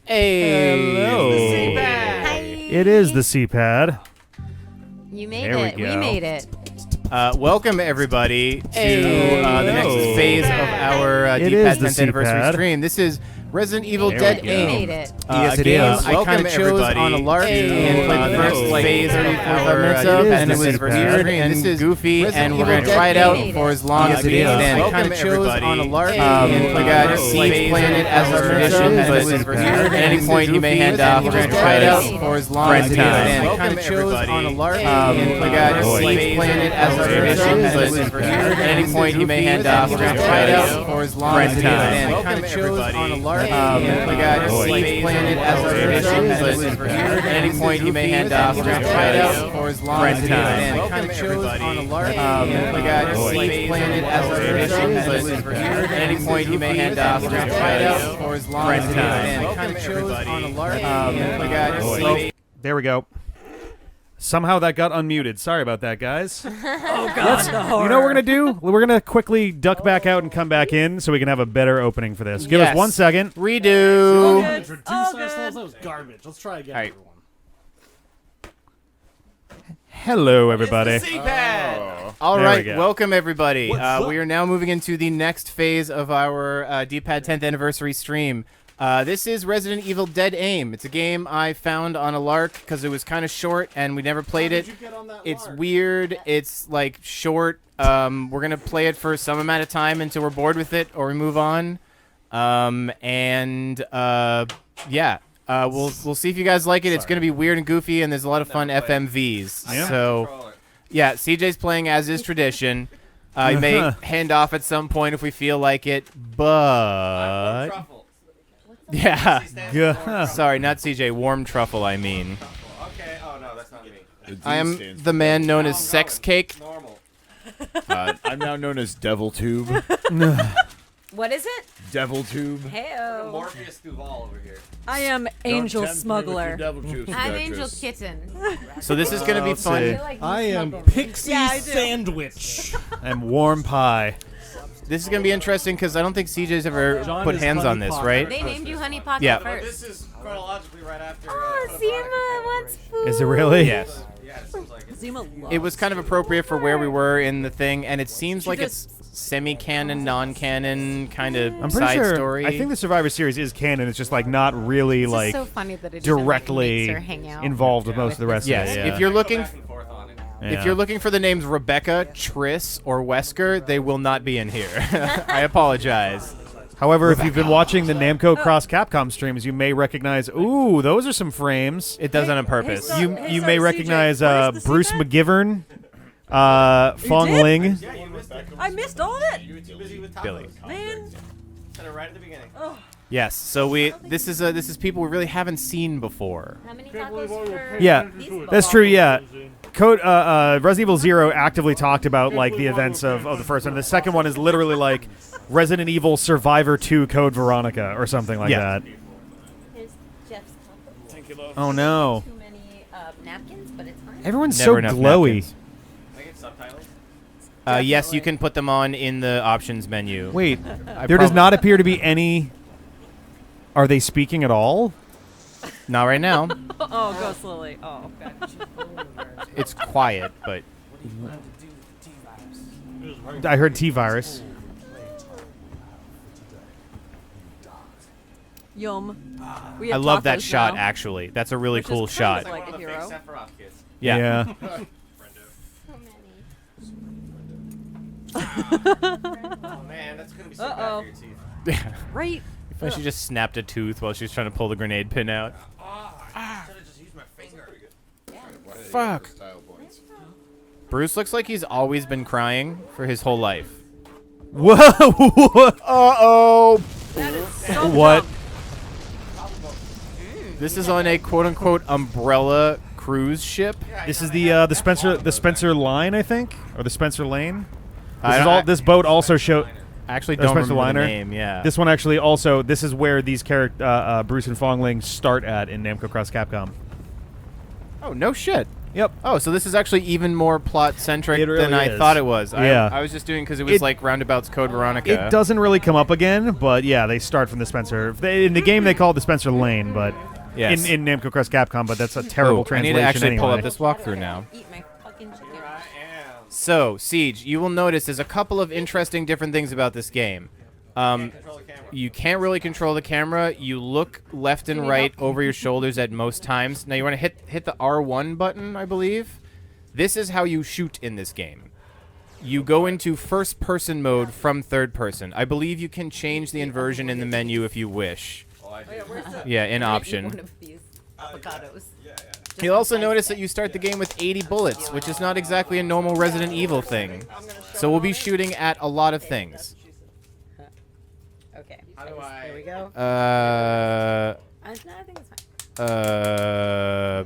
Hey. Hello. Hi. It is the C-pad. You made There we it. We go. made it. Welcome everybody to the next phase of our It D-pad is the 10th anniversary C-pad. stream. This is Resident Evil There Dead we We go. Aim. made it. Yes, A it game is. I kind of chose on a lark and played the first phase 35 minutes of, It is and the it was C-pad. weird and goofy, and we're going to try it out for as long Yes, as it we is. can. Welcome I kind of chose everybody. Um, on a lark and we got Steve playing it as a tradition, It is but the C-pad. at any point he may hand off. We're going to try it out for as long as we can. I kind of chose on a lark and we got Steve playing it as a tradition, but at any point he may hand off. We're going to try it out for as long as we can. I kind of chose on a lark and we got Steve playing it as a tradition, but at any point he may hand off. We're going to try it out for as long as we can. I kind of chose on a lark and we got Steve playing it as a tradition, but at any point he may hand off. We're going to try it out for as long as we can. I kind of chose on a lark and we got Steve. There we go. Somehow that got unmuted. Sorry about that, guys. Oh God, the horror. You know what we're going to do? We're going to quickly duck back out and come back in so we can have a better opening for this. Give us 1 second. Redo. Introduce ourselves. That was garbage. Let's try again, All right. everyone. Hello, everybody. All There right, we go. welcome everybody. What's up? We are now moving into the next phase of our D-pad 10th anniversary stream. This is Resident Evil Dead Aim. It's a game I found on a lark because it was kind of short and we never played it. It's weird. It's like short. We're gonna play it for some amount of time until we're bored with it or we move on. Yeah. We'll see if you guys like it. It's gonna be weird and goofy, and there's a lot of fun FMVs. Yeah. So, yeah, CJ's playing as is tradition. You may hand off at some point if we feel like it, but yeah. Yeah. Sorry, not CJ. Warm truffle, I mean. Okay. Oh no, that's not me. I am the man known as Sex Cake. Normal. I'm now known as Devil Tube. What is it? Devil Tube. Heyo. Morpheus Duvall over here. I am Angel Don't tempt me with your Smuggler. devil tube I'm Angel seductress. Kitten. So this is gonna be Let's fun. see. I am Pixie Yeah, I do. Sandwich. And warm pie. This is gonna be interesting because I don't think CJ's ever John put is hands on Honey this, Potter. right? They named you Honey Pocket Yeah. But first. this is chronologically right after. Oh, Zima wants food. Is it really? Yes. Yeah, it seems like it. Zima loves It was kind of appropriate for where we were in the thing, and it seems She like just- it's semi-canon, non-canon kind of I'm pretty side sure. story. I think the Survivor series is canon. It's just like not really This is like so funny that it even, like, directly makes her hang out. involved with most of the rest yes. of it. Yeah. If you're looking, Back and forth on it. if you're looking for the names Rebecca, Triss, or Wesker, they will not be in here. I apologize. However, if you've been watching the Namco Cross Capcom streams, you may recognize. Ooh, those are some frames. It does it on purpose. hey, You Hey, you sorry, may CJ, recognize what is the Bruce secret? McGivern, Fong did? Ling. Yeah, you missed it. I missed all of it. You were too busy with tacos. Billy. Man. Said it right at the beginning. Oh, Yes. So this is people we really haven't seen before. How many tacos for Yeah, these that's true. Yeah, Resident Evil 0 actively talked about like the events of the first one. The second one is literally like Resident Evil Survivor 2 Code Veronica or something like Yeah. that. Here's Jeff's tacos. Oh no, Too many napkins, but it's fine. everyone's Never so enough glowy. napkins. Can I get subtitles? Yes, you can put them on in the options menu. Wait, there does not appear to be any. Are they speaking at all? Not right now. oh, go slowly. Oh, okay. It's quiet, but I heard T-virus. Yum. We I have love that tacos shot. now, Actually, that's a really which is cool kind shot. of like One a of the fake hero. Sephiroth kids. Yeah. Oh man, that's gonna be so bad Uh-oh. for your teeth. Right. If she just snapped a tooth while she was trying to pull the grenade pin out. Should have just used my finger. Fuck. Style points. Bruce looks like he's always been crying for his whole life. Whoa! Uh-oh. So What? dumb. This is on a quote-unquote umbrella cruise ship. This is the Spencer line, I think, or the Spencer Lane. I don't- This boat also show. I actually Oh, don't Spencer remember the Liner? name. Yeah. This one actually also. This is where these Bruce and Fong Ling start at in Namco Cross Capcom. Oh no shit. Yep. Oh, so this is actually even more plot-centric It really than I is. thought it was. Yeah. I was just doing because it was like Roundabout's Code Veronica. It doesn't really come up again, but yeah, they start from the Spencer. In the game, they call it the Spencer Lane, but Yes. in Namco Crest Capcom, but that's a terrible I translation need to actually anyway. pull up this walkthrough now. Eat my fucking chicken. So, Siege, you will notice there's a couple of interesting different things about this game. You can't really control the camera. You look left and right over your shoulders at most times. Now, you want to hit the R1 button, I believe. This is how you shoot in this game. You go into first-person mode from third-person. I believe you can change the inversion in the menu if you wish. Yeah, in option. One of these avocados. You'll also notice that you start the game with 80 bullets, which is not exactly a normal Resident Evil thing. So we'll be shooting at a lot of things. Okay. Here we go. Uh, I think it's fine.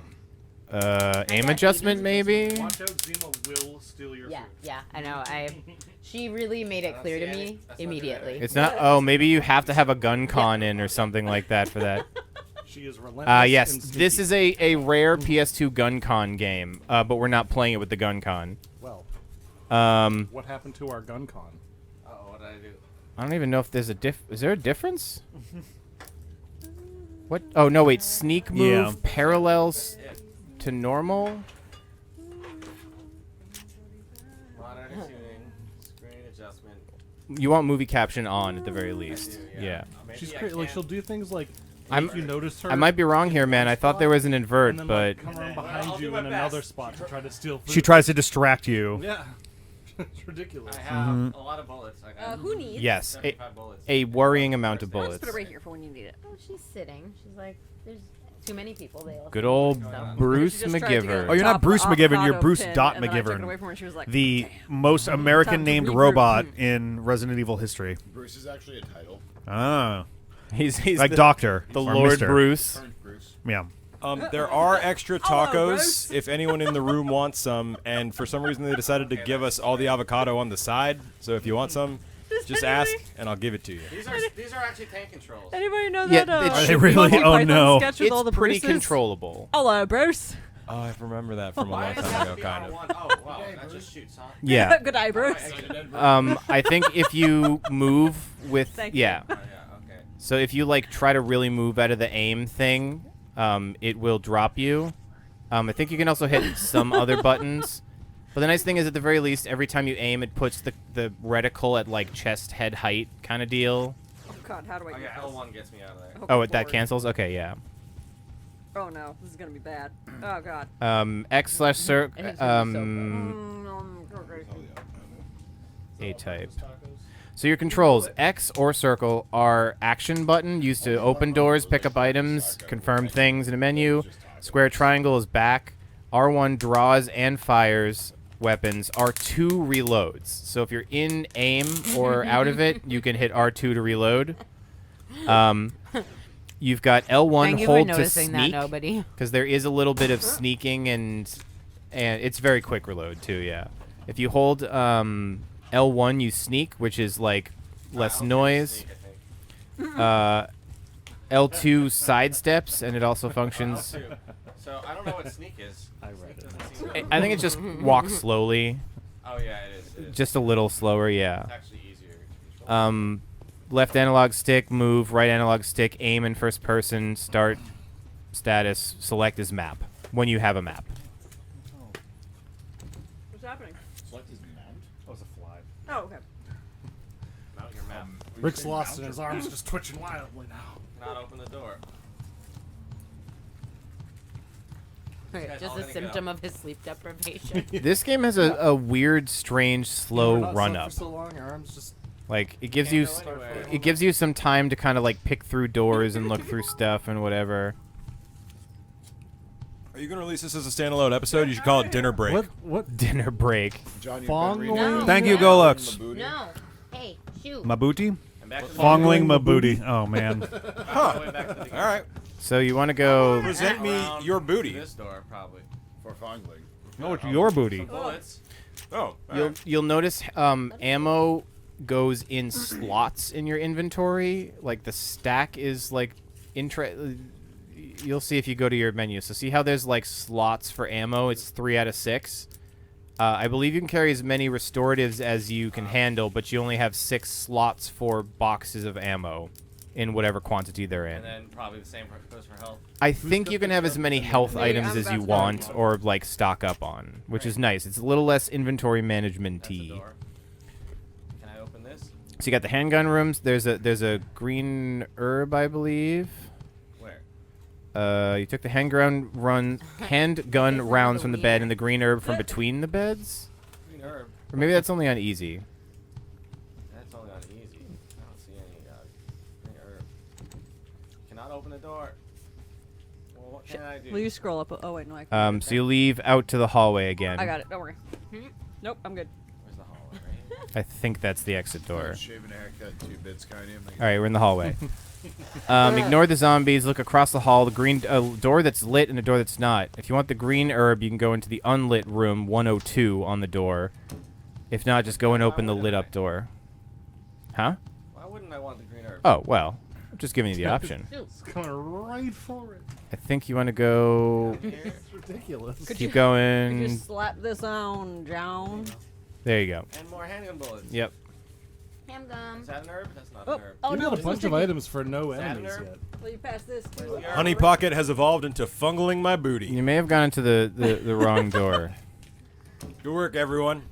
aim adjustment maybe? Watch out, Zima will steal your food. Yeah, I know. She really made it clear to me immediately. It's not, oh, maybe you have to have a gun con in or something like that for that. She is relentless. Yes, and this sneaky. is a rare PS2 gun con game, but we're not playing it with the gun con. Well, Um, what happened to our gun con? What did I do? I don't even know if there's a is there a difference? What? Oh, no, wait, sneak move Yeah. parallels to normal? Monitor tuning, screen adjustment. You want movie caption on at the very least. Yeah. She's great. Like she'll do things like I'm- if you notice her. I might be wrong here, man. I thought there was an invert, and then, but like, come around behind you in another spot to try to steal food. She tries to distract you. Yeah, it's ridiculous. I have a lot of bullets. I got Who needs? yes, 75 bullets. a worrying amount of I'll just bullets. put it right here for when you need it. Oh, she's sitting. She's like, there's too many people. They all Good old Bruce She just tried to get McGivern. Oh, you're not top Bruce the McGivern, you're avocado Bruce pin, Dot and then I took it McGivern. away from her, she was like, The "Okay." most American-named regroup. robot in Resident Evil history. Bruce is actually a title. Ah. He's Like the, Doctor. the or Lord Mr.. Bruce. Current Bruce. Yeah. There are extra tacos Bruce. if anyone in the room wants some, and for some reason they decided to give us all the avocado on the side. So if you want some, just ask and I'll give it to you. These are actually tank controls. Anybody know Yeah, that? it Are they should really? Monty Oh Python no. sketch with It's all the pretty Bruces? controllable. Hello, Bruce. Oh, I remember that from a long time ago, kind of. Oh, wow. That just shoots, huh? Yeah. Good eye, Bruce. I think if you move with Thank yeah. Oh, yeah, okay. So if you like try to really move out of the aim thing, it will drop you. I think you can also hit some other buttons. But the nice thing is, at the very least, every time you aim, it puts the reticle at like chest head height kind of deal. Oh, God, how do I Oh, get yeah, this? L1 gets me out of there. Oh, good that lord. cancels? Okay, yeah. Oh, no. This is going to be bad. Oh, God. X slash circ. And it's gonna be so A type. So your controls, X or circle, are action button, used to open doors, pick up items, confirm things in a menu. Square triangle is back. R1 draws and fires weapons. R2 reloads. So if you're in aim or out of it, you can hit R2 to reload. You've got L1 Thank you hold for to noticing that, sneak, nobody. because there is a little bit of sneaking and it's very quick reload too. Yeah, if you hold L1, you sneak, which is like less noise. L2 sidesteps, and it also functions. So I don't know what sneak is. I read it. I think it just walks slowly, Oh, yeah, it is. It is. just a little slower. Yeah. It's actually easier to control. Left analog stick, move. Right analog stick, aim in first person. Start status. Select as map when you have a map. What's happening? Select his mount. Oh, it's a fly. Oh, okay. Mount your map. Rick's lost and his arms just twitching wildly now. Not open the door. Just a symptom of his sleep deprivation. This game has a weird, strange, slow run up. For so long, our arms just. Like it gives you it gives you some time to kind of like pick through doors and look through stuff and whatever. Are you gonna release this as a standalone episode? You should call it Dinner Break. What? Dinner break. John, you've Fong been reading Ling? it? Thank you, No. Golux. Mabuti? No. Hey, shoot. Mabuti? And back to the Fong Ling Mabuti. Oh, man. way back to the beginning. All right, So you want to go? present me Around your booty. This door, probably. For Fong Ling. No, it's your booty. Bullets. Oh, all You'll right. you'll notice ammo goes in slots in your inventory. Like the stack is like you'll see if you go to your menu. So see how there's like slots for ammo? It's 3 out of 6. I believe you can carry as many restoratives as you can handle, but you only have 6 slots for boxes of ammo in whatever quantity they're in. And then probably the same goes for health. I think you can have as many health items as you want or like stock up on, which is nice. It's a little less inventory management-y. Door. Can I open this? So you got the handgun rooms. There's a green herb, I believe. Where? You took the handgun rounds from the bed and the green herb from between the beds? Green herb. Or maybe that's only on easy. That's only on easy. I don't see any green herb. Cannot open the door. Well, what can I do? Will you scroll up? Oh wait, no, I can't. So you leave out to the hallway again. I got it. Don't worry. Nope, I'm good. Where's the hallway? Right here? I think that's the exit door. Shaving a haircut, 2 bits, kind of. All right, we're in the hallway. Ignore the zombies. Look across the hall. The green door that's lit and a door that's not. If you want the green herb, you can go into the unlit room 102 on the door. If not, just go and open the lit up door. Huh? Why wouldn't I want the green herb? Oh, well. I'm just giving you the option. It's coming right for it. I think you want to go... It's ridiculous. Keep going. Just slap this on, John. There you go. And more handgun bullets. Yep. Handgun. Is that an herb? That's not Oh, an herb. oh You no! got a bunch of items for no that enemies nerve? yet. Will you pass this too? Where's the herb? Honey Pocket has evolved into fungling my booty. You may have gone into the wrong door. Good work, everyone.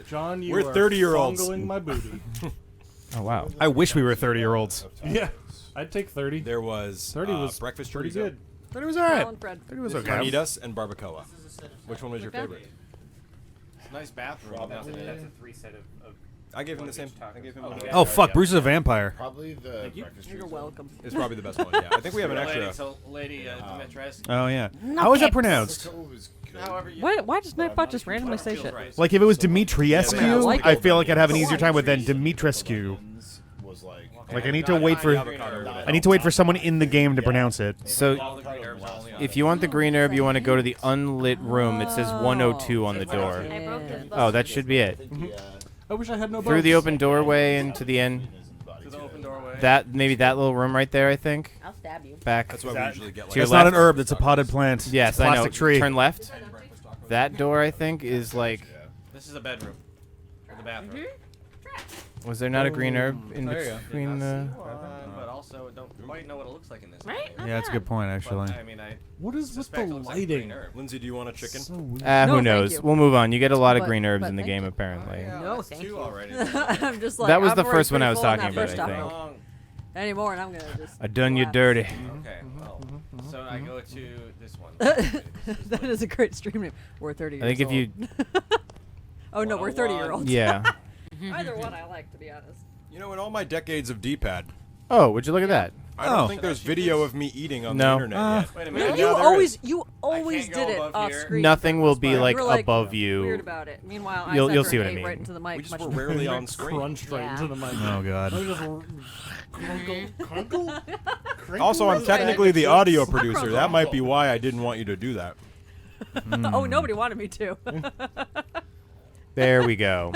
John, you We're are 30-year-olds. fungling my booty. Oh, wow. I wish we were 30-year-olds. Yeah, I'd take 30. There was 30 was breakfast pretty chorizo, good. 30 was all right. Alan Fred. 30 was okay. carnitas, and barbacoa. Which one was your favorite? It's a nice bathroom. That's a 3 set of I gave him the same. I gave him. Oh, fuck. Bruce is a vampire. Probably the breakfast You're chorizo. welcome. It's probably the best one. Yeah, I think we have an Lady, extra. so Lady Dimitrescu. Oh, yeah. How is that pronounced? Barbacoa was good. However you Why does Nightbot just randomly say feels shit? right. Like, if it was Dimitriescu, I like I it. feel like I'd have an easier time with than Dimitrescu. Was like Like, I need to wait for someone in the game to pronounce it. So, All the green herbs are only on if you want the green herb, you want to go to the unlit room. It says 102 on the door. I broke this Oh, that should be it. I wish I had no Through the boats. open doorway into the end. to the open doorway. Maybe that little room right there, I think. I'll stab you. Back. That's why we usually get To your That's not left. an herb. That's a potted plant. Yes, It's a I know. plastic tree. Turn left. That door, I think, is like... This is a bedroom. Or the bathroom. Was there not a green herb in There you go. between the... But also, don't quite know what it looks like in this. Right? game. Yeah, that's a good point, But, actually. I mean, I What is with the suspect it looks like a green lighting? herb. Lindsay, do you want a chicken? So weird. No, who thank knows? you. We'll move on. You get a lot of But- green herbs but in the thank game, you. apparently. Yeah, No, that's thank 2 you. already. I'm just like That was I've the already first one I was pretty full talking on that about, first I time. think. Long. Anymore, and I'm gonna just. I done you collapse. dirty. Okay, well, so I go to this one. That is a great stream name. We're 30 years I think if you... Oh no, we're 30-year-olds. Yeah. Either one I like, to be honest. You know, in all my decades of D-pad, Oh, would you look at that? I don't Oh. think there's video of me eating on No. the internet yet. Wait a You, minute. Yeah, there always, is. you always can't go did it above off here. screen. Nothing will be You like were, like, above Weird you. about it. Meanwhile, You'll- I you'll sat see there what I and ate mean. right into the mic. We just much were rarely on screen. Crunched right Yeah. into the mic. Oh, God. I just crunkle. Also, I'm Crinkle. technically the audio producer. That might be why I didn't want you to do that. Oh, nobody wanted me to. There we go.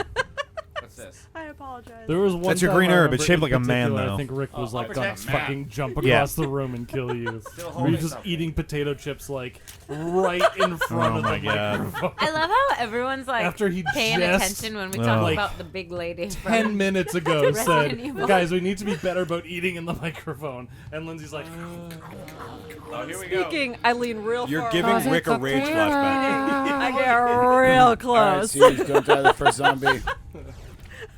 What's this? I apologize. There was one That's your time green I herb. It's remember shaped in like a man, particular, though. I think Rick was like gonna protects me. fucking jump Yeah. across the room and kill you. Still Were you holding just something. eating potato chips like right in front Oh of my the God. microphone? I love how everyone's like After he paying just, attention when we Oh. talk like, about the big lady. 10 minutes ago Resident said, Evil. guys, we need to be better about eating in the microphone. And Lindsay's like, Oh, here we go. Speaking, I lean real You're far. giving up. Rick a rage flashback. I get real close. Siege, don't die the first zombie.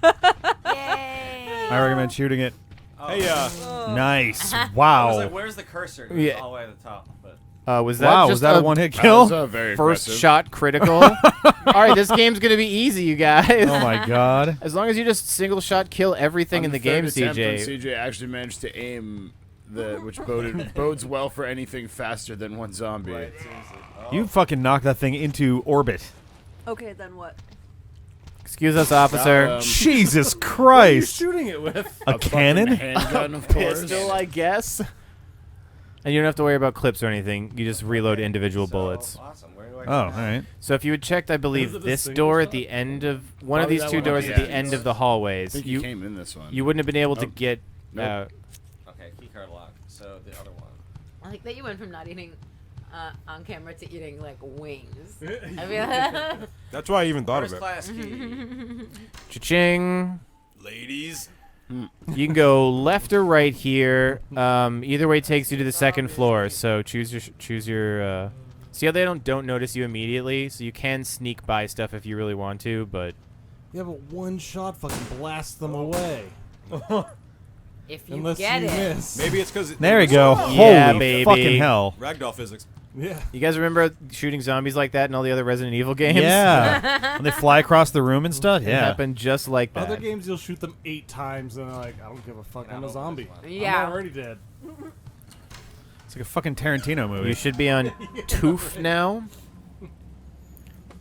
Yay! I recommend shooting it. Hey, Nice. I was Wow. like, where's the cursor? It Yeah. was all the way at the top. But Was that Wow, just was that a one-hit That kill? was, very First aggressive. shot critical? All right, this game's going to be easy, you guys. Oh, my God. As long as you just single shot kill everything On in the third game, attempt, when CJ. CJ actually managed to aim which bodes well for anything faster than one zombie. right, seriously. Oh. You fucking knocked that thing into orbit. Okay, then what? Excuse us, officer. Jesus what are you Christ. shooting it with? A cannon? Handgun, of course. Pistol, I guess. And you don't have to worry about clips or anything. You just reload individual bullets. Awesome. Where do I Oh, go all now? right. So if you had checked, I Is believe, it a this single door at shot? the end of one of Probably these that two one doors at at the the end. end of the I hallways, think you he came in this one. you wouldn't have been able to Nope. get. Nope. Okay, keycard lock. So the other one. I like that you went from not eating on camera to eating like wings. I mean, That's why I even thought First of it. class key. Cha-ching. Ladies. You can go left or right here. Either way takes you to the second floor. So choose your. See how they don't notice you immediately, so you can sneak by stuff if you really want to, but. Yeah, but one shot fucking blasts them away. if you Unless get you it. miss. Maybe it's because There we go. Yeah, Holy baby. fucking hell. Ragdoll physics. Yeah. You guys remember shooting zombies like that in all the other Resident Evil games? Yeah. When they fly across the room and stuff. It Yeah. happened just like that. Other games, you'll shoot them 8 times, and they're like, I don't give a fuck. I'm a zombie. Yeah. I'm already dead. It's like a fucking Tarantino movie. You should be on Toof now.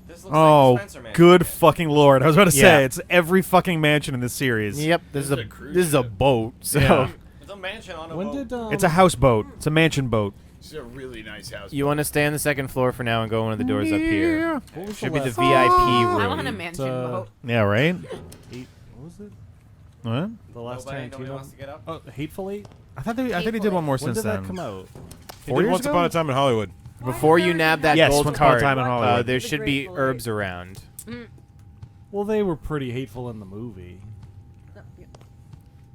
This looks Oh, like the Spencer Mansion. good fucking lord! I was about to Yeah. say it's every fucking mansion in this series. Yep, this is a boat. So Yeah. It's a mansion on a When boat. did It's a houseboat. It's a mansion boat. It's a really nice house. you want to stay on the second floor for now and go one of the doors up here. What was Should be the last- VIP I want a room. mansion Uh, boat. Yeah, right? What was it? What? The last Nobody Tarantino? wants to get up? Oh, Hateful Eight? I think they did one more When since did then. that come out? He 4 did years Once ago? Upon a Time in Hollywood. Before you nab that Yes, gold Once Upon a card, Time in Hollywood. there The should be Grateful herbs Eight. around. Well, they were pretty hateful in the movie.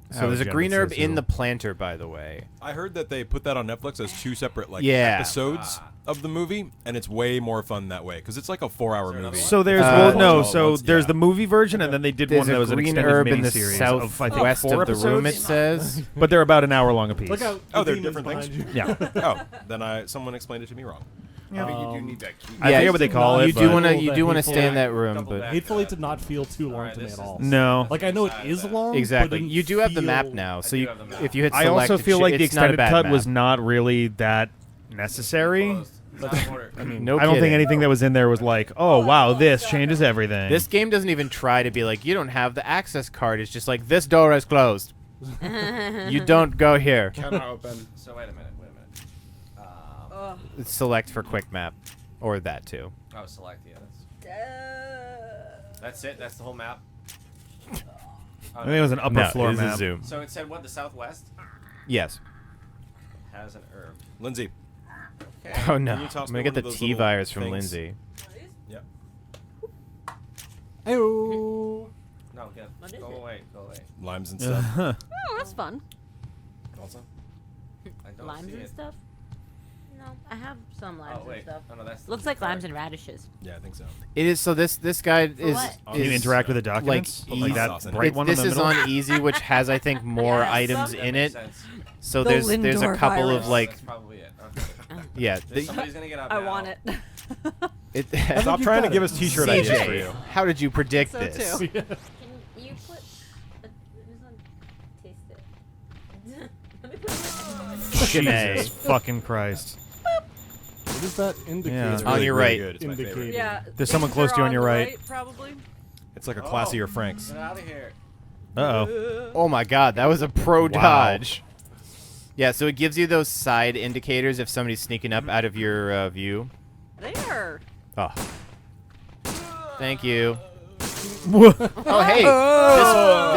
So Oh, there's a Jen green says herb so. in the planter, by the way. I heard that they put that on Netflix as 2 separate Yeah. episodes of the movie, and it's way more fun that way because it's like a 4-hour movie. So there's Uh, there's yeah. the movie version, and then they did There's one that a was an green extended herb in the miniseries of I think southwest 4 of the room, it episodes. says. But they're about an hour long apiece. Look out. Oh, the they're demons different things? behind you. Yeah. Oh, then someone explained it to me wrong. I think you do need that key. I forget what they call it. You do but- want to Hateful stay in that room, Double but back. Hateful Eight did not feel too long Alright, to me this at is all. the- No. Like, I know it is long. but exactly. it didn't You do have the map feel- now, so I do you have the map. if you hit I select, also feel like the it's not a extended bad cut map. was not really that necessary. Closed. It's out of order. No I don't think kidding. anything that was in there was like, oh wow, this changes everything. This game doesn't even try to be like, you don't have the access card. It's just like, this door is closed. You don't go here. Cannot open. So wait a minute. Ugh. Select for quick map, or that too. Oh, select. Yeah, that's it. That's the whole map. Oh, I think it was an upper No, floor it is a map. zoom. So it said what? The southwest Yes. has an herb. Lindsay. Okay. Oh no, Can you toss I'm me gonna get one the of those T little virus from things? Lindsay. Yep. Ayo. No, get. Go away. Go away. Limes and stuff. Uh-huh. Oh, that's fun. Also. I don't Limes see and it. stuff? No, I have some limes Oh wait. and stuff. Oh no, that's. the Looks like card. limes and radishes. Yeah, I think so. It is so. This guy is. what? Can you interact with the documents? Like, Like easy- that sauce in it. bright one this in the is middle? on easy, which has I think more Yeah, items That in makes it. sense. So The there's a Lindor couple virus. of like That's probably it. Okay. yeah. Somebody's gonna get up. I now. want it. Stop trying to give us T-shirt ideas for CJ, you. how did you predict So this? too. Can you put this one? Taste it. Let me put Jesus fucking Christ. What does that indicate? Yeah. It's On really, your really right. good. It's my Indicator. favorite. Yeah. There's someone things close are to you on your the right. Probably. It's like a classier Frank's. Get out of here. Uh-oh. Oh my God, that was a pro Wow. dodge. Yeah, so it gives you those side indicators if somebody's sneaking up out of your view. There. Oh. Thank you. Oh, hey.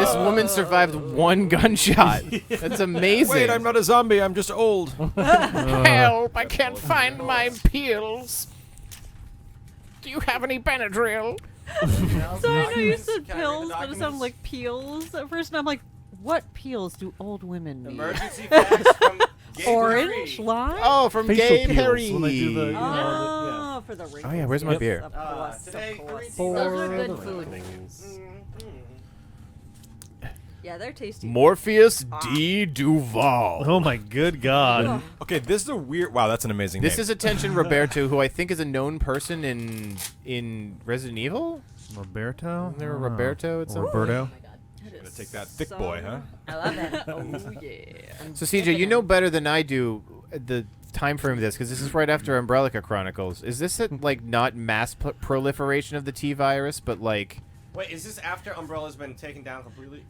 This woman survived one gunshot. That's amazing. Wait, I'm not a zombie. I'm just old. Help, I can't find my pills. Do you have any Benadryl? So I know you said Can I read the pills, but it sounded documents? like peels at first, and I'm like, what peels do old women need? Emergency facts from Gay Orange, Free. lime? Oh, from Facial Gay peels, Perry. when they do the, you know, Oh, for the wrinkles. Oh, yeah, where's my Yep. beer? Of course, Today, of course. three Those are For good the food. wrinkles. Yeah, they're tasty. Morpheus D. Duvall. Oh my good God. Okay, this is a weird. Wow, that's an amazing This name. is Attention Roberto, who I think is a known person in Resident Evil. Roberto? Isn't there a Roberto? It's Or a- Roberto? Gonna take that thick boy, huh? I love it. Oh, yeah. So CJ, you know better than I do the time frame of this because this is right after Umbrellica Chronicles. Is this like not mass proliferation of the T virus, but like Wait, is this after Umbrella's been taken down completely?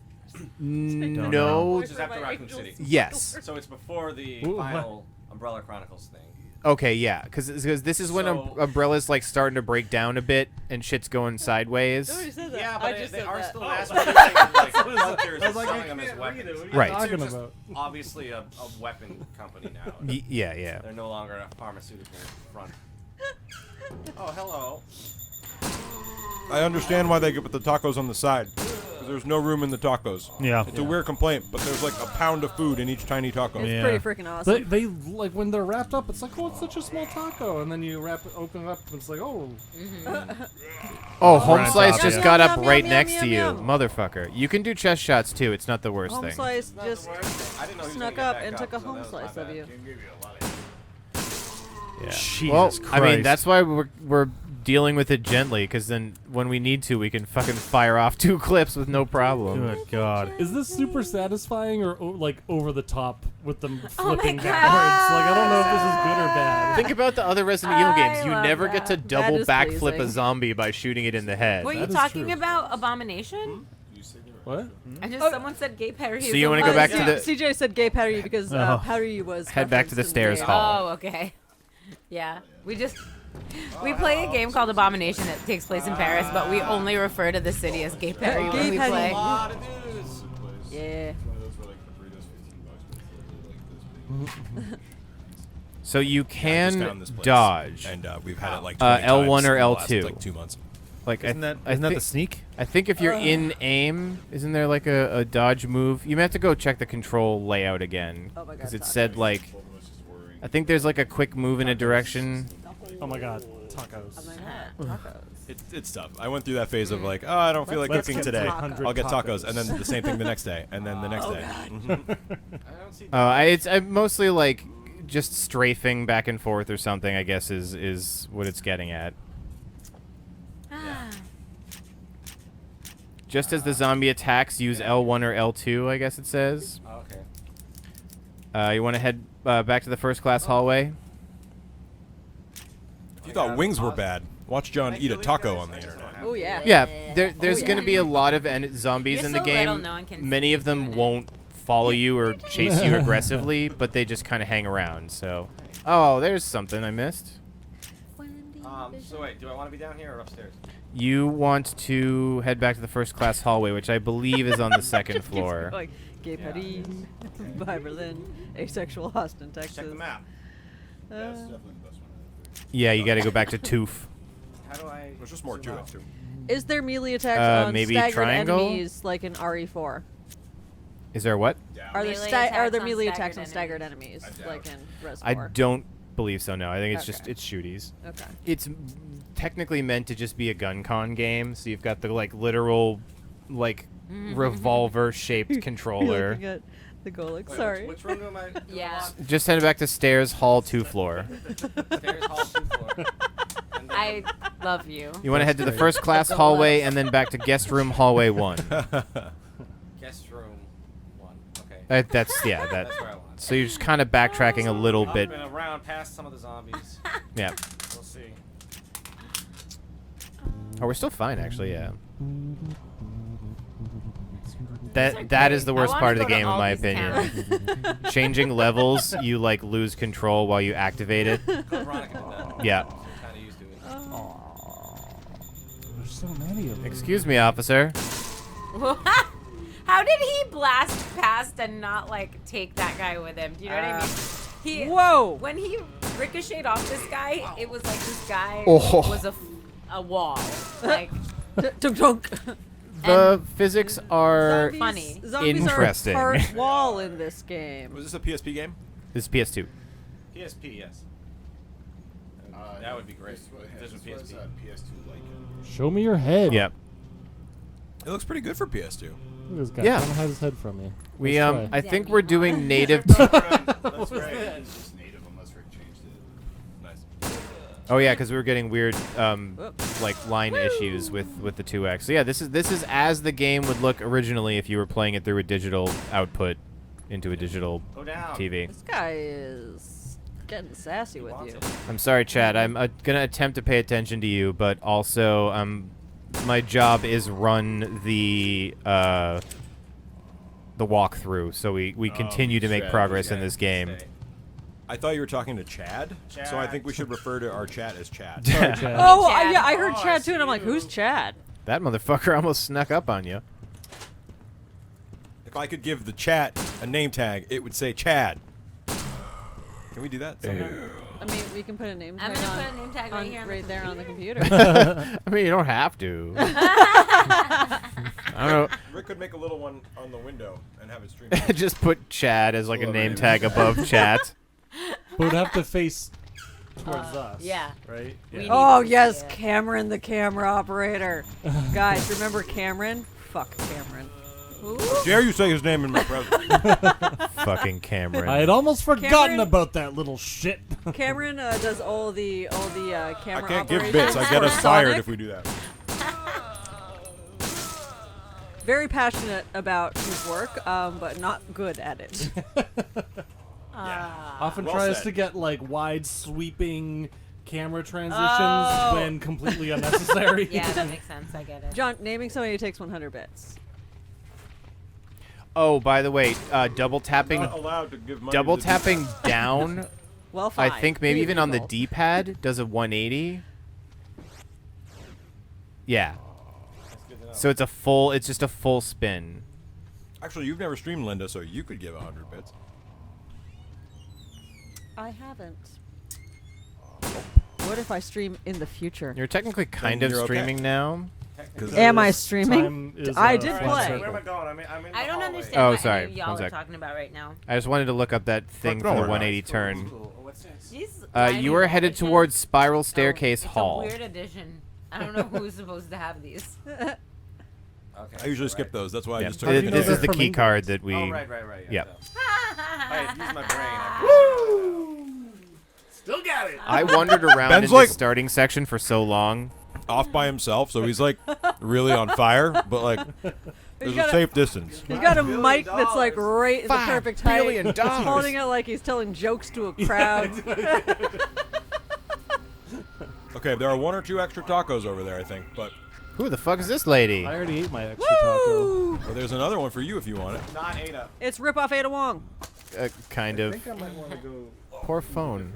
no? know. This is after Raccoon City. Yes. So it's before the Ooh, final Umbrella Chronicles thing. Okay, yeah, because this is when Umbrella's like starting to break down a bit and shit's going sideways. Nobody said that. Yeah, I but just they said are that. still mass-producing like bunkers and I selling them as weapons. What are you Right. talking They're just about? obviously a weapon company now. Yeah. They're no longer a pharmaceutical front. Oh, hello. I understand why they put the tacos on the side. Because there's no room in the tacos. Yeah. It's a weird complaint, but there's like a pound of food in each tiny taco. It's Yeah. pretty freaking awesome. They like when they're wrapped up. It's like, oh, it's such a small taco, and then you open it up, and it's like, oh. Oh, Home Right on Slice top, just yeah. got up Yum, right yum, next yum, to you, yum. motherfucker. You can do chest shots too. It's not the worst Home thing. Slice Not the just worst thing. I didn't know he was snuck gonna up get and back took a up, so home that was my slice of bad. you. Yeah. Jesus Well, Christ. I mean, that's why we're dealing with it gently, because then when we need to, we can fucking fire off 2 clips with no problem. Good God. Is this super satisfying or like over the top with them Oh my flipping God. backwards? Like I don't know if this is good or bad. Think about the other Resident Evil games. You I love never get to that. double is backflip a pleasing. zombie by shooting it in the head. Were you That is talking true. about Abomination? What? I just someone said gay Perry. So you wanna go back to the- CJ said gay Patty because Oh. Patty was Head back to the referenced in stairs game. hall. Oh, okay. Yeah, we play a game called Abomination that takes place in Paris, but we only refer to the city as Gay Perry when Gay we Perry. play. A lot of dudes. Yeah. So you I just can found this place, dodge. and we've had it like L1 times or in the last, L2. like 2 months. Like Isn't that I the think- sneak? I think if you're in aim, isn't there like a dodge move? You may have to go check the control layout again, Oh my God, because it tacos. said like, I think there's like a quick move in a direction. Oh my God, tacos. It's tough. I went through that phase of like, oh, I don't feel like Let's cooking get today. 100 I'll get tacos, tacos. and then the same thing the next day, and then the next day. Mhm. I don't see. I'm mostly like just strafing back and forth or something. I guess is what it's getting at. Just as the zombie attacks, use L1 or L2. I guess it says. Oh, okay. You want to head back to the first class hallway. If you thought wings were bad, watch John eat a taco on the internet. Oh yeah. Yeah, there's yeah. going to be a lot of zombies You're in the so game. little, no one can Many see of them you in it. won't follow you or chase you aggressively, but they just kind of hang around. So, oh, there's something I missed. So wait, do I want to be down here or upstairs? You want to head back to the first class hallway, which I believe is on the second floor. Like gay Patty, by Berlin, asexual Austin, Texas. Check the map. Yeah, you got to go back to Toof. How do I? There's just more to it too. Is there melee attacks on maybe staggered triangle? enemies like in RE4? Is there what? Are there Melee are attacks there on melee staggered attacks on staggered enemies like in Res 4? I don't believe so. No, I think it's just Okay. it's shooties. Okay. It's technically meant to just be a gun con game, so you've got the like literal like revolver shaped controller. Looking at the Golix. Wait, Sorry. Which room am I? Yeah. Just head back to stairs hall 2 floor. Stairs, hall, 2 floor. And then I love you. You want to head to the first class hallway and then back to guest room hallway 1. guest room 1. Okay. That's yeah, that. That's where I want. So you're just kind of backtracking a little I've bit. been around past some of the zombies. Yeah. We'll see. Oh, we're still fine actually. Yeah. That is the worst part of the game in my opinion. Changing levels, you like lose control while you activate it. Veronica did that. Yeah. Kind of used to it. There's so many of them. Excuse me, officer. How did he blast past and not like take that guy with him? Do you know what I mean? He Whoa! when he ricocheted off this guy, it was like this guy Oh. was a wall. Like Dunk dunk. The physics are Funny. Zombies interesting. are part wall in this game. Was this a PSP game? This is PS2. PSP, yes. That would be great. If there's a PSP. Show me your head. Yep. It looks pretty good for PS2. Look at this guy. Yeah. Don't hide his head from me. We Let's try. I think we're doing native. That's great. Nice. Oh yeah, because we were getting weird like line issues with the 2X. So yeah, this is as the game would look originally if you were playing it through a digital output into a digital Go down. TV. This guy is getting sassy with you. I'm sorry, Chad. I'm gonna attempt to pay attention to you, but also my job is run the walkthrough, so we continue to make Chad, progress you in this guys game. stay. I thought you were talking to Chad, so I think we should refer to our chat as Chad. Sorry, Chad. Oh, Chad. yeah, I heard Chad too, and I'm like, who's Chad? That motherfucker almost snuck up on you. If I could give the chat a name tag, it would say Chad. Can we do that somehow? I mean, we can put a name I'm tag gonna on, put a name tag right here on the there on the computer. I mean, you don't have to. I don't know. Rick could make a little one on the window and have it stream. Just put Chad as like a Hello, name my tag above chat. But it'd have to face towards us. yeah. Right? We Oh, need- yes, yeah. Cameron, the camera operator. Guys, remember Cameron? Fuck Cameron. Dare you say his name in my presence? Fucking Cameron. I had almost forgotten Cameron- about that little shit. Cameron does all the I camera can't give operations bits. I get for us fired Sonic. if we do that. Very passionate about his work, but not good at it. Often well tries said. to get like wide sweeping camera transitions when completely unnecessary. Yeah, that makes sense. I get it. John, naming somebody who takes 100 bits. Oh, by the way, double tapping, Not allowed to give money double to tapping down. Well, I fine. think maybe Be even on the illegal. D-pad does a 180. Yeah. So it's a full. It's just a full spin. Actually, you've never streamed, Linda, so you could give 100 bits. I haven't. What if I stream in the future? You're technically kind of you're okay. streaming now. Am I streaming? Time is, I uh, did flat play. circle. Where am I going? I'm in the I don't hallway. understand Oh, what sorry. any of y'all One are sec. talking about right now. I just wanted to look up that thing don't for the worry. 180 turn. What's this? She's You are headed edition. towards Spiral Oh, Staircase it's Hall. a weird addition. I don't know who's supposed to have these. Okay. I usually skip those. That's why I Yeah. just took How do it. you know This they're is the from key England? card that we. Oh, right. Yep. I had used my brain. Still got it. I wandered around Ben's in like- this starting section for so long. Off by himself, so he's like really on fire, but like there's a got a- safe distance. He's got a mic that's like right in the perfect height. billion He's dollars. holding it like he's telling jokes to a crowd. Okay, there are 1 or 2 extra tacos over there, I think, but Who the fuck is this lady? I already ate my extra taco. Woo! there's another one for you if you want it. Not Ada. It's Rip Off Ada Wong. Kind of. I think I might want to go. Poor phone.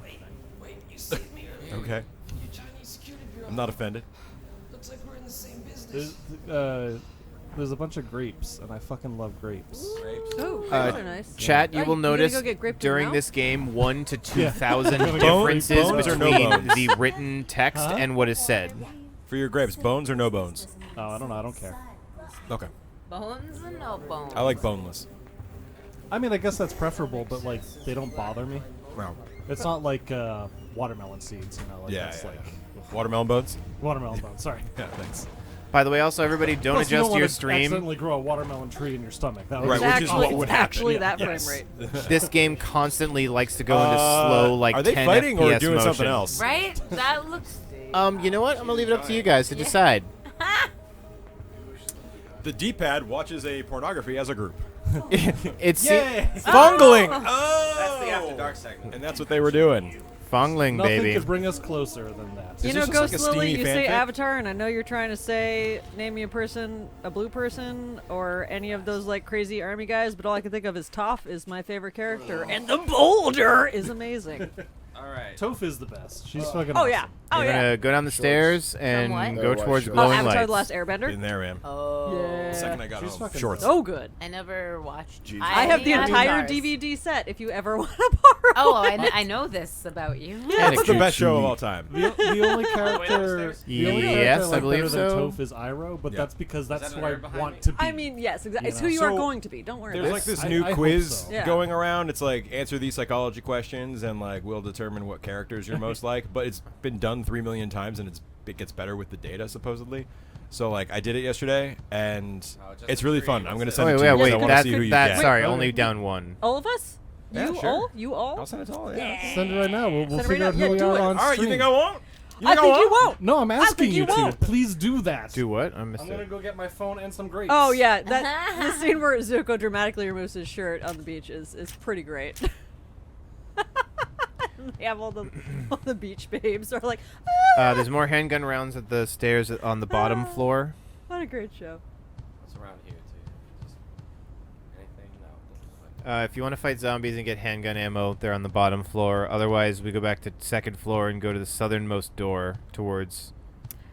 Okay. I'm not offended. There's a bunch of grapes, and I fucking love grapes. Oh, Uh, grapes are nice. Chat, Oh, you will you gonna notice go get grape during now? this game 1 to 2,000 Bone- differences bones or no between bones? the written text Huh? and what is said. For your grapes, bones or no bones? Oh, I don't know. I don't care. Okay. Bones or no bones? I like boneless. I mean, I guess that's preferable, but like they don't bother me. Wow. It's not like watermelon seeds, you know. Like Yeah, that's yeah, like Watermelon bones? watermelon bone. Sorry. Yeah, thanks. By the way, also everybody, don't Plus, you adjust don't your wanna stream. accidentally grow a watermelon tree in your stomach. That Right, would which is what would happen. Actually, that Yes. frame rate. This game constantly likes to go into slow, like are they 10 fighting FPS or doing motion. something else? Right? That looks. You know what? I'm gonna leave it up to you guys to decide. The D-pad watches a pornography as a group. It's Fong Ling! Oh! That's the After Dark segment. And that's what they were doing. Fong Ling, Nothing baby. could bring us closer than that. You Is know, this just Ghost like a Lily, steamy you say fanfic? Avatar, and I know you're trying to say name me a person, a blue person, or any of those like crazy army guys, but all I can think of is Toph is my favorite character, and the boulder is amazing. All right. Toph is the best. She's fucking Oh awesome. yeah, oh You're yeah. gonna go down the stairs and what? go towards Oh, Oh, glowing Avatar: lights. The Last Airbender. In there, man. Oh. Yeah. The second I got She's home. fucking Shorts. So good. I never watched. Jesus. I have the only entire Cars. DVD set. If you ever want to borrow. Oh, I know this about you. It's the best show of all time. The only character, upstairs? the only Yes, character I I like believe better than so. Toph is Iroh, but Yeah. that's because that's that who the I nerd behind want me? to be. I mean, yes, exactly. You It's know. who you are So, going to be. Don't worry There's about like it. this I new hope quiz so. Yeah. going around. It's like answer these psychology questions and like we'll determine what characters you're most like. But it's been done 3 million times and it gets better with the data supposedly. So like I did it yesterday and just it's a really screen. fun. I'm gonna What's send Oh, it wait, to you. 'cause wait, I want to see who you that, get. sorry, Wait, only wait. down one. All of us? Yeah, You sure. all? You all? I'll send it to all. Yeah. Send it right now. We'll Send it figure right out now. who we Yeah, do are it. on All right, stream. you think I won't? I think you won't. No, I'm asking think you you to. won't. Please do that. Do what? I missed I'm gonna it. go get my phone and some grapes. Oh yeah, that the scene where Zuko dramatically removes his shirt on the beach is pretty great. They have all the beach babes are like, There's more handgun rounds at the stairs on the bottom floor. what a great show. What's around here too? Just anything? No, it doesn't look like If you want to fight zombies and get handgun ammo, they're on the bottom floor. Otherwise, we go back to second floor and go to the southernmost door towards.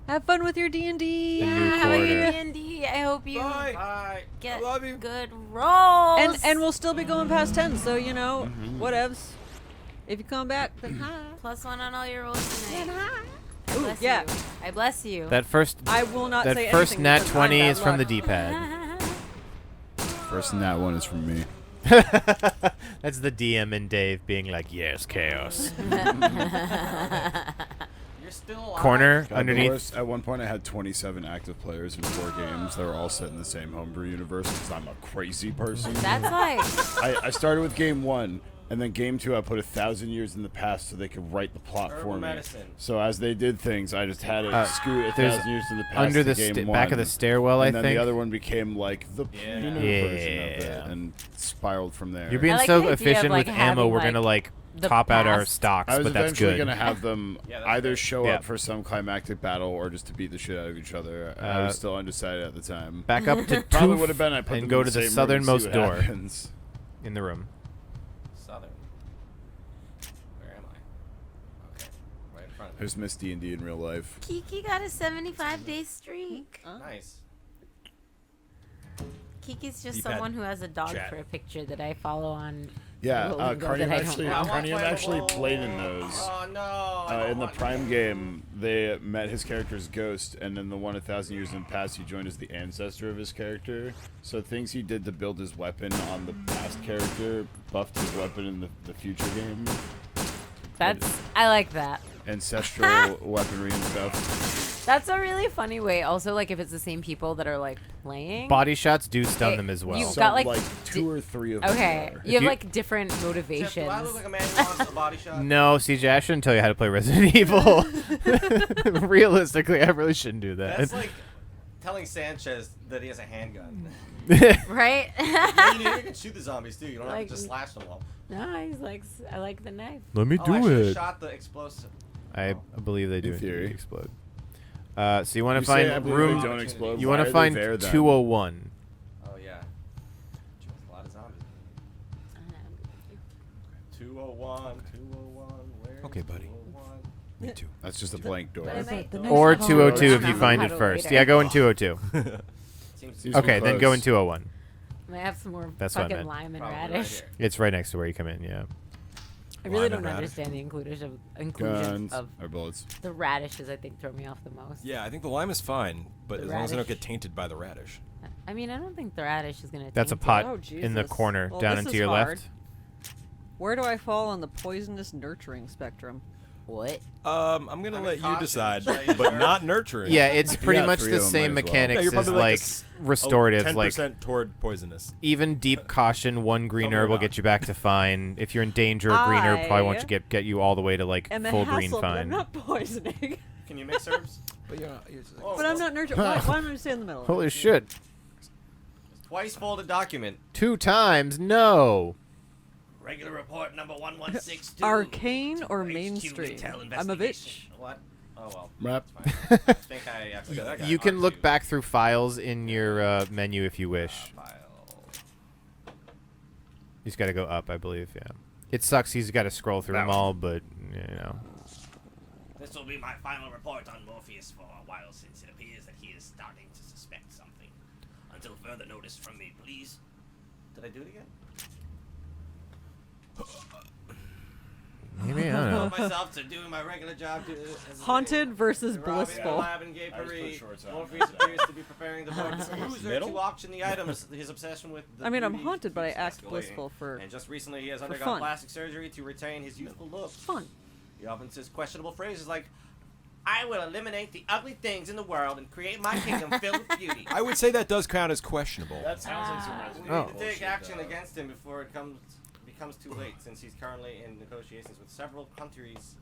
Have fun with your D&D. The new Have a corridor. good D&D. I hope you Bye. get I love you. good rolls. And we'll still be going past 10, so you know, whatevs. If you come back, then hi. +1 on all your rolls tonight. I Ooh, bless yeah. you. I bless you. That first. I will not That say first anything nat because 20 I'm is bad from the luck. D-pad. First and that one is from me. That's the DM and Dave being like, yes, chaos. You're still alive. Corner God, the underneath. worst- at one point, I had 27 active players in 4 games. They were all set in the same homebrew universe because I'm a crazy person. That's like I started with game 1, and then game 2, I put 1,000 years in the past so they could write the plot Herbal for me. medicine. So as they did things, I just had it scoot there's 1,000 years in the past under to the game back of the 1, stairwell, I and then think. the other one became like the version of it, Yeah. and spiraled from there. You're being I like so the idea efficient of, like, with ammo. having, We're gonna like, the top out our past. stocks, I was but that's eventually good. going to have them Yeah, that's either good. show Yeah. up for some climactic battle or just to beat the shit out of each other. I was still undecided at the time. Back up to Probably two would have been I put and them go in to the the same room and see southernmost what door happens. in the room. Southern. Where am I? Okay. Right in front of me. There's Miss D&D in real life. Kiki got a 75-day streak. Nice. Kiki's just D-pad. someone who has a dog Chat. for a picture that I follow on. Yeah, Duolingo Carnian that I don't actually, know. Carnian actually played in those. Oh no! I don't In the want Prime to. game, they met his character's ghost, and then the one 1,000 years in the past, he joined as the ancestor of his character. So things he did to build his weapon on the past character buffed his weapon in the future game. I like that. Ancestral weaponry and stuff. That's a really funny way. Also, like if it's the same people that are like playing. Body shots do stun It- them as well. you've So got, like, 2 or 3 of them. Okay, are. you have you- like different Jeff, motivations. do I look like a man who wants a body shot? No, CJ, I shouldn't tell you how to play Resident Evil. Realistically, I really shouldn't do that. That's like telling Sanchez that he has a handgun. Right? you can shoot the zombies too. You don't have Like- to just slash them all. No, he's like, I like the knife. Let me Oh, I should have shot the explosive. I believe they do In indeed theory. explode. So you want You to say I find believe room. they don't explode. You Why want are to they find there, then? 201. Oh yeah. A lot of zombies. 201, 201. Where? Okay, buddy. 201? Me too. That's just a blank door. Or next 202 if one. you find it first. Yeah, go in 202. Seems Seems Okay, then go in close. 201. I have some more That's what I fucking meant. lime and probably right radish. here. It's right next to where you come in, yeah. I really Lime don't and radish. understand the inclusion Guns of or bullets. the radishes. I think throw me off the most. Yeah, I think the lime is fine, but The as long as I don't radish. get tainted by the radish. I mean, I don't think the radish is gonna. That's a taint it. pot Oh, in the Jesus. corner, Well, down this and is to your hard. left. Where do I fall on the poisonous nurturing spectrum? What? I'm gonna I mean, let you caution, decide, should I use but her? not nurturing. Yeah, it's pretty got much 3 the of 'em, same might as well. mechanics Yeah, you're as probably like like restorative. 10% Like toward poisonous. even deep caution, 1 green Probably herb will not. get you back to fine. If you're in danger, a green herb probably won't I get you all the way to like I'm a full hassle, green but I'm fine. not poisoning. Can you mix herbs? But yeah, Oh, but I'm not nurturing. Why am I stay in the middle? Holy shit! Twice folded document. 2 times? No. Regular report number 1162. Arcane or HQ mainstream? Intel I'm a investigation. bitch. What? Oh well. Rap. It's fine. I think I actually got that guy. You can look R2. back through files in your menu if you wish. File. You just got to go up, I believe. Yeah. It sucks. He's got to scroll through them all, but you know. This will be my final report on Morpheus for a while, since it appears that he is starting to suspect something. Until further notice from me, please. Did I do it again? Maybe I don't know. Devote myself to doing my regular job. Haunted versus Robbing a blissful. lab in Gay I just put Paris. shorts on. Morpheus appears to be preparing the board cruiser to auction the items. His obsession with the I mean, I'm beauty haunted, but I keeps act escalating. blissful for And just recently, he has for undergone fun. plastic surgery to retain his youthful look. fun. He often says questionable phrases like, "I will eliminate the ugly things in the world and create my kingdom filled with beauty." I would say that does count as questionable. That sounds like some We Resident need Oh. to take action against him before it becomes too late, since he's currently in negotiations with several countries,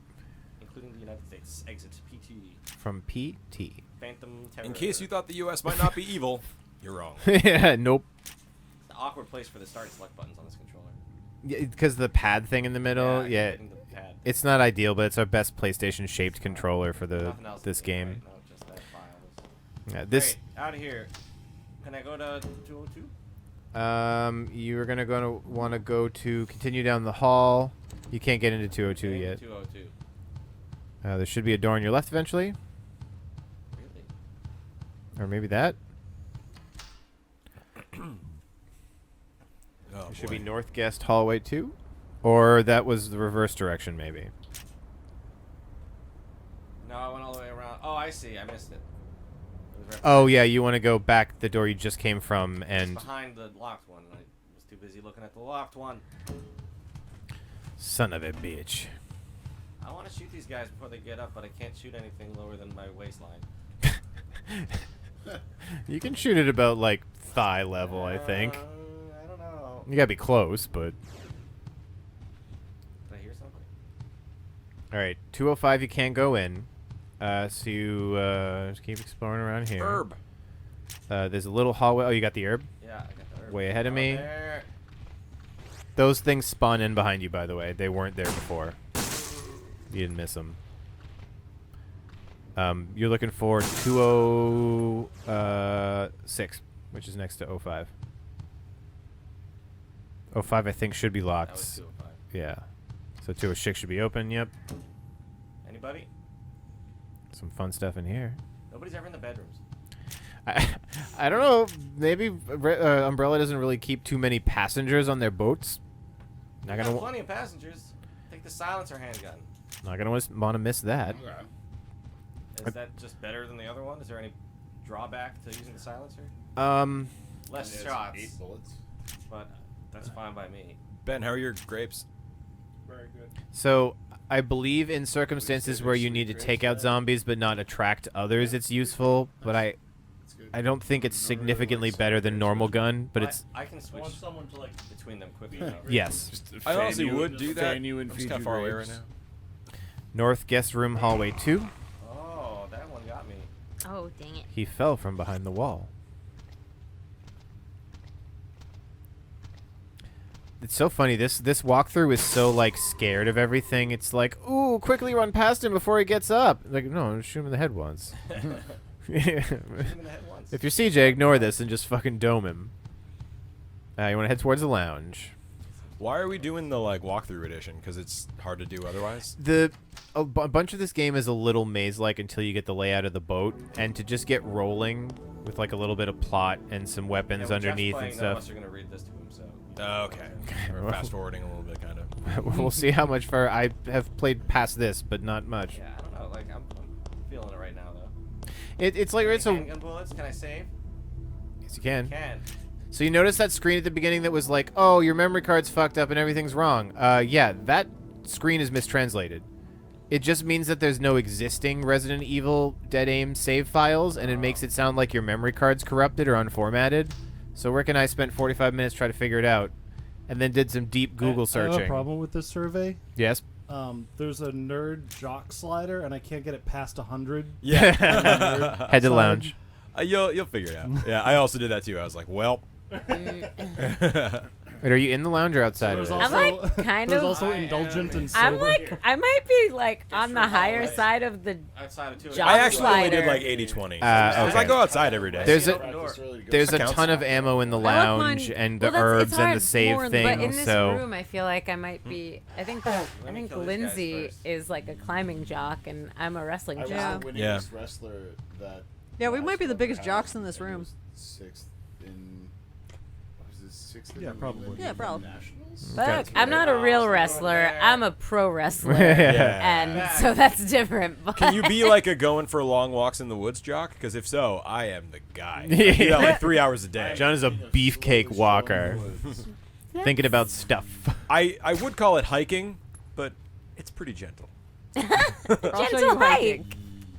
including the United States. Exit PT. From PT. Phantom Terror. In case you thought the U.S. might not be evil, you're wrong. Yeah. Nope. It's the awkward place for the start and select buttons on this controller. Because the pad thing in the middle. Yeah. hitting the pad. It's not ideal, but it's our best PlayStation-shaped controller for Nothing else this to do, game. right? No, just that file. Yeah, this Great, out of here. Can I go to 202? You're gonna want to go to continue down the hall. You can't get into 202 yet. 202. There should be a door on your left eventually. Really? Or maybe that. Oh, It should boy. be North Guest Hallway 2. Or that was the reverse direction, maybe. No, I went all the way around. Oh, I see. I missed it. It was right Oh, yeah, you want to go back the door you just came from and... behind the locked one. I was too busy looking at the locked one. Son of a bitch. I want to shoot these guys before they get up, but I can't shoot anything lower than my waistline. You can shoot it about, like, thigh level, I think. I don't know. You gotta be close, but... Did I hear something? Alright, 205 you can't go in. So you just keep exploring around here. Herb. There's a little hallway. Oh, you got the herb? Yeah, I got the herb. Way ahead of Oh, me. there. Those things spawn in behind you, by the way. They weren't there before. You didn't miss them. You're looking for 206, which is next to 05. 05, I think, should be locked. That was 205. Yeah. So 206 should be open, yep. Anybody? Some fun stuff in here. Nobody's ever in the bedrooms. I don't know. Maybe Umbrella doesn't really keep too many passengers on their boats. Not Got gonna plenty of passengers. Take the silencer handgun. want to miss that. Is that just better than the other one? Is there any drawback to using the silencer? Less shots, 8 bullets. but that's fine by me. Ben, how are your grapes? Very good. So I believe in circumstances where you need to take out zombies but not attract others, it's useful. But I don't think it's significantly better than normal gun. But it's I can switch someone to like between them quickly. enough. yes. I honestly would do that. Fan you and I'm feed just kind you of far away right grapes. now. North guest room hallway 2. Oh, that one got me. Oh, dang it. He fell from behind the wall. It's so funny. This walkthrough is so like scared of everything. It's like, ooh, quickly run past him before he gets up. Like, no, shoot him in the head once. Shoot him in the head once. If you're CJ, ignore this and just fucking dome him. You want to head towards the lounge. Why are we doing the like walkthrough edition? Because it's hard to do otherwise. A bunch of this game is a little maze-like until you get the layout of the boat, and to just get rolling with like a little bit of plot and some weapons when underneath Jeff's and playing, none of stuff. us are gonna read this to him, so. Okay. We're fast forwarding a little bit, kind of. We'll see how much far I have played past this, but not much. Yeah, I don't know. Like I'm feeling it right now though. It's like it's a handgun bullets. Can I save? yes, you can. Can. So you notice that screen at the beginning that was like, oh, your memory card's fucked up and everything's wrong. Yeah, that screen is mistranslated. It just means that there's no existing Resident Evil Dead Aim save files, and it makes it sound like your memory card's corrupted or unformatted. So Rick and I spent 45 minutes trying to figure it out, and then did some deep Google I searching. have a problem with this survey. Yes. There's a nerd jock slider, and I can't get it past 100. Yeah. Head to the lounge. You'll figure it out. Yeah, I also did that too. I was like, well. Wait, are you in the lounge or outside There's of it? I'm like kind There's of. also indulgent and sober. I'm like, I might be like on the higher side of the. Outside of 2. Jock I actually only did slider. like 80-20. Because Okay. I go outside every day. There's Open a door. there's a Counts. ton of ammo in the I like lounge mine- and the Well, herbs it's and hard, the save more thing. But in this so room, I feel like I might be. I think me kill these guys Lindsay first. is like a climbing jock, and I'm a wrestling I was jock. the Yeah. winningest wrestler that. Yeah, we last might be the ever biggest had, jocks in this and it room. was 6th in. Was it 6th in Yeah, the probably. Yeah, probably. Nationals? But I'm not a real wrestler. I'm a pro wrestler, Yeah. and so that's different. But Can you be like a going for long walks in the woods jock? Because if so, I am the guy. I Yeah. do that like 3 hours a day. John is a beefcake walker, thinking about stuff. I would call it hiking, but it's pretty gentle. I'll show gentle you hike?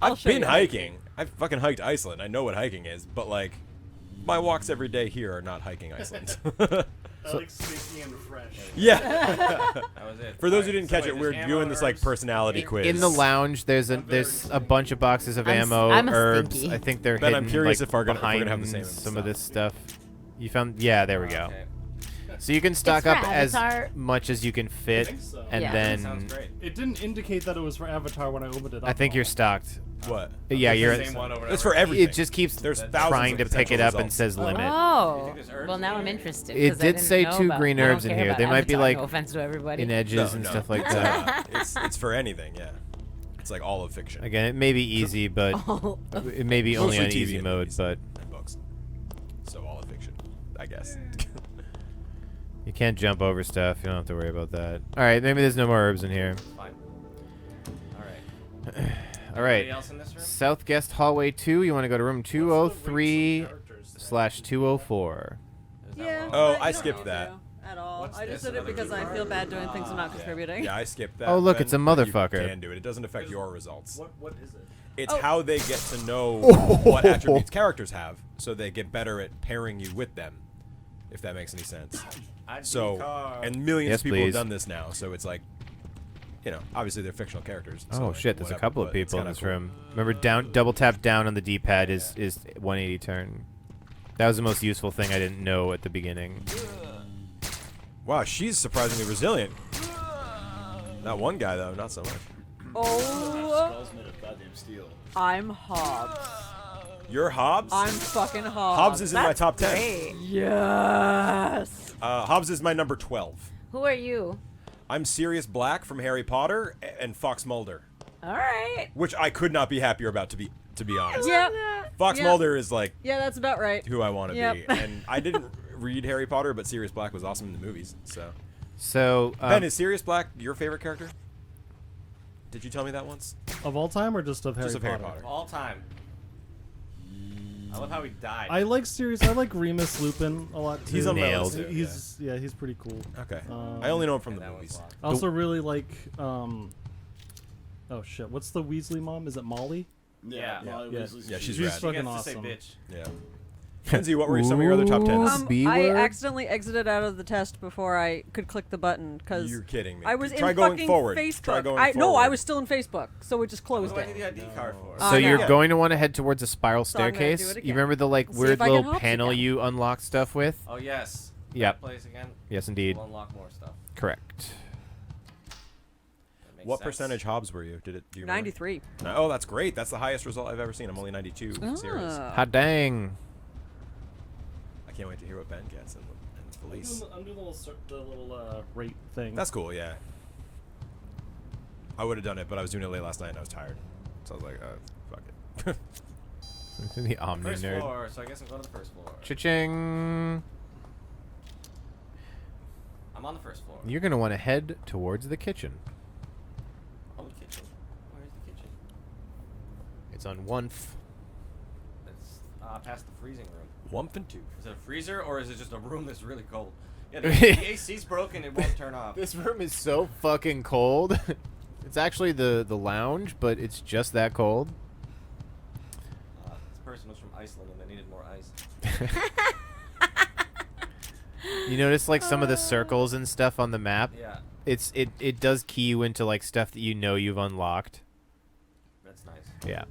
I'll I've show been you hiking. I've fucking hiked Iceland. I know what hiking is, but like, my walks every day here are not hiking Iceland. I like sticky and fresh. Yeah. That was it. For those who Alright, didn't so catch wait, it, we're there's doing ammo, this like herbs. personality quiz. In the lounge, there's a bunch of boxes of ammo, I'm a herbs. stinky. I think they're Ben, hidden. I'm curious like, if we're gonna have behind the same some of stuff. this stuff. You found? Yeah, there we go. Okay. So you can stock for up as Avatar. much as you can fit, think so. and Yeah. then Sounds great. It didn't indicate that it was for Avatar when I opened it up. I think you're stocked. What? Yeah, you're. It's for everything. It just keeps There's trying to thousands of pick it up potential and says limit. Oh, well now I'm interested. It 'cause I did didn't say know 2 about- green I don't herbs in care here. about They might be Avatar, like no offense to everybody. in edges and stuff like that. It's for anything. Yeah. It's like all of fiction. Again, it may be easy, but it may be only Mostly on TV easy and mode. movies But and books. So all of fiction, I guess. you can't jump over stuff. You don't have to worry about that. All right, maybe there's no more herbs in here. Fine. All right. All right. Anybody else in this room? South guest hallway 2. You want to go to room 203/204. Yeah. Oh, but I you don't skipped need that. to At all. What's I just this? did it because I feel bad doing things and not contributing. Yeah, I skipped that. Oh, look, Ben, it's a but motherfucker. You can do it. It doesn't affect your results. What is it? It's Oh. how they get to know what attributes characters have, so they get better at pairing you with them. If that makes any sense. So, and millions Yes, of people please. have done this now. So it's like, you know, obviously they're fictional characters. So Oh like, shit, there's a whatever, couple of but it's people in kinda this cool. room. Remember, double tap down on the D-pad is 180 turn. That was the most useful thing I didn't know at the beginning. Wow, she's surprisingly resilient. That one guy though, not so much. Oh, Skull's made of goddamn steel. I'm Hobbs. You're Hobbs. I'm fucking Hobbs. Hobbs is in my That's top 10. great. Yes. Hobbs is my number 12. Who are you? I'm Sirius Black from Harry Potter and Fox Mulder, All right. which I could not be happier about to be honest. Yep. Fox Yeah. Mulder is like Yeah, that's about right. who I want to Yep. be, and I didn't read Harry Potter, but Sirius Black was awesome in the movies. So So, Ben, is Sirius Black your favorite character? Did you tell me that once? Of all time or just of Harry Just of Potter? Harry Potter. All time. I love how he died. I like Sirius. I like Remus Lupin a lot too. He's on my Nailed. list too, He's he's pretty cool. Okay. Um, I only know him from the that one's movies. locked. I also really like oh shit, what's the Weasley mom? Is it Molly? Yeah. Molly Yeah. Weasley's Yeah, she's cute. rad. fucking Forgets to say awesome. bitch. Yeah. Lindsay, what were some of your other top tens? B I word? accidentally exited out of the test before I could click the button because You're kidding me. I was Try in going fucking forward. Facebook. Try going No, forward. I was still in Facebook, so it just closed What do I need it. the ID card for? So you're no. going to want to head towards a spiral So I'm gonna do staircase. it You again. remember the like See weird if I can little hops panel again. you unlock stuff with? Oh yes. Yep. That place again. Yes, indeed. We'll unlock more stuff. Correct. That makes What sense. percentage Hobbs were you? Do you remember? 93. Oh, that's great. That's the highest result I've ever seen. I'm only 92 series. Ah. Hot dang. I can't wait to hear what Ben gets and Felice. I'm doing the little rate thing. That's cool, yeah. I would have done it, but I was doing it late last night and I was tired. So I was like, fuck it. The Omni First nerd. floor, so I guess I'm going to the first floor. Cha-ching. I'm on the first floor. You're going to want to head towards the kitchen. Oh, the kitchen. Where's the kitchen? It's on one. It's past the freezing room. Wump and two. Is it a freezer or is it just a room that's really cold? Yeah, the AC's broken. It won't turn off. This room is so fucking cold. It's actually the lounge, but it's just that cold. This person was from Iceland and they needed more ice. You notice like some of the circles and stuff on the map? Yeah, It does key you into like stuff that you know you've unlocked. that's nice. Yeah.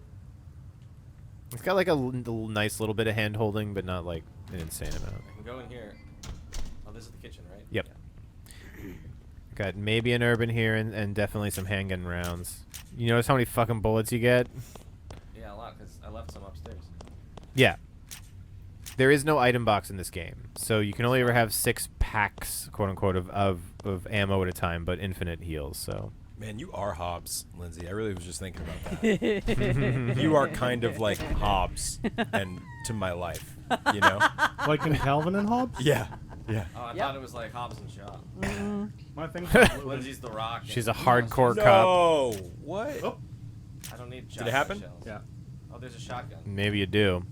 It's got like a nice little bit of hand holding, but not like an insane amount. I can go in here. Oh, this is the kitchen, right? Yep. Yeah. Got maybe an urban here and definitely some handgun rounds. You notice how many fucking bullets you get? Yeah, a lot because I left some upstairs. Yeah. There is no item box in this game, so you can only ever have 6 packs, quote unquote, of ammo at a time, but infinite heals. So Man, you are Hobbs, Lindsay. I really was just thinking about that. You are kind of like Hobbs and to my life, you know? Like in Calvin and Hobbes? Yeah. Yeah. Oh, I Yep. thought it was like Hobbs and Shaw. My thing's Lindsay's the Rock. she's a and- hardcore cop. No. What? Oh. I don't need. Did it happen? Shells. Yeah. Oh, there's a shotgun. Maybe you do.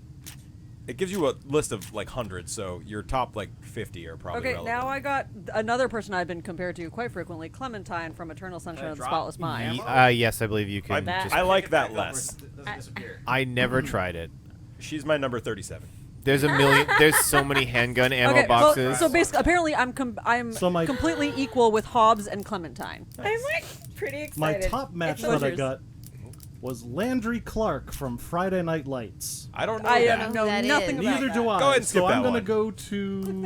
It gives you a list of like hundreds, so your top like 50 are probably Okay, relevant. now I got another person I've been compared to quite frequently, Clementine from Eternal Sunshine of the drop? Spotless Mind. Yes, I believe you can. That- just, I like Pick it that back up less. where it doesn't disappear. I never tried it. She's my number 37. There's a million. There's so many handgun ammo Okay, boxes. well, so basically, apparently, I'm So my- completely equal with Hobbs and Clementine. I'm like pretty My excited. top match What's that I yours? got was Landry Clark from Friday Night Lights. I don't know I that. know that nothing is. about Neither that. do I. Go ahead and skip so I'm that gonna one. go to Click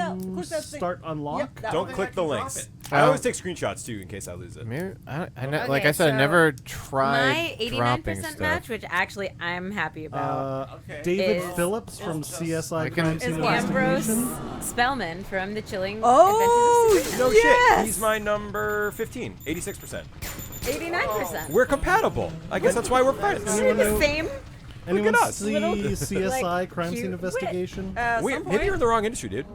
that thing. start unlock. Yep, that Don't one. click the links. I always take screenshots too in case I lose it. Like I said, I never tried my 89% stuff. match, which actually I'm happy about. David Is- Phillips from CSI can- Crime Scene Is Ambrose Investigation. Spellman from The Chilling Oh, Adventures of No Sabrina. shit. He's my number 15, 86%. 89%. We're compatible. I guess that's why we're friends. We're the same. Anyone us. see CSI like, Crime Scene cute Investigation? Maybe you're in the wrong industry, dude.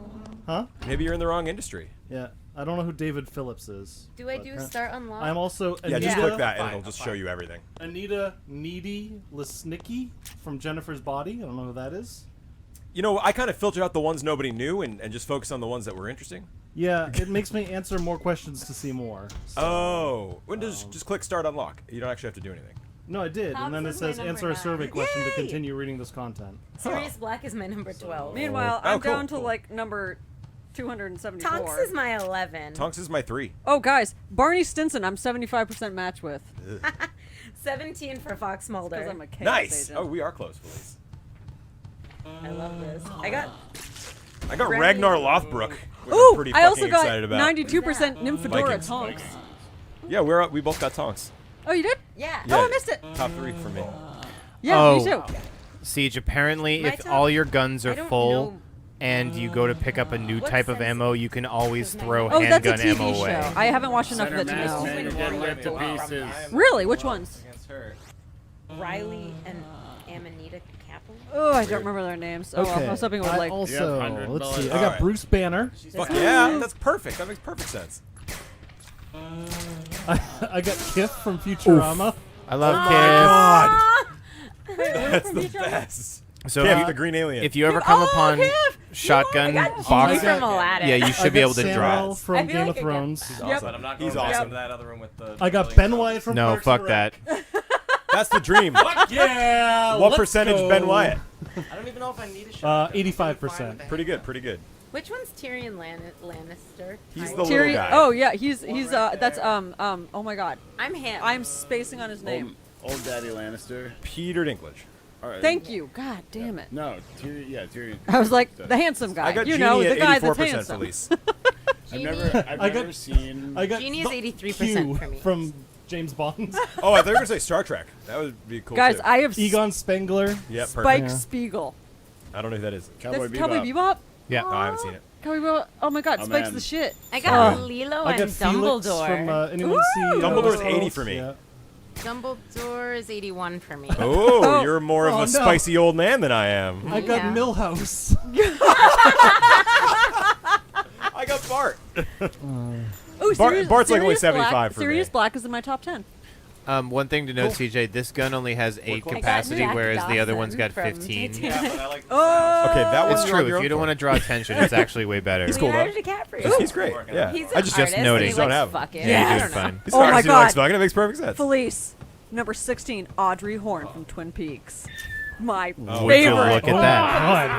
Huh? Maybe you're in the wrong industry. Yeah, I don't know who David Phillips is. Do I but do start unlock? I'm also Yeah, Anita, just click that and it'll just show you everything. Anita Needy Lesnicki from Jennifer's Body. I don't know who that is. You know, I kind of filtered out the ones nobody knew and just focused on the ones that were interesting. Yeah, it makes me answer more questions to see more. So. Oh. When does just click start unlock? You don't actually have to do anything. No, I did, Pops and then it is my says number answer a 9. survey question to Yay! continue reading this content. Sirius Black is my number 12. Meanwhile, Oh, I'm cool, down to cool. like number 274. Tonks is my 11. Tonks is my 3. Oh, guys, Barney Stinson, I'm 75% match with. 17 for Fox Because Mulder. I'm a chaos Nice. agent. Oh, we are close, please. I love this. I got Remy- Ragnar Lothbrok. Which I'm Ooh, pretty I also fucking got excited about. 92% Nymphadora Vikings. Tonks. Yeah, we both got Tonks. Oh, you did? yeah. Yeah. Oh, I missed it. Top 3 for me. Yeah, Oh. me too. Siege, apparently, My if top- all your guns I are don't full know. and you go to pick up a new What type of sense- ammo, you can always throw Oh, that's a handgun TV ammo show. away. I haven't watched enough of it to Mass know. Man, you're getting ripped to pieces. Really? Which ones? Against her. Riley and Amanita Kaplan. Oh, I don't remember their names. Oh, well, I was hoping it would I like. also, You have 100 let's see, bullets. I got Alright. Bruce Banner. Fuck yeah, that's perfect. That makes perfect sense. I got Kif from Futurama. I love kids. That's the best. So Yeah, if the green alien. if you ever come upon Kif! shotgun I got box, Genie from Aladdin. yeah, you I should be got able to Samuel draw. I from feel Game like of I got- Thrones. Yep. But I'm not He's going back awesome. to that other room with the. I got billion Ben dollars. Wyatt from No, Parks fuck and that. Rec. That's the dream. Yeah. What let's percentage go. Ben Wyatt? I don't even know if I need a shot. 85%. Pretty good, pretty good. Which one's Tyrion Lannister? He's I- the little Tyrion. guy. Oh yeah, he's that's oh my god, I'm him. I'm spacing on his name. Old Daddy Lannister. Peter Dinklage. All right. Thank you. God damn it. No, Tyrion. I was like the handsome guy. I got you Genie know, at the guy 84% that's handsome. release. I've I got- never seen. I got Genie is the 83% Q for me. from James Bond. Oh, I thought you were going to say Star Trek. That would be cool, Guys, too. I have Egon Spengler. Yeah, Spike perfect. Yeah. Spiegel. I don't know who that is. Cowboy That's Cowboy Bebop. Bebop. Yeah. No, I haven't seen it. Cowboy Bebop. Oh my god, Oh, Spike's man. the shit. I got Oh. Lilo I and got Felix Dumbledore. from anyone see Dumbledore's Westworld? 80 for me. Yeah. Dumbledore is 81 for me. Oh, Oh. you're more of Oh, a no. spicy old man than I am. I got Yeah. Millhouse. I got Bart. Oh, Bart's like only Sirius 75 Black, for Sirius me. Black is in my top 10. One thing to note, CJ, this gun only has 8 one? capacity, I got whereas the other Dawson one's got from 15. Titanic. Yeah, but I like the Oh, Okay, that It's one's true. If you don't want to draw attention, it's actually way better. He's cool, though. Leonardo DiCaprio. He's great. Yeah. He's I an just artist, noting. and he Don't likes have him. fucking. Yeah, I you're don't know. fine. He's Oh my artist, he likes God. fucking. It makes perfect sense. Felice, number 16, Audrey Horne from Twin Peaks. My Would you favorite. look at Oh that? my God.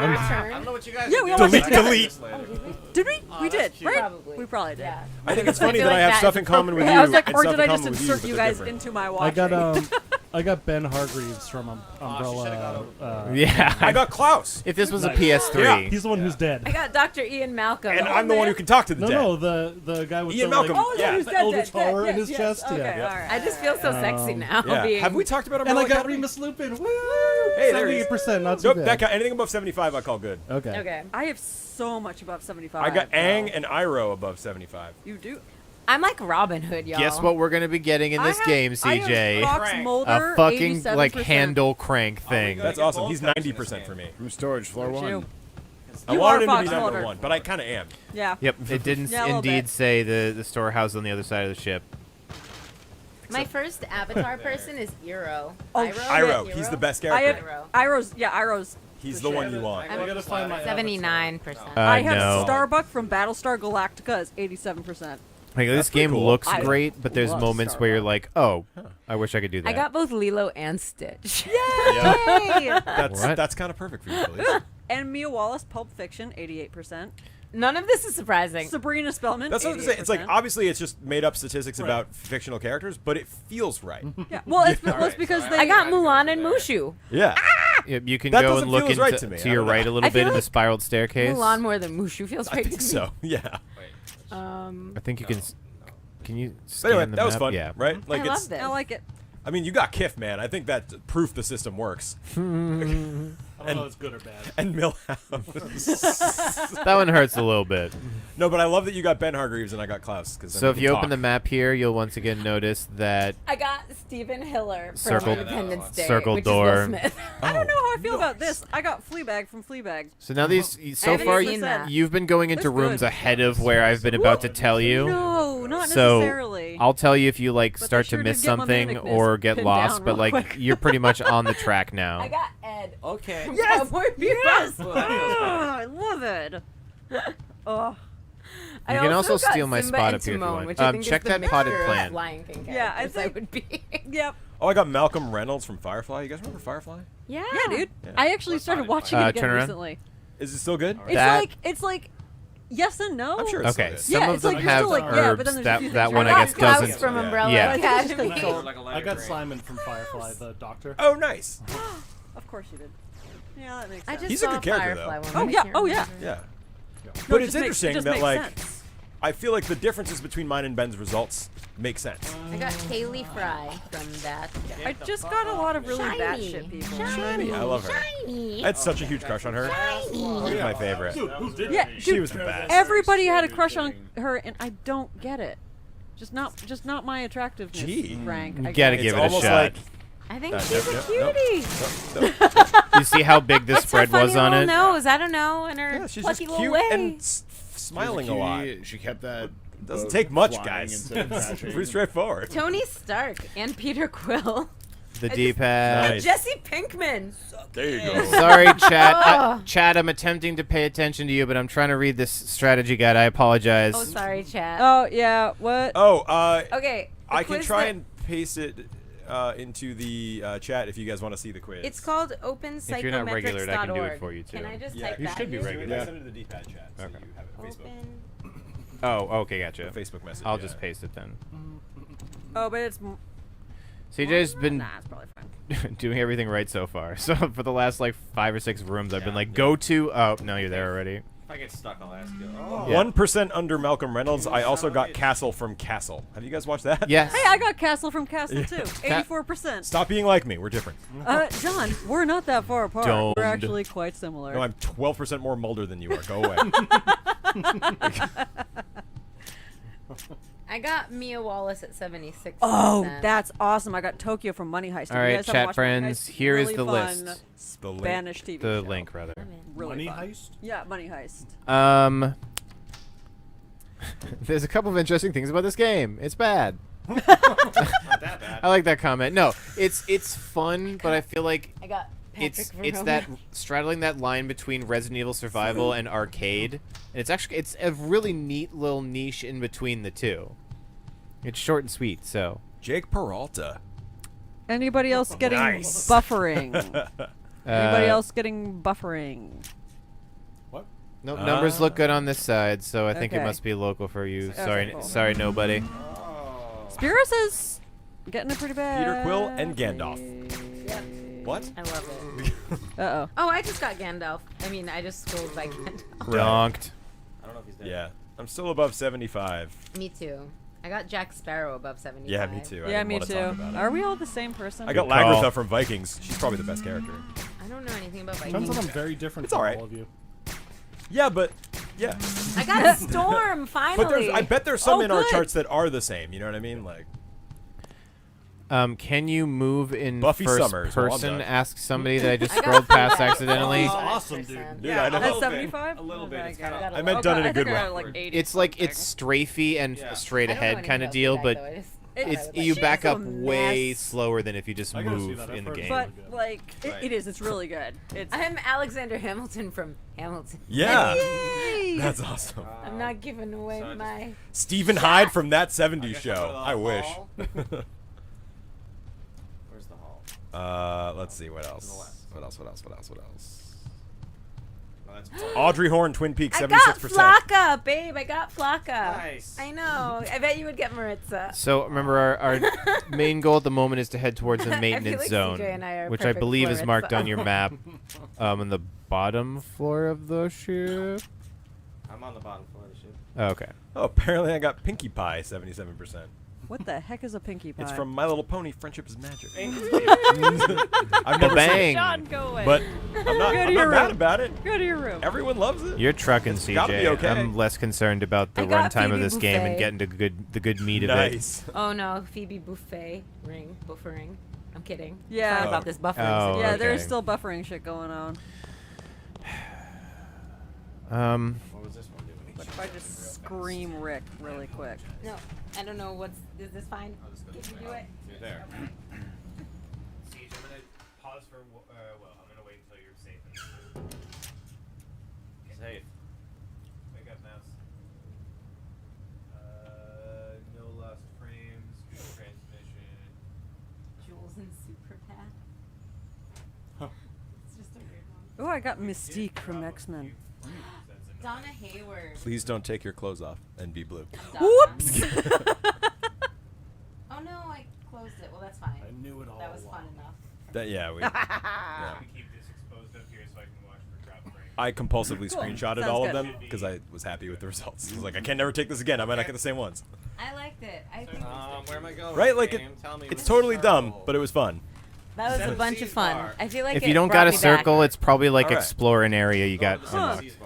I don't know what you guys Yeah, are we doing. all watched it Delete, together. delete. Did we? We did, cute. right? Probably. We probably did. Yeah. I think it's funny feel that I like have that stuff is in common with you. I was like, and or stuff did in I just common with insert but you they're guys different. into my I got watching? I got Ben Hargreaves from Umbrella. Yeah. I got Klaus. If this was a Nice. PS3, Yeah. He's the one who's dead. I got Dr. Ian Malcolm. And I'm the one who can talk to the No, dead. no, the guy with Ian the Malcolm. like, Oh, Yeah. who's the dead, eldritch dead, horror dead, in his yes, chest. Okay, Yeah. all right. I just feel so sexy now. Yeah. Being, Have we talked about And Umbrella I got Academy? Remus Lupin. Woo! Hey, there he is. 78%, not too Nope, bad. that guy, anything above 75 I call good. Okay. Okay. I have so much above 75. I got though. Aang and Iroh above 75. You do? I'm like Robin Hood, y'all. guess what we're gonna be getting in this game, CJ? I have Fox Mulder, A fucking 87%. handle crank thing. That's get awesome. both He's types in 90% this for me. From storage, floor Look at you. one. I You wanted are him to Fox be number Mulder. 1, but I kind of am. Yeah. Yep, it didn't Yeah, a little indeed bit. say the storehouse on the other side of the ship. My first avatar person is Eero. Oh, Iroh, he's the best I have character. Iroh's. He's for the one sure. you want. I gotta find my 79%. I have no. Starbuck from Battlestar Galactica is 87%. Like, this pretty game cool. looks I great, but there's love moments where you're Starbuck. like, oh, I wish I could do that. I got both Lilo and Stitch. Yay! What? That's kind of perfect for you, Felice. And Mia Wallace, Pulp Fiction, 88%. None of this is surprising. Sabrina Spellman, That's what I'm saying. It's like 88%. obviously it's just made up statistics about fictional characters, but it feels right. Yeah. Well, it's because they. I got Mulan and Mushu. Yeah. Yep, you can That go doesn't and look feel as into, right to me. I your don't know. right a little I bit feel in the like spiraled staircase. Mulan more than Mushu feels I right think to me. so. Yeah. I think you can. Can you? But Scan anyway, the that was map? fun, Yeah. right? Like I it's. love this. I like it. I mean, you got Kiff, man. I think that proof the system works. I don't know if it's good or bad. And Millhouse. That one hurts a little bit. No, but I love that you got Ben Hargreaves and I got Klaus. So if you open the map here, you'll once again notice that I got Stephen Hiller from Circled- Independence Day. circled which door. Is Will Smith. I don't know how I feel about this. I got Fleabag from Fleabag. So now these, so haven't far, seen that. you've been going into That's rooms good. ahead of where I've been about to tell you. No, not So necessarily. I'll tell you if you like But start they sure to miss did get my something manicness or get pinned lost, down but real like quick. you're pretty much on the track now. I got Ed. Okay. From Cowboy Bebop. I love it. Oh. I You can also got steal my Simba spot and up here if you Timon, want. which I think Check is the that potted mixture of plant. Lion King Yeah, I characters I think- would be. Yep. Oh, I got Malcolm Reynolds from Firefly. You guys remember Firefly? Yeah. Yeah, dude. Yeah. I actually started watching it again turn around. recently. Is it still good? It's like yes and no. I'm sure it's Okay, still some Yeah, of it's them like you're have still like, yeah, but herbs. then there's a That few that things one you're I like, guess Klaus doesn't. from Yeah. Umbrella Yeah. Academy. Cool. I got Simon from Firefly, the doctor. good. Oh, nice. Of course you did. Yeah, that makes I sense. just He's a saw good character, Firefly though. one. Oh, I yeah, can't oh, yeah. remember. Yeah. No, But it it's just makes- it interesting just that makes like sense. I feel like the differences between mine and Ben's results make sense. I got Kaylee Fry from that. I just got a lot of really Shiny. batshit people. Shiny, I love her. Shiny. I had such a huge crush on her. She was my favorite. Dude, who did Yeah, that? She dude, was the best. everybody had a crush on her, and I don't get it. Just not my attractiveness Gee. rank. You I gotta guess. give It's it a almost shot. like I think Yep, she's a yep, cutie. You see how big this That's spread her funny was on little it? nose. I don't know, and her yeah, she's plucky just little cute way. and smiling a lot. She kept that. Doesn't boat take much, flying guys. instead of crashing. Pretty straightforward. Tony Stark and Peter Quill. The I D-pad. Nice. Jesse Pinkman. There you go. Sorry, chat. Oh. Chat, I'm attempting to pay attention to you, but I'm trying to read this strategy guide. I apologize. Oh, sorry, chat. Oh yeah, what? Oh, Okay. the I can quiz try that- and paste it into the chat if you guys want to see the quiz. It's called If you're not regular, I can do it for you, Can too. I just Yeah, type you that should be here? regular. I send it to the D-pad chat, so Okay. you have it on Facebook. Open. Oh, okay, gotcha. The Facebook message. I'll yeah. just paste it then. Oh, but it's. CJ's been Nah, it's probably fine. doing everything right so far. So for the last like 5 or 6 rooms, I've been like, go to. Oh, no, you're there already. If I get stuck, I'll ask you. Oh. Yeah. 1% under Malcolm Reynolds. I also got Castle from Castle. Have you guys watched that? Yes. Hey, I got Castle from Castle too. 84%. Stop being like me. We're different. John, we're not that far apart. Don't. We're actually quite similar. No, I'm 12% more Mulder than you are. Go away. I got Mia Wallace at 76%. Oh, that's awesome! I got Tokyo from Money Heist. If All you right, guys haven't chat watched Money friends, Heist, here is really the fun list. The link. Spanish TV The show. link, rather. Really Money fun. Heist? Yeah, Money Heist. There's a couple of interesting things about this game. It's bad. Not that bad. I like that comment. No, it's fun, but I feel like I got Patrick it's Verona. that straddling that line between Resident Evil Survival and arcade, and it's a really neat little niche in between the two. It's short and sweet, so. Jake Peralta. Anybody else getting Nice. buffering? Anybody Uh, else getting buffering? What? No, numbers look good on this side, so I think it Okay. must be local for you. Okay, Sorry, cool. sorry, nobody. Spiros is getting it pretty bad. Peter Quill and Gandalf. Yep. What? I love it. Uh-oh. Oh, I just got Gandalf. I mean, I just scrolled by Gandalf. Donked. I don't know if he's dead. Yeah. I'm still above 75. Me too. I got Jack Sparrow above 75. Yeah, me too. I Yeah, didn't me wanna too. talk about it. Are we all the same person? I got Good call. Lagertha from Vikings. She's probably the best character. I don't know anything about Turns Vikings. out I'm very different It's from alright. all of you. Yeah, but yeah. I got Storm, finally. But I bet there's some Oh, in our good. charts that are the same. You know what I mean? Like Can you move in Buffy first Summers, well, I'm person? done. Ask somebody that I just I got scrolled past Fleabag. accidentally. Oh, awesome, dude. Yeah, I know. At little bit. 75? A little bit. It's Okay, kinda- got I meant done in a I think good I way. got like 80 It's like something. it's strafey and Yeah. straight I don't know ahead anything kind of about deal, Fleabag, but though. I just It's- thought it was you like- back up a way mess. slower than if you just I gotta see move that. I've in the heard game. But Good. like Right. it is. It's really good. It's I'm Alexander Hamilton from Hamilton. Yeah. Yay! That's awesome. I'm not giving away So I just- my. Stephen Hyde from that 70s guess show. I'll go to the I wish. hall. Where's the hall? Let's see what To the else. left. What else? What else? What else? What else? No, that's Audrey Horne, Twin Peaks, I 76%. got Flocka, babe. I got Flocka. Nice. I know. I bet you would get Maritza. So remember, our main goal at the moment is to head towards the I feel maintenance like zone, CJ and I are which I perfect believe is for marked it, on so. your map, on the bottom floor of the ship. I'm on the bottom floor of the ship. Okay. Oh, apparently I got Pinkie Pie 77%. What the heck is a Pinkie Pie? It's from My Little Pony. Friendship is magic. I've never seen it, John, go away. but I'm not bad about it. Go to your room. Everyone loves it. You're trucking, It's gotta CJ. be okay. I'm less concerned about the I got runtime of Phoebe this game and Buffet. getting to the good meat of it. Nice. Oh no, Phoebe buffering. I'm kidding. Yeah. Sorry about this buffering. Oh, Yeah, okay. there's still buffering shit going on. What was this one doing? What if I just scream Rick really quick? No, I don't know what's. Is this fine? Can you do it? There. Siege, I'm gonna pause for. Well, I'm gonna wait until you're safe. Safe. Wake up, mouse. No lost frames. Good transmission. Jules and Superpath. It's just a weird one. Oh, I got Mystique from X-Men. Donna Hayward. Please don't take your clothes off and be blue. Donna. Whoops! Oh no, I closed it. Well, that's fine. I knew it all That was along. fun enough. Yeah, we. I'm gonna keep this exposed up here so I can watch for drop frames. I compulsively Cool. screenshotted Sounds all good. of them because I was happy with the results. I was like, I can never take this again. I might not get the same ones. I liked it. I think Where am I going? Right? Like game? Tell me it's when totally to dumb, start. but it was fun. that was a Seven bunch of Seas fun. bar. I feel like If it you don't brought got a me circle, back. it's probably like All right. explore an area you got unlocked. Seas bar.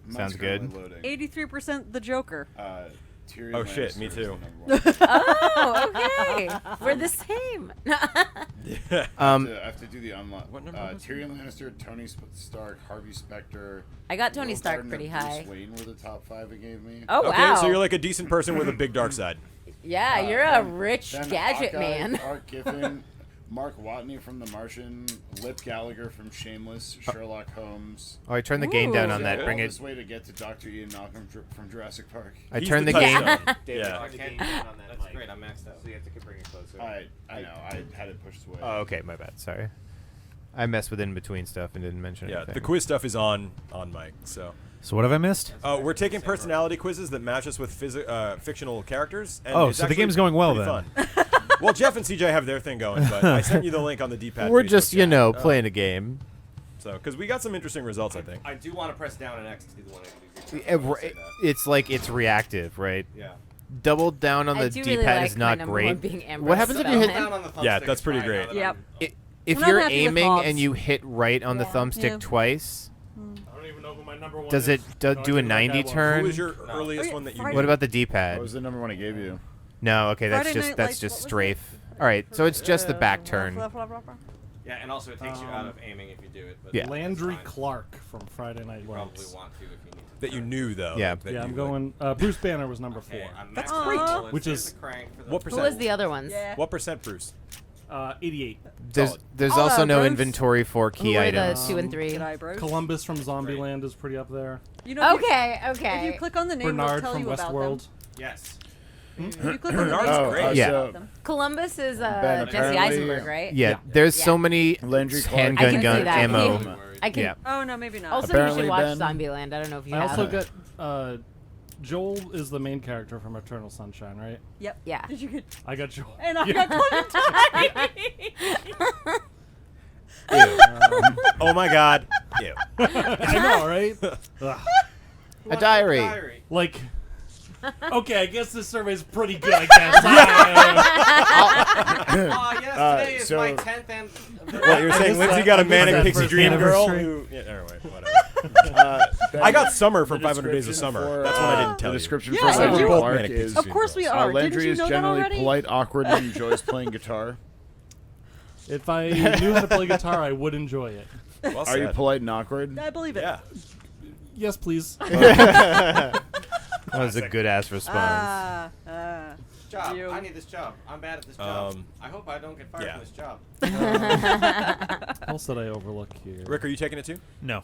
Sounds good. 83% the Joker. Tyrion Oh, shit, me Lannister is too. the number one. Oh, okay. We're the same. I have to do the unlock. What number was it? Tyrion Lannister, Tony Stark, Harvey Specter. I got Tony Will Stark Gardner, pretty Bruce high. Wayne were the top 5 it gave me. Oh Okay, wow. so you're like a decent person with a big dark side. Yeah, you're a Then- rich then gadget Hawkeye, man. Art Giffen, Mark Watney from The Martian, Lip Gallagher from Shameless, Sherlock Holmes. Oh, I turned the gain down Ooh. on that. Bring it. This way to get to Dr. Ian Malcolm from Jurassic Park. I He's turned the touchstone. gain. Yeah. I can't on that. That's great. I'm maxed out. So you have to bring it closer. I know. I had it pushed away. Oh, okay, my bad. Sorry. I messed with in between stuff and didn't mention Yeah, anything. the quiz stuff is on mic. So So what have I missed? we're taking personality quizzes that match us with fictional characters. And Oh, it's so the actually game's going well pretty then. Fun. Well, Jeff and CJ have their thing going, but I sent you the link on the D-pad. We're Facebook just, you chat. know, playing a game. So, because we got some interesting results, I think. I do want to press down and X to do the one I can do. It's like it's reactive, right? Yeah. Double down on I the do D-pad really like is my not number great. one being Amber What happens if you hit? Down on the thumbstick Yeah, that's is pretty fine great. now that Yep. I'm- If I'm not you're happy with aiming Hobbs. and you hit right on the Yeah. thumbstick Yeah. twice, I don't even know who my number one does is. it No do a idea who that 90 guy was. turn? Who was your earliest Oh, one that you? Friday What about the What D-pad? was the number one I gave you? No, okay, that's Friday just Night that's Lights, just what was strafe. All right, so it's just the back turn. Yeah, and also it takes you out of aiming if you do it. But Yeah. that's Landry fine. Clark from Friday Night You probably Lights. want to if you need to. That you knew though. Yeah. like, that Yeah, you, I'm like- going. Bruce Banner was number 4. Okay, I'm That's maxed great. out. Let's Which hit is- the crank for the What Who percent? was the other ones? Yeah. What percent, Bruce? 88. There's All also out, no Bruce. inventory for Who key were the items. 2 and 3? Good eye, bros. Columbus from Zombieland is pretty up there. You know, if you- Okay, If okay. you click on the name, it'll Bernard tell from you about Westworld. them. Yes. If you click on the Bernard's name, great. it'll Yeah. tell you about them. Columbus is Ben, Jesse apparently- Eisenberg, right? Yeah, Yeah. there's Yeah. so many Landry Clark. I handgun can gun see that. ammo. Don't worry. I can. Yeah. Oh no, maybe not. Also, you Apparently, should watch Ben- Zombieland. I don't know if you I have. also got Joel is the main character from Eternal Sunshine, right? Yep. Yeah. Did you get? I got Joel. And I Yeah. got Clementine. Oh my God. Ew. I know, right? Ugh. A diary. Like, okay, I guess this survey's pretty good. I guess. Oh, yes, today is so- my 10th and... What you're saying? Lindsay got a manic that pixie first dream girl. anniversary. Who, yeah, anyway, whatever. Ben, I got Summer from the 500 Days of description Summer. for, That's what I didn't the tell you. description Yeah, for so Landry you- Clark Manic is pixie Of course we are. Didn't Landry you is know that generally already? polite, awkward, and enjoys playing guitar. If I knew how to play guitar, I would enjoy it. Well Are you said. polite and awkward? I believe it. Yeah. Yes, please. That was a good ass response. Job. You. I need this job. I'm bad at this job. I hope I don't get fired yeah. from this job. What else did I overlook here? Rick, are you taking it too? No.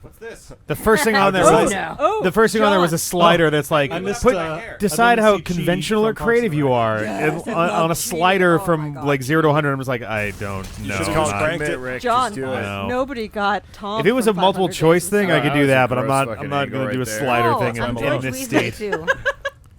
What's this? The first thing on there Oh, was no. Oh, the first thing on there was a slider that's like I missed, put, I decide didn't how see Chi conventional or from Parks creative and you Rec. are Yes. And on a slider Oh my from God. like 0 to 100. I was like, I don't know. should've I'm called not- Cranked Admit, it. Rick, John, just do it. No. nobody got Tom. If it was a from multiple 500 choice Days thing, of I could that do was that, a but I'm gross not. I'm fucking not angle going to do a right there. slider Oh, thing I'm in George this Weasley state. too.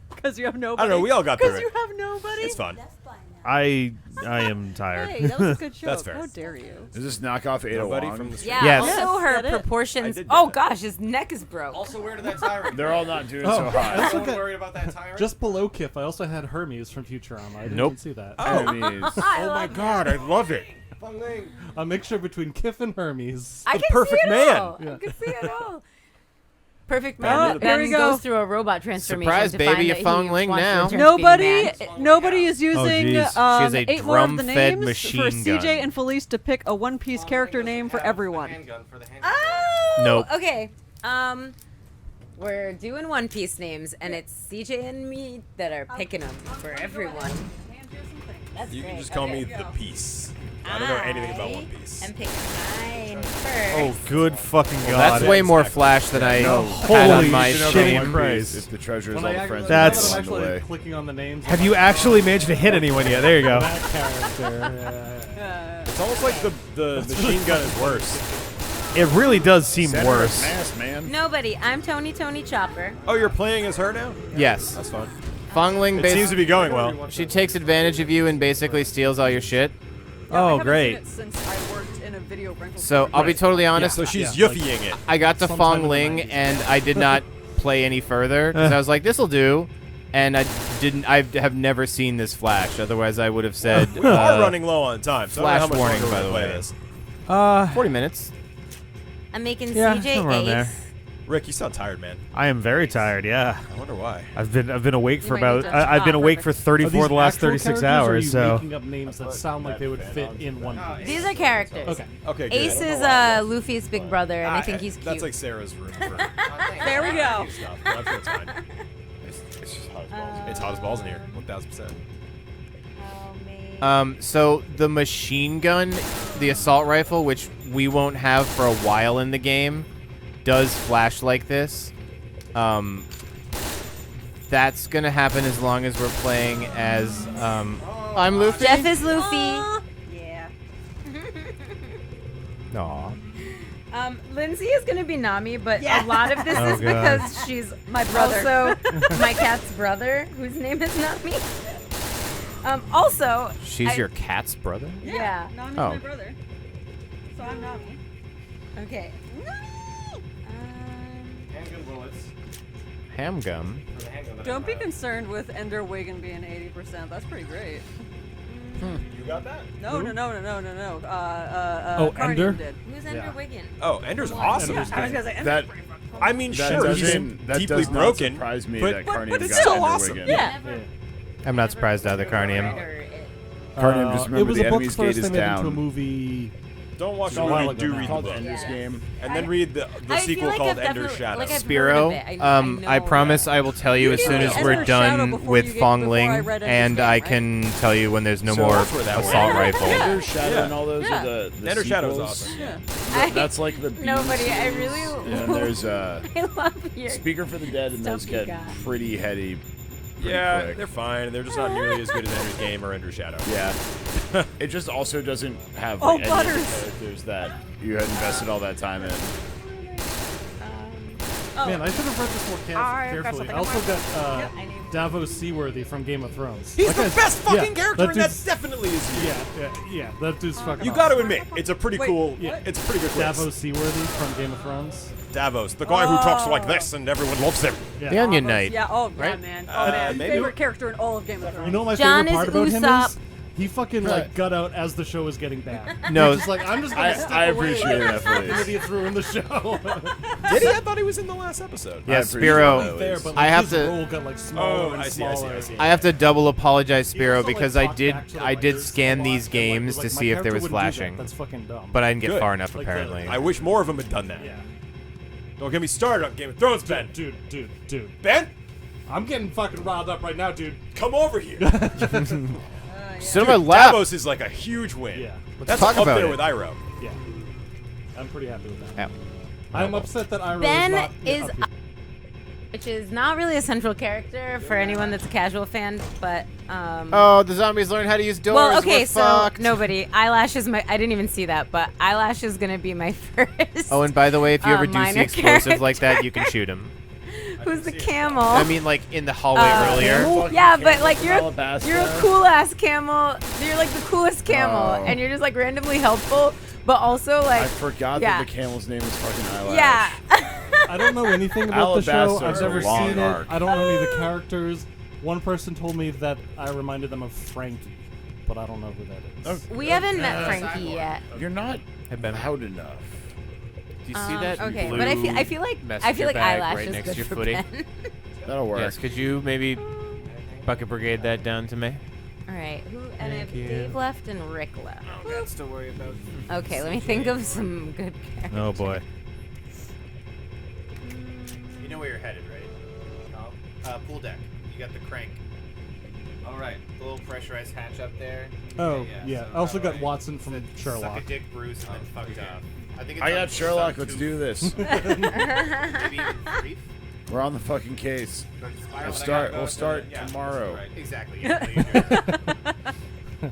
Because you have I nobody. don't know. We all got through Because it. you have nobody. It's fun. Death by now. I am tired. Hey, that was a good joke. That's fair. How dare you? Is this knockoff Ada Nobody Wong? from the Yeah. Yes. Also, her That's it. proportions. I did Oh that. gosh, his neck is broke. Also, where did that tyrant? They're all not doing Oh. so I hot. also Someone got- worried about that tyrant? Just below Kif, I also had Hermes from Futurama. I didn't Nope. even see that. Hermes. I love God, I love it. Fong Ling. A mixture between Kif and Hermes. I The can perfect see it man. all. I can see it all. Perfect Oh, man. here Then we go. goes through a robot transformation. Surprise, to baby, find you that Fong he Ling wants to now. return to being a man. Nobody is using jeez. She has a 8 more of the drum-fed names machine for CJ gun. and Felice to pick a One Piece character name for everyone. Handgun for the handgun. Oh, Nope. Okay. We're doing One Piece names, and it's CJ and me that are picking them for everyone. That's You can great. just call me Okay. the Piece. I don't know anything about One Piece. I'm picking mine first. Oh, good fucking god. That's way more Flash than I had Holy on my shit. stream. Shitting Christ. If the treasure is When all I the act- friends That's- I'm along the actually way. clicking on the names. Have you actually managed to hit anyone yet? There you go. That character? Yeah. It's almost like the machine gun is worse. It really does seem Center of worse. mass, man. Nobody. I'm Tony Chopper. Oh, you're playing as her now? Yes. That's fun. Fong Ling It seems to be going well. she takes advantage of you and basically steals all your shit. Oh, great. Since I worked in a video rental. So I'll be totally honest. So she's Yeah, yuffieing it. I got to Sometime Fong in the Ling 90s. and I did not play any further because I was like, "This'll do," and I didn't. I have never seen this Flash. Otherwise, I would have said. We are running low on time. So Flash I don't know how much warning, longer by we're the gonna way. play this. 40 minutes. I'm making Yeah, CJ somewhere around there. Ace. Rick, you sound tired, man. I am very tired. Yeah, I wonder why. I've been awake for You might need about. to- I've been Ah, awake for perfect. 34 of the last 36 hours. Or are you So making up names that sound like they would fit in one piece? These are characters. Okay. Okay, good. Ace is Luffy's big brother, and I think he's cute. That's like Sarah's room for There we go. stuff. I'm sure it's fine. It's just hot as balls. It's hot as balls in here. 1000%. So the machine gun, the assault rifle, which we won't have for a while in the game, does flash like this. That's gonna happen as long as we're playing as I'm Luffy. Jeff is Luffy. Yeah. Aw. Lindsay is gonna be Nami, but a lot of this Oh, is God. because she's my brother. Also, my cat's brother, whose name is Nami. Also, She's your cat's brother? yeah. Nami's Oh. my brother. So I'm Nami. Okay. Handgun bullets Ham gum. for the handgun. that Don't I be have. concerned with Ender Wiggin being 80%. That's pretty great. You got that? No. Who? No. Oh, Carnian Ender? did. Who's Ender Yeah. Wiggin? Oh, Ender's awesome. Yeah, I was gonna say Ender. That I mean, that sure, he's doesn't that deeply does not broken, surprise me but, that but Carnian it's got still Ender awesome. Wiggin. Yeah. I'm not surprised either, Carnium. Carnian, just It remember was the a book enemy's first gate they is made into a down. movie. Don't watch the Don't movie, like do that. read the Called book. Ender's Game. And then read the I sequel feel like called I've Ender's definitely- Shadow. like I've Spiro, heard of it. I I know promise I will tell you as You soon gave as me we're Ender's Shadow done before with you gave- Fong before I Ling, read Ender's and Game, I right? can tell you when there's no So more that's where that went. assault rifle. Ender's Shadow Yeah. and all those Yeah. are the Ender's Shadow is sequels. awesome. Yeah. That's like the B's. Nobody. I really. And there's I love your. Speaker for the Dead, and those Stuff you get got. pretty heady. pretty Yeah, quick. they're fine. They're just not nearly as good as Ender's Game or Ender's Shadow. Yeah. It just also doesn't have Oh, like, any of the Butters. characters that you had invested all that time in. Man, I should have read this more carefully. I also got Davos Seaworthy from Game of Thrones. He's That the guy's- best fucking yeah, character, that and that dude's- definitely is you. Yeah. That dude's fucking. You awesome. got to admit, it's a pretty cool. Yeah. It's a pretty good quiz. Davos Seaworthy from Game of Thrones. Davos, the guy who talks like this, and everyone loves him. Yeah. The Onion Knight. Yeah. Oh, yeah, Right? man. Oh, man. maybe. Favorite character in all of Game of Thrones. You know what my John favorite part is about him Usopp. is? He fucking like got out as the show was getting bad. No. He's just like, I'm just gonna step I away. appreciate that, Fucking please. idiots ruin the show. Did he? I thought he was in the last episode. Yeah, I Spiro. appreciate There, that. but I like, have his to- role got like smaller and I see, I see, smaller. I see. I have to double apologize, Spiro, also, like, because I talked did back to the I did writers scan a lot, these and, like, games was to like, see my if there character was wouldn't do that. flashing, That's fucking dumb. but I didn't get Good. far enough Like, apparently. I wish more of them had done that. yeah, Don't get me started on Game of Thrones, Ben. dude. Ben, I'm getting fucking riled up right now, dude. come over here. Sit on my lap. Davos is like a huge win. Yeah. That's talk up about there it. with Iroh. Yeah, I'm pretty happy with that. Yeah. I'm upset that Iroh Ben is not. is, up here. which is not really a central character for anyone that's a casual fan, but Oh, the zombies learn how to use doors. well, okay, We're so fucked. nobody. Eyelash is my. I didn't even see that, but Eyelash is gonna be my first. Oh, and by the way, if you ever do see minor explosive like that, you can shoot him. Who's the camel? I mean, like in the hallway earlier. Yeah, but like you're a Alabasta. cool ass camel. You're like the coolest camel, and you're just like randomly helpful, but also like I forgot yeah. that the camel's name is fucking Eyelash. Yeah. I don't know anything about the show. Alabasta I've is a never long seen arc. it. I don't know any of the characters. One person told me that I reminded them of Frankie, but I don't know who that is. We haven't met Frankie yet. You're not Have been loud enough. Do you see that? Okay, blue but I feel like messenger bag eyelash right is next good to your for footy? Ben. That'll work. Yes. Could you maybe bucket brigade that down to me? All right, and I have you. Dave left and Rick left. That's to worry about. Okay, let me think of some good characters. Oh boy. You know where you're headed, right? Pool deck. You got the crank. All right. The little pressurized hatch up there. Oh, yeah. So I also got right. Watson from Suck Sherlock. a dick, Bruce, and then fucked up. I think it's I on- got it's Sherlock. on Let's two. do this. Maybe even brief. We're on the fucking case. Spiral. We'll start yeah, tomorrow. right. Exactly. Yeah, you're doing it.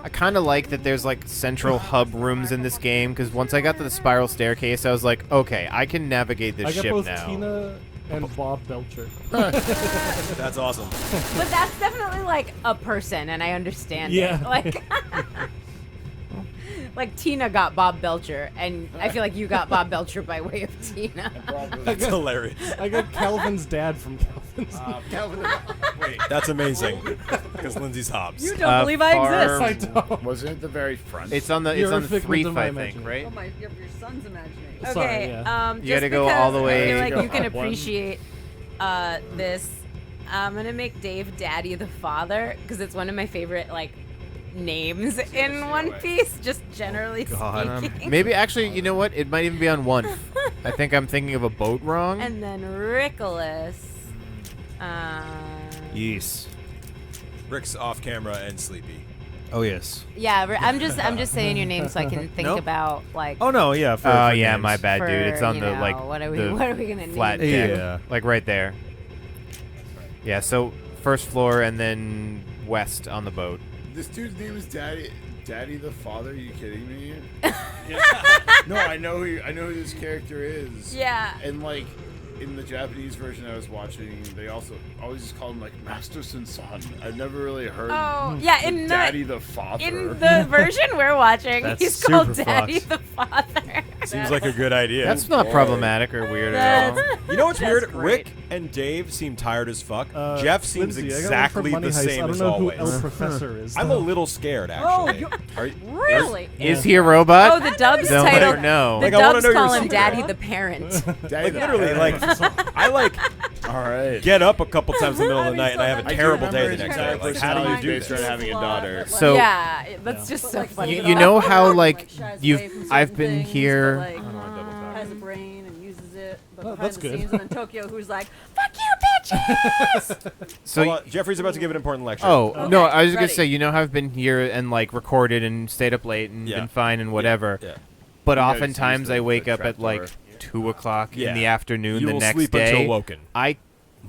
I kind of like that there's like central hub rooms in this game because once I got to the spiral staircase, I was like, okay, I can navigate this I got ship both now. Tina and Bob Belcher. That's awesome. But that's definitely like a person, and I understand Yeah. it. Like, like Tina got Bob Belcher, and I feel like you got Bob Belcher by way of Tina. That's hilarious. I got Calvin's dad from Calvin's. Wait, that's amazing. Because Lindsay's Hobbs. You don't believe I far- exist. I don't. Wasn't it the very front? It's on the You're a it's on the figment three, of my I think, imagination. right? Oh my, your son's imagination. Okay, Sorry, yeah. You just gotta go because all the way- I feel like Go you can up one. appreciate this. I'm gonna make Dave Daddy the Father because it's one of my favorite like names in One Piece. Just generally speaking. Maybe actually, you know what? It might even be on one. I think I'm thinking of a boat wrong. And then Rickolas. Yes. Rick's off camera and sleepy. Oh yes. Yeah, I'm just saying your name so I can think Nope. about like. Oh no, yeah. For, Oh for yeah, names. my bad, for, dude. It's on you the know, like what are we the gonna flat name? deck, Yeah. like right there. Yeah. So first floor and then west on the boat. This dude's name is Daddy the Father. Are you kidding me? No, I know who this character is. Yeah. And like in the Japanese version I was watching, they also always just call him like Master Son. I've never really heard. Oh yeah, in Daddy the Father. in the version we're watching, That's he's called super Daddy fucked. the Father. Seems like a good idea. That's not problematic or weird at all. You know what's That's weird? great. Rick and Dave seem tired as fuck. Jeff seems Lindsay, I got one from exactly Money the Heist. same I don't as know always. who El Professor is. I'm a little scared, Oh, actually. you really? Is he a robot? Oh, the dub's Don't title. let her know. The Like, I wanna dubs know your call him secret. Daddy the Parent. Daddy Like the literally, Father. like I like All right. get up a couple times in the middle of the night and I have a I do terrible remember day the his next day. entire Like, how do you personality do based this? on having a daughter. So yeah, that's just so Like, funny. you know how like shies away you've from I've certain been things, here. but, like, has a brain and uses it, but Oh, behind that's the good. scenes, and then Tokyo, who's like, "Fuck you, bitches!" So Hold on, Jeffrey's about to give an important lecture. oh no, I was just gonna ready. say you know how I've been here and like recorded and stayed up late and Yeah. been fine and whatever. Yeah. But You guys oftentimes used to I the wake up at trapdoor. like 2:00 Yeah. in the afternoon You the will next sleep day. until woken. I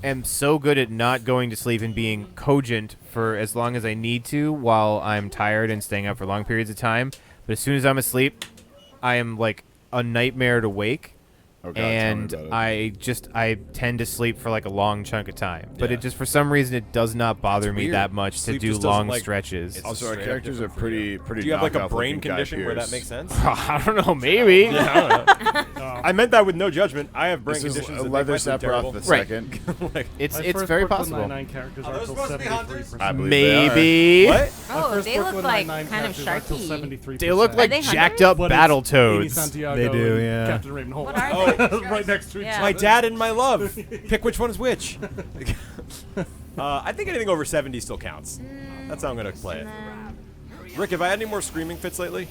am so good at not going to sleep and being cogent for as long as I need to while I'm tired and staying up for long periods of time. But as soon as I'm asleep, I am like a nightmare to wake. Oh, God, tell me And about it. I tend to sleep for like a long chunk of time, but Yeah. it just for some reason it does not bother me weird. that much Sleep to do just doesn't, long like- stretches. it's Also, our straight up characters are different for you. pretty. Do you have like a knockoff brain looking Guy condition where that Pearce. makes sense? I don't know, maybe. Yeah, I don't know. I meant that with no judgment. I have brain This is conditions a that leather make my sleep Sephiroth the terrible. Right. second. Like, It's My it's first very Brooklyn possible. Nine-Nine characters Are are those till supposed to be 73%. I believe they are. Maybe what? Oh, First they look Brooklyn like Nine-Nine kind of characters are till sharky. 73%. They look like they jacked hunters? up But it's battle Amy toads. Santiago They do, and yeah. Captain Ravenholm. What are they? right next to each Yeah. My dad and my love. Pick which one is which. I think anything over 70 still counts. That's how I'm going to play it. Rick, have I had any more screaming fits lately?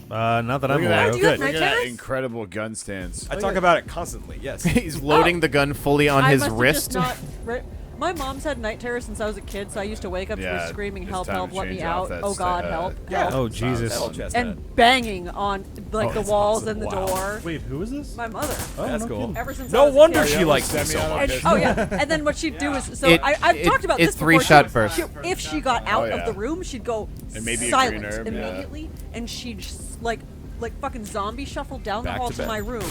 Not that Look I'm at aware that. of. Do you have Look night at that terrors? incredible gun stance. I talk about it constantly, yes. He's loading the gun fully on I his must have wrist. just not my mom's had night terrors since I was a kid, so I used to wake up to Yeah, her screaming, it's "Help, time help, to let me change out! off that Oh God, help, Yeah. help!" Oh Jesus. Metal chest And banging on like the that's walls awesome. and the Wow. door. Wait, who is this? My mother. Oh, That's no cool. kidding. Ever since No I was a wonder kid. she likes me so Semi-auto much. pistol. Oh yeah, and then what she'd do is so It- I've it- talked about it's this before. 3-shot burst. If she got out Oh, yeah. of the room, she'd go And maybe a silent green herb, yeah. immediately, and she'd like like fucking zombie shuffled down Back the hall to to bed. my room.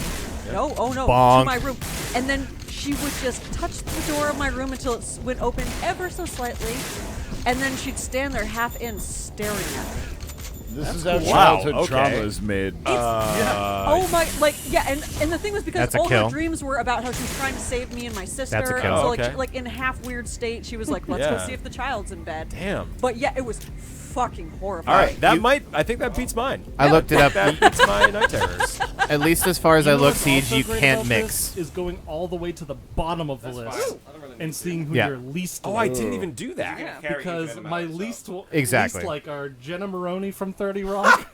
Yep. No, oh no, Bonk. to my room. And then she would just touch the door of my room until it went open ever so slightly. And then she'd stand there half in staring at me. This is how Wow, childhood okay. trauma is made. Oh my, like, yeah, and the thing was because That's a all kill. her dreams were about how she was trying to save me and my sister. That's a and kill. so, Okay. like, in half weird state, she was like, let's go Yeah. see if the child's in bed. Damn. But yeah, it was fucking horrifying. All right, that I think that beats mine. I looked it up. That beats my Night Terrors. At least as far as You I know look, what's Siege, also you great can't about mix. this is going all the way to the bottom of the list and seeing who Yeah. you're least Oh, like. I didn't even do that. Yeah. Because my least Exactly. like are Jenna Maroney from 30 Rock,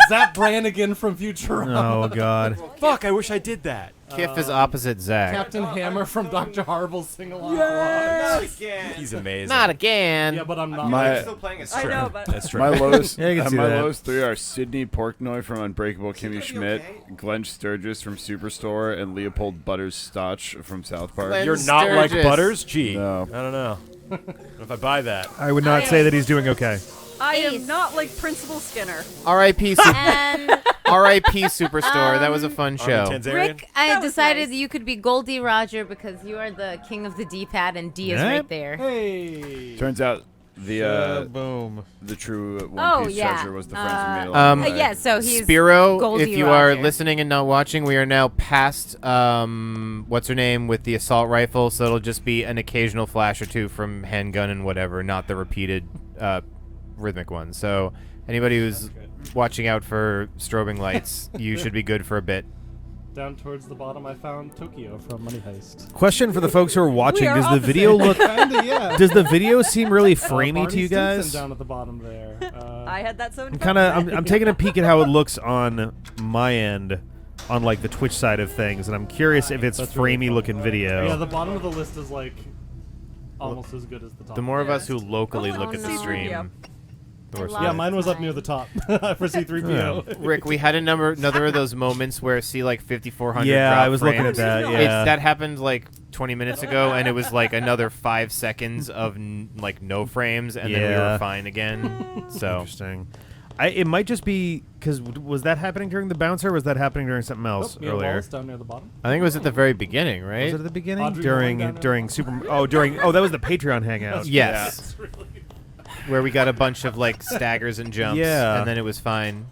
Zach Brannigan from Futurama, Oh God. Fuck, I wish I did that. Kiff is opposite Zach. Captain Hammer from Dr. Horrible's sing-along. He's amazing. Not again. Yeah, but I'm not. My- Still playing as I true. know, but That's true. My lowest, Yeah, you can see my that. lowest three are Sidney Portnoy from Unbreakable Kimmy Schmidt, Glenn Sturgis from Superstore, and Leopold Butters Stotch from South Park. Glenn You're not like Sturgis. Butters? Gee. No. I don't know. If I buy that. I would not say that he's doing okay. I am not like Principal Skinner. R.I.P. And R.I.P. Superstore. That was a fun show. Army Tanzarian? Rick, I That was decided nice. you could be Goldie Roger because you are the king of the D-pad and D is Yeah. right there. Hey. Turns out Boom. the true One Oh, Piece yeah. treasure was the friend from Made Yeah, so he's Spiro, Goldie if you are Roger. listening and not watching, we are now past what's her name with the assault rifle, so it'll just be an occasional flash or two from handgun and whatever, not the repeated rhythmic one. So anybody who's watching out for strobing lights, you should be good for a bit. Down towards the bottom, I found Tokyo from Money Heist. Question for the folks who are watching: We are Does the opposite. video look? Kinda, yeah. Does the video seem really framey Barney to you Stinson guys? down at the bottom there. I had that 75. I'm taking a peek at how it looks on my end, on like the Twitch side of things, and I'm curious if it's That's really framey fun. looking video. Yeah, the bottom of the list is like almost as good as the top. The more of us who locally Oh, look at the no. stream, the worse. I Yeah, love mine was up mine. near the top for C3PO. Rick, we had another of those moments where see like 5400. Yeah, drop I was looking at frames. that. It's- Yeah, that happened like 20 minutes ago, and it was like another 5 seconds of like no frames, and then we Yeah. were fine again. So interesting. It might just be because was that happening during the bouncer? Or was that happening during something else Mia earlier? Wallace down near the bottom. I think it was at the very beginning, right? Was it at the beginning? Audrey Hepburn down during there? Super? That was the Patreon hangout. Yes. Where we got a bunch of like staggers and jumps, Yeah. and then it was fine.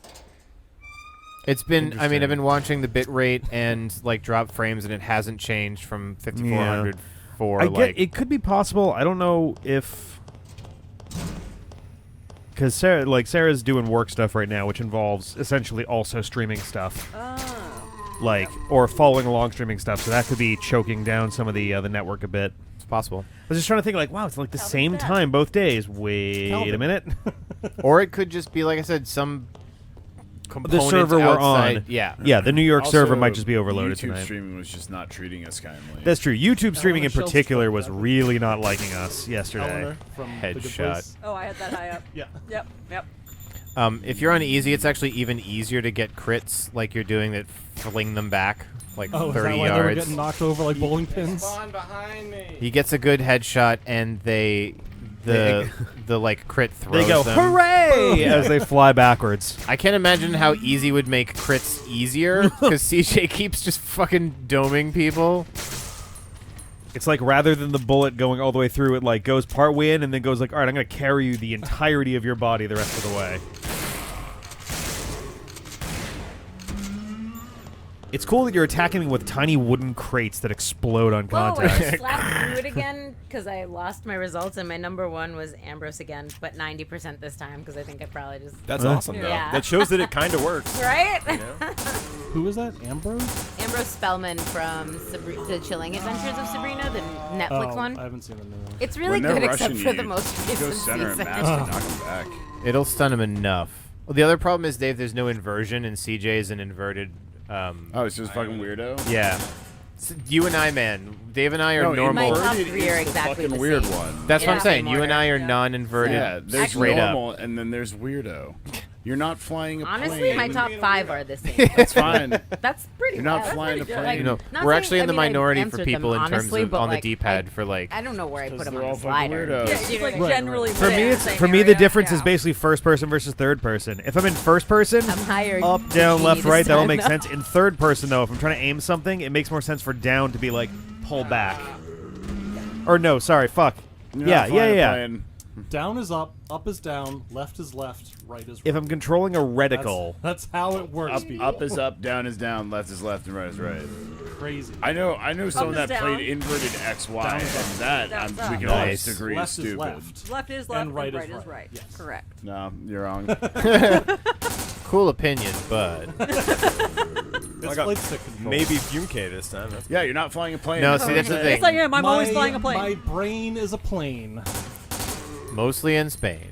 It's been, I mean, I've been watching the bit rate and like drop frames, and it hasn't changed from 5400 for I like. get it could be possible. I don't know if because Sarah's doing work stuff right now, which involves essentially also streaming stuff, like or following along streaming stuff. So that could be choking down some of the network a bit. It's possible. I was just trying to think, like, wow, it's like the same time both days. Wait a minute. Or it could just be, like I said, some component The server we're outside. on. Yeah. Yeah, the New York server Also, might just be overloaded YouTube tonight. streaming was just not treating us kindly. That's true. YouTube streaming in Shells particular from was that. really not liking us yesterday. Eleanor from The Good Headshot. Place. Oh, I had that high up. Yeah. Yep. If you're on easy, it's actually even easier to get crits like you're doing that fling them back like Oh, is that 30 why they were yards. getting knocked over like bowling pins? Spawn behind me. He gets a good headshot, and the like crit throws They go, them. hooray! as they fly backwards. I can't imagine how easy would make crits easier, because CJ keeps just fucking doming people. It's like rather than the bullet going all the way through, it like goes part way in and then goes like, all right, I'm going to carry you the entirety of your body the rest of the way. It's cool that you're attacking me with tiny wooden crates that explode on Whoa, I contact. slapped through it again because I lost my results, and my number one was Ambrose again, but 90% this time because I think I probably just... That's awesome, though. Yeah. That shows that it kind of works. Right? Who is that? Ambrose? Ambrose Spellman from The Chilling Adventures of Sabrina, the Netflix Oh, one. I haven't seen the new one. It's really When they're good except rushing for you, the most just go recent center and season. mash to knock him back. It'll stun him enough. Well, the other problem is, Dave, there's no inversion, and CJ is an inverted... Oh, it's just fucking weirdo? Yeah. You and I, man. Dave and I are No, normal. My top inverted three are is the exactly fucking the weird same. one. That's what I'm Yeah. saying. Same You and order. I are Yeah. non-inverted. Yeah, there's straight normal, up. and then there's weirdo. You're not flying a plane. Honestly, my top 5 are the same. That's fine. That's pretty. You're not that's flying pretty a good. plane. You know, Not we're saying- actually in the I mean, I minority for answered people them in terms honestly, of but, on the like, D-pad for like. I don't know where I put Because them they're on all the fucking slider. weirdos. Yeah, you like generally. For me, the difference is basically first person versus third person. If I'm in first person, I'm higher. up, down, Genie left, this right, that'll time, make though. sense. In third person, though, if I'm trying to aim something, it makes more sense for down to be like pull back. Or no, sorry, fuck. You're Yeah, not flying a yeah. plane. Down is up is down, left is left, right is right. If I'm controlling a reticle, That's how it works. people. Up is up, down is down, left is left, and right is right. Crazy. I know someone is that down. played inverted XY, Down is up. and that Down's we up. can all Nice. disagree Left is is stupid. left. Left is left And right and right is is right. right. Yes. Correct. No, you're wrong. Cool opinion, but It's got flight stick control. Maybe Fume K this time. That's Yeah, you're not flying a plane. No, see, that's the thing. It's like I'm always flying a plane. My brain is a plane. mostly in Spain.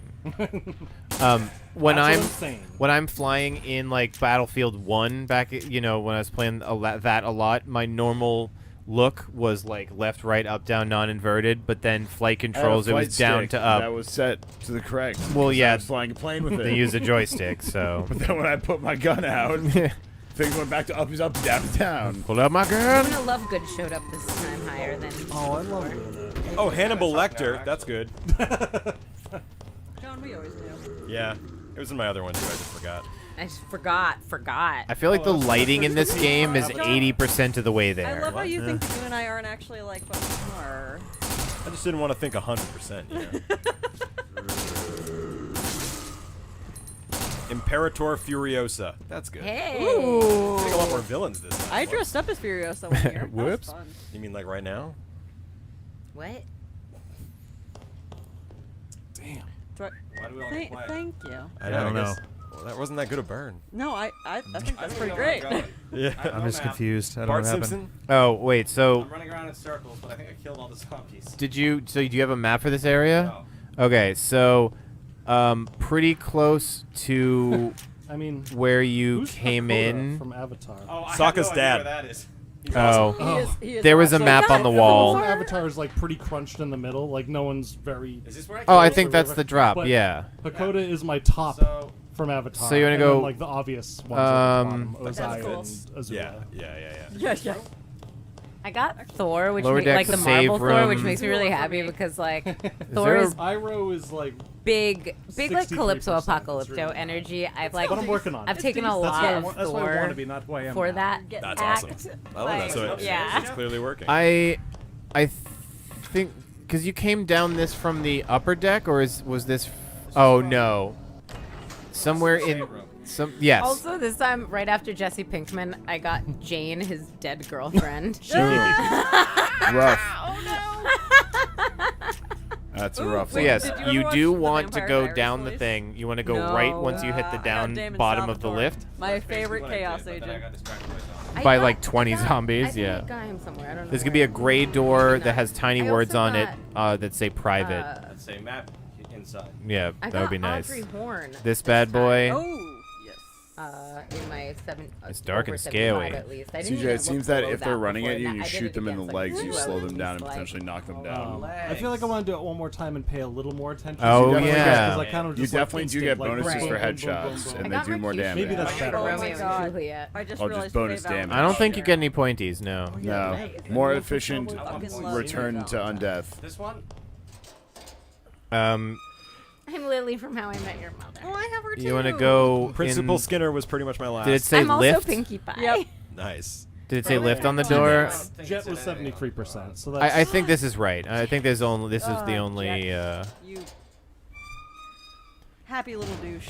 When I'm flying in like Battlefield 1 back, you know, when I was playing that a lot, my normal look was like left, right, up, down, non-inverted, but then flight controls it was down to up. That was set to the correct. Well, 'cause yeah, I was flying a plane with it. They use a joystick, so. But then when I put my gun out, things went back to up is up, down is down. Pull out my gun. Even Lovegood showed up this time higher than. Oh, I love doing that. Oh, Hannibal Lecter. That's good. John, we always do. Yeah. It was in my other one, too. I just forgot. I just forgot. I feel like the lighting in this game is 80% of the way there. I love how you think that you and I aren't actually like what we are. I just didn't want to think 100%. You know? Imperator Furiosa. That's good. Hey. Ooh. I think a lot more villains this time. I dressed up as Furiosa one year. Whoops. That was fun. You mean like right now? What? Damn. Do I- Why do we all get quiet? Thank you. I don't know. guess- Well, that wasn't that good a burn. No, I think that's pretty know where I'm great. going. Yeah. I have I'm no just map. confused. I don't Bart know what happened. Simpson? Oh, wait, so I'm running around in circles, but I think I killed all the zombies. do you have a map for this area? No. Okay, so pretty close to I mean, where you who's came Dakota in. from Avatar. Oh, I Sokka's have no idea dad. where that is. Oh, He is there was a awesome. map on the wall. Avatar is like pretty crunched in the middle. Like no one's very. Is this where I Oh, I killed think that's the drop. But Yeah. Dakota is my top So, from Avatar. So you wanna and go- then, like the obvious ones at the bottom, That's Ozai cool. and Azula. Yeah. Yeah. I got Thor, which Lower like decks, the save Marvel Thor, which room. makes me really happy because like Thor there is Iroh is like. big like 63%. Calypso It's Apocalypto really energy. I've like But I'm working on it. I've taken a That's lot why of that's why I want to be, Thor not who I am for now. that That's act. awesome. I love that. Like, So yeah. it's clearly working. I think because you came down this from the upper deck, or was this? Oh no, somewhere in some yes. Also, this time, right after Jesse Pinkman, I got Jane, his dead girlfriend. Rough. That's a rough So one. yes, Did you you ever do watch the want to Vampire go Diaries down the release? thing. You want to go right once you hit the I got down Damon bottom of the Salvatore. lift My favorite Chaos But then I Agent. got distracted by zombies. I by got- like 20 I got- zombies. I think Yeah. I got him somewhere. I don't know. There's gonna where. be a gray door that has tiny I words also on it that say private. Let's say map inside. Yeah, I that would got be nice. Audrey Horn. This bad boy. Oh, yes. In my It's dark over and 75 scary. At least. I didn't CJ, even it look seems that below if they're running before at you and that. you I did shoot it them in the against, like, legs, you two slow other them down and like- potentially knock them down. I feel like I want to do it one more time and pay a little more attention. Oh, to it, yeah. because I kind of You just, like, definitely do instinct, get like, bonuses boom, for boom, boom, headshots, boom, and boom. they do more damage. Maybe that's better. Oh my Romeo and God. Juliet. I just Oh, just realized bonus Faye Valentine. damage. I don't think you get any pointies. No. No, more efficient Fucking love return Faye to undeath. This one? I'm Lily from How I Met Your Mother. Oh, I have her too. You want to go? Principal in- Skinner was pretty much my last. Did it say I'm also lift? Pinkie Pie. Yep. Nice. Did it say Really? lift on the I door? Jet was 73%. So that's I think this is right. I think there's only this is the only. You happy little douche.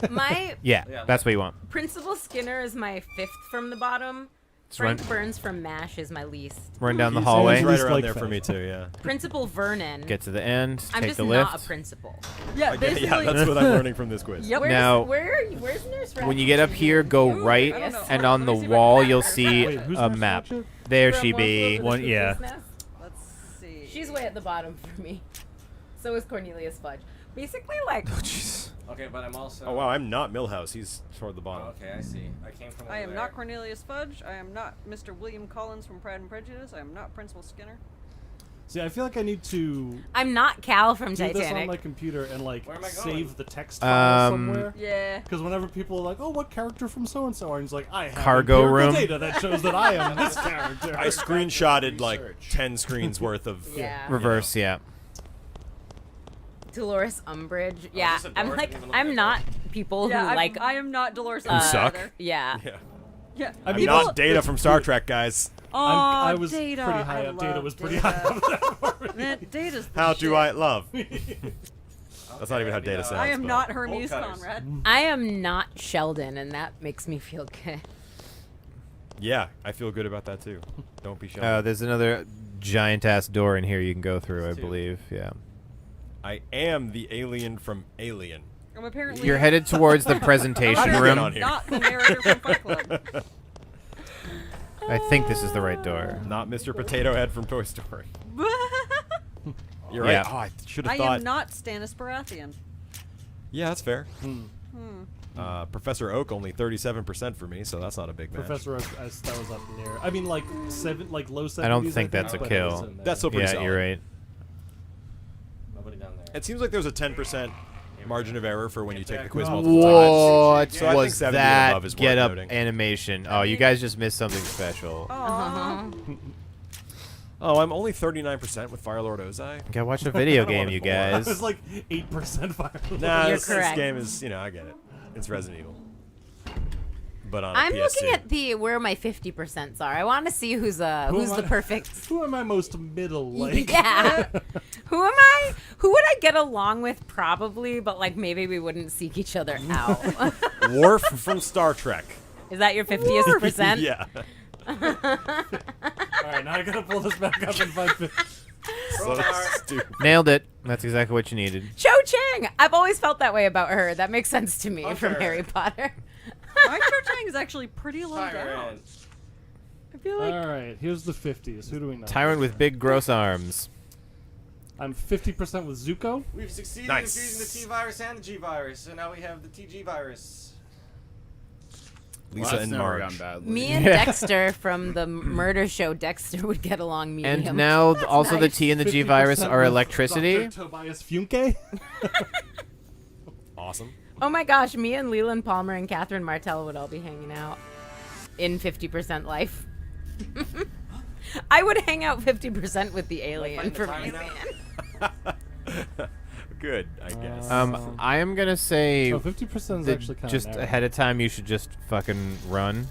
My Yeah, that's what you want. Principal Skinner is my 5th from the bottom. run- Frank Burns from MASH is my least. Run down the He's hallway. It's right Least around like there Faye. for me too. Yeah. Principal Vernon. Get to the end. I'm Take just the not a lift. principal. Yeah, Yeah, basically. that's what I'm learning from this quiz. Yep. Where's, Now- where's Nurse When you get up here, go Ooh, right, I don't know. and on the Let me see what wall map you'll is. see Wait, who's a Nurse map. Ratchet? There From she One Flew be. Over the One- Cuckoo's yeah. Nest. Let's see. She's way at the bottom for me. So is Cornelius Fudge. Basically, like, Okay, but I'm also. Oh wow, I'm not Millhouse. He's toward the bottom. Okay, I see. I came from. I over am there. not Cornelius Fudge. I am not Mr. William Collins from Pride and Prejudice. I am not Principal Skinner. See, I feel like I need to I'm not Cal from do this on Titanic. my computer and like Where am I going? save the text file somewhere. Yeah. Because whenever people are like, "Oh, what character from so and so?" and it's like, "I have Cargo empirical room. data that shows that I am this character." I screenshotted like 10 screens worth of. Yeah. Reverse, yeah. Dolores Umbridge. Yeah, this a I'm door? like, Didn't even look I'm at not people Yeah, who like. I am not Dolores. Who suck? either. Yeah. Yeah. Yeah. I I'm mean, not Data from Star Trek, guys. Oh, I was Data. pretty high I up. Data love was pretty Data. high up there for me. Man, Data's the How shit. do I love? That's not even how Data sounds. I am but- not Hermes Bolt cutters. Conrad. I am not Sheldon, and that makes me feel good. Yeah, I feel good about that too. Don't be shy. There's another giant ass door in here you can go through, I believe. Yeah. I am the alien from Alien. I'm apparently You're headed towards the presentation Get room. on here. not the narrator from Fight Club. I think this is the right door. Not Mr. Potato Head from Toy Story. You're right. Yeah. Oh, I should have I thought. am not Stannis Baratheon. Yeah, that's fair. Professor Oak only 37% for me, so that's not a big match. Professor Oak, that was up near. I mean, like low 70s. I don't think that's a but kill. it was in there. That's still pretty Yeah, solid. you're right. Nobody down there. It seems like there's a 10% margin of error for when you take the quiz multiple times. What So I think was 70 and above that is worth get up noting. animation? Oh, you guys just missed something special. Aww. Oh, I'm only 39% with Firelord Ozai. Gotta watch a video game, you I guys. was like 8% fire. Nah, You're this correct. game is, I get it. It's Resident Evil. But on a I'm PS2. looking at where my 50% are. I want to see who's the perfect. Who am I most middle? Like, Yeah. Who am I? Who would I get along with? Probably, but like maybe we wouldn't seek each other out. Worf from Star Trek. Is that your 50th percent? Yeah. all right, now I gotta pull this back up and find. So stupid. Nailed it. That's exactly what you needed. Cho Chang. I've always felt that way about her. That makes sense to me from Harry Potter. My Cho Chang is actually pretty low down. Tyrant. I feel like All right, here's the 50s. Who do we know? Tyrant with big gross arms. I'm 50% with Zuko. We've succeeded Nice. in fusing the T virus and the G virus, so now we have the TG virus. Lisa Well, and that's never Marge. gone badly. me and Dexter from the murder show Dexter would get along medium. And now also the nice. T and the G virus 50% are with electricity. Dr. Tobias Funke. Awesome. Oh my gosh, me and Leland Palmer and Catherine Martell would all be hanging out in 50% life. I would hang out 50% with the alien for me. Good, I guess. I am gonna say Oh, 50% is that actually kind just of narrow. ahead of time you should just fucking run.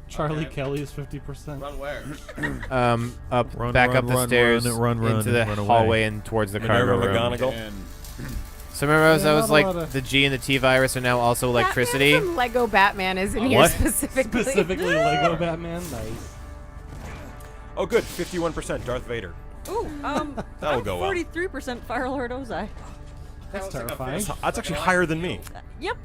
Charlie Okay. Kelly is 50%. Run where? Up, Run, back run, up the run, stairs run, run, into the run away. hallway and towards the cargo Minerva room. McGonagall. And So remember, Yeah, I was not a like, lot of- the G and the T virus are now also electricity. Batman from Lego Batman is in here What? specifically. Specifically Lego Batman. Nice. Oh, good. 51% Darth Vader. Ooh, That'll go well. 43% Firelord Ozai. That's terrifying. That's actually higher than me. Yep.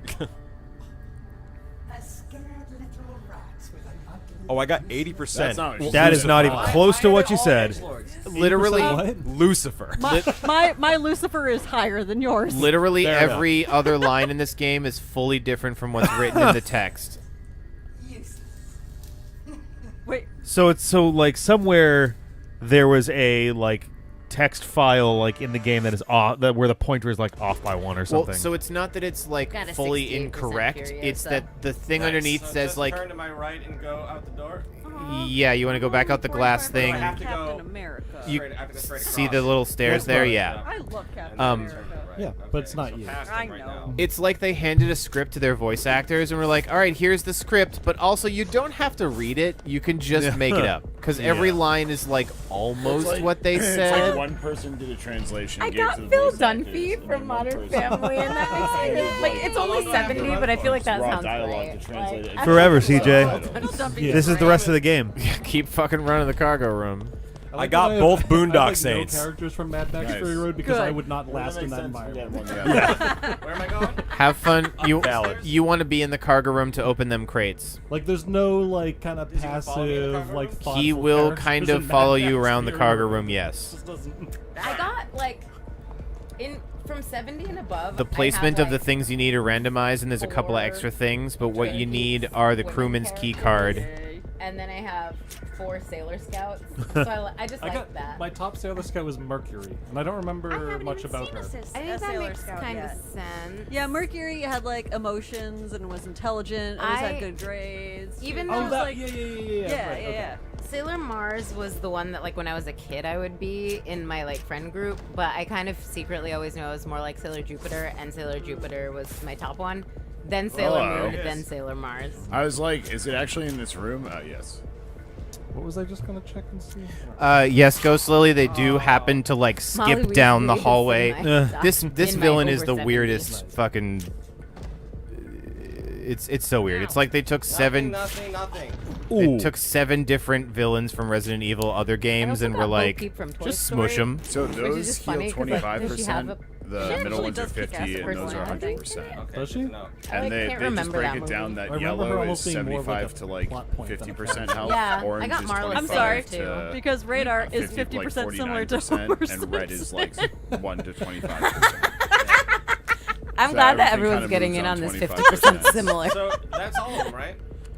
Oh, I got 80%. that's not what That is not even close to what you said. Literally, What? Lucifer. My Lucifer is higher than yours. literally Fair enough. every other line in this game is fully different from what's written in the text. Wait, So it's like somewhere there was a like text file like in the game that is off, that where the pointer is like off by 1 or something. Well, so it's not that it's like Got a fully 68% incorrect. curious, It's so- that the thing underneath So says just like, turn to my right and go out the door. yeah, you want to go back out the glass 45% thing. I have to Captain go- America. You I have to go straight see across. the little stairs there? Yeah. I love Captain Um, America. Yeah, but it's not you. past I him right know. now. It's like they handed a script to their voice actors and were like, all right, here's the script, but also you don't have to read it. You can just make it up. Because every line is like almost It's like- what they It's said. like one person did a translation. I gave it got to the Phil voice actors, Dunphy and from then one Modern person- Family, and that makes me like it's only 70, but I feel like that raw sounds dialogue right. to translate it. Like, Forever, I CJ. don't know. Yeah. This is the rest of the game. Keep fucking running the cargo room. I got both Boondock I have, like, Saints. No characters from Mad Max Nice. Fury Road because Good. I would not Well, last that in makes that sense. We environment. got one guy. Where am I going? Have fun. Valid. You want to be in the cargo room to open them crates. Like, there's no like kind of Does he follow me in the passive cargo like. room? thoughtful He will characters kind in of Mad follow Max you around the Fury cargo Road. room, yes. Just doesn't. I got like in from 70 and above. The I have, placement of the like, things you need are randomized, and there's a couple of 4 extra things, but what you Twinkies, need are the women crewman's key characters. card. Yay. and then I have 4 Sailor Scouts. So I just like that. My top Sailor Scout was Mercury, and I don't remember much about her. I think that Sailor makes Scout kind of yet. sense. Yeah, Mercury had like emotions and was intelligent. Always had good grades. Even She though was, that, like, yeah. yeah, Right, yeah. Sailor Mars was the one that, like, when I was a kid, I would be in my, like, friend group, but I kind of secretly always knew I was more like Sailor Jupiter, and Sailor Jupiter was my top one. Then Sailor Moon, then Sailor Mars. I was like, is it actually in this room? Yes. What was I just gonna check and see? Yes, Ghost Lily, they do happen to like Molly skip down the Weasley is hallway. in my stuff. This In my villain is over the 70. weirdest fucking. It's so weird. It's like they took seven. Nothing. They took 7 different villains from Resident Evil other games also and got were Bo like, Peep from Toy just Story. smush them. So Which is those just heal funny 'cause, like, does she have 25%. a- The She middle actually ones are does kick 50, ass and those are personality. 100%. Okay. Does she? No. And I they can't just remember break that it down movie. that I remember her yellow almost is being more of, like, 75 a to like plot point than a 50% character. health. Yeah, I Orange got is Marlon 25 I'm sorry, to because radar is 50 to, 50% like, similar to 49%, Homer's. and red is like 1 to 25%. I'm So glad that everything everyone's kinda getting moves in on on this 25%. 50% similar. So that's all of them, right?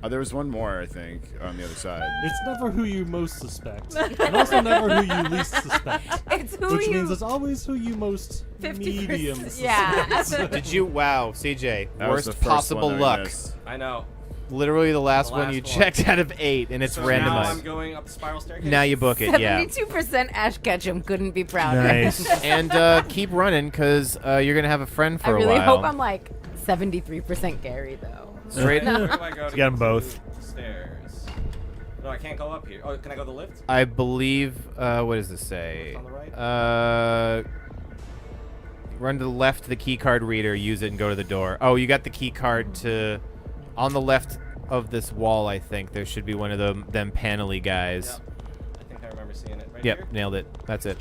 There was one more, I think, on the other side. It's never who you most suspect, and also never who you least suspect. It's who Which you... means it's always who you most 50%. medium suspect. Yeah. Did you? Wow, CJ, That was the worst first possible one that we luck. missed. I know. Literally the last The one last you one. checked out of 8, and it's So now I'm randomized. going up the spiral staircase. Now you book it, yeah. 72% Ash Ketchum couldn't be prouder. Nice. And keep running, because you're going to have a friend I for a really while. hope I'm like 73% Gary, though. Straight Where do I go to Get 'em both. to the stairs? No, I can't go up here. Oh, can I go the lift? I believe, what does this say? On the right? Run to the left to the key card reader, use it, and go to the door. Oh, you got the key card to... On the left of this wall, I think, there should be one of them panel-y guys. Yep. I think I remember seeing it right Yep, here. nailed it. That's it.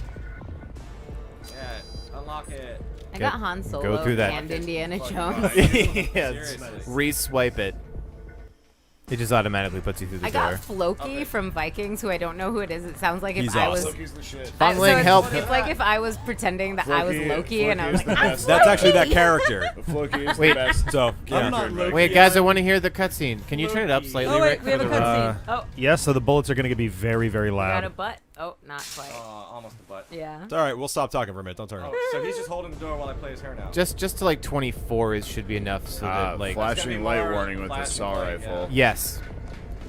Yeah, unlock it. I Good. got Han Go Solo through that. and Indiana Fucking Jones. right. Yes. Seriously. Re-swipe it. It just automatically puts you through the I door. got Floki from Vikings, who I don't know who it is. It sounds like if He's I awesome. was... Loki's the shit. Fong Ling, it's, help. It's like if I was pretending that I was Loki, and I was Floki like, is the I'm best. That's actually that character. Floki is Wait. the best. So, yeah. not Loki. Wait, guys, I want to hear the cutscene. Can you turn it up slightly? Oh wait, right we have a for the- cutscene. oh, Yeah, so the bullets are going to be very, very got a loud. butt. Oh, not quite. Almost a butt. Yeah. It's all right. We'll stop talking for a minute. Don't turn it. Oh, so he's just holding the door while I play his hair now. Just to like 24 should be enough so that like... Flashing It's gonna be light more warning with the flashing saw light, rifle. Yes.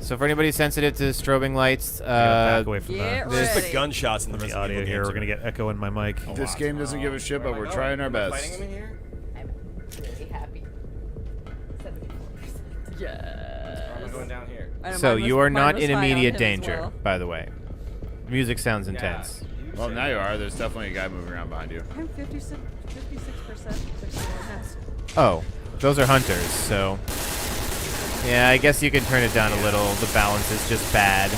So for anybody sensitive to strobing lights, Back away from Get the, Just the ready. gunshots in the the Resident audio Evil here. games We're going to get echo in my mic. This game doesn't give a shit, but Where am I we're going? trying our Am I best. fighting him in here? I'm really happy. 74%. Yeah. Or am I going down here? so you are not in immediate danger, by the way. Music sounds intense. You Well, say now you that. are. There's definitely a guy moving around behind you. I'm 56%. 61%. Oh, those are hunters, so... Yeah, I guess you can turn it down a little. The balance is just bad.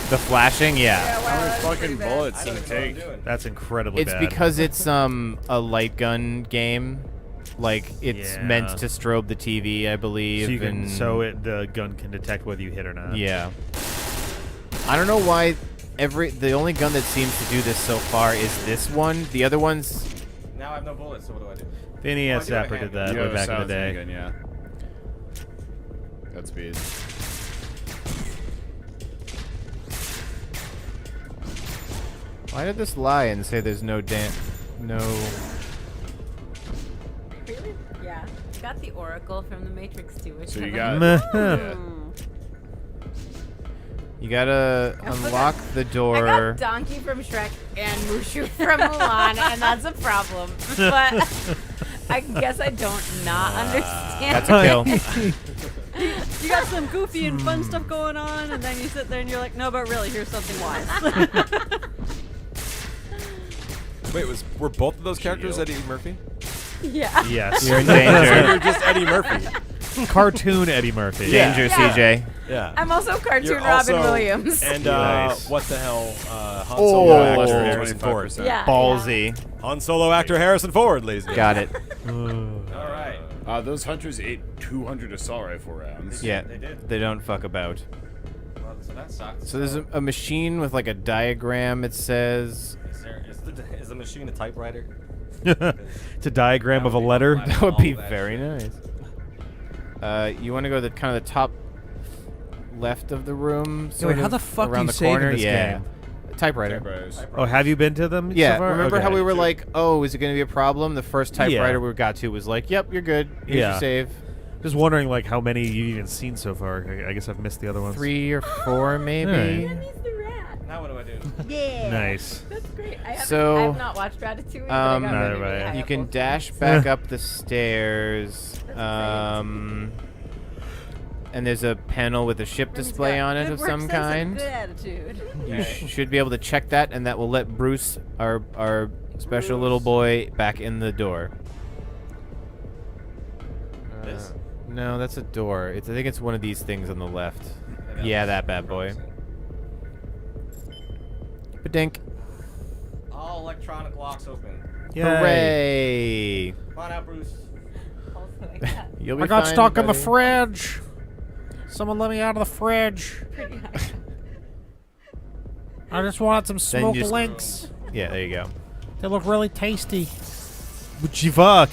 The flashing, yeah. How many fucking bullets I did don't it know what I'm take? doing. That's incredibly It's bad. because it's a light gun game. Like it's Yeah. meant to strobe the TV, I believe. so you can, and the gun can detect whether you hit or not. yeah. I don't know why the only gun that seems to do this so far is this one. The other ones, Now I have no bullets, so what do I do? The NES Oh, I do have a Zapper did handgun. that You way have a back in the silent day. handgun, yeah. That's speed. why did this lie and say there's no no? Really? Yeah. Got the Oracle from the Matrix 2. Which So you I'm got. like, yeah. You gotta I forgot- unlock the I door. got Donkey from Shrek and Mushu from Mulan, and that's a problem. But I guess I don't not understand. That's a kill. You got some goofy and fun stuff going on, and then you sit there and you're like, no, but really, here's something wise. Wait, were both of those characters Eddie Murphy? Yeah. Yes. You're in So danger. you're just Eddie Murphy. Cartoon Eddie Murphy. Danger, Yeah. CJ. Yeah. I'm also cartoon You're Robin also- Williams. And Nice. what the hell? Han Oh, Solo actor Harrison 25%. Ford. yeah. Ballsy. Han Solo actor Harrison Ford, ladies and Got it. All right. Those hunters ate 200 assault rifle rounds. Yeah. They did. They don't fuck about. Well, so that sucks. So there's a machine with like a diagram. It says. Is the machine a typewriter? It's a diagram of a letter. That would be very nice. You want to go to the kind of the top left of the room? Wait, how the fuck do around you the save corner? in this Yeah. game? Typewriter. Oh, have you been to them? Yeah. So far? Remember Okay. how we were like, oh, is it going to be a problem? The first typewriter Yeah. we got to was like, yep, you're good. Here's your save. Just wondering, like, how many you've even seen so far. I guess I've missed the other ones. 3 or 4, maybe. Now what do I do? Yeah. Nice. That's great. I So, have not watched Ratatouille, but I got really, really high you up can both dash times. back up the stairs. And there's a panel with a ship display on it Good of work some sense and kind. Good attitude. You should be able to check that, and that will let Bruce, our special little boy, back in the door. This? No, that's a door. I think it's one of these things on the left. Yeah, that bad boy. Badink. All electronic locks open. Yay. Hooray! Come on out, Bruce. You'll be I got fine, stuck in the buddy. fridge. Someone let me out of the fridge. I just wanted some Then smoked you just- links. Yeah, there you go. They look really tasty. What you fuck?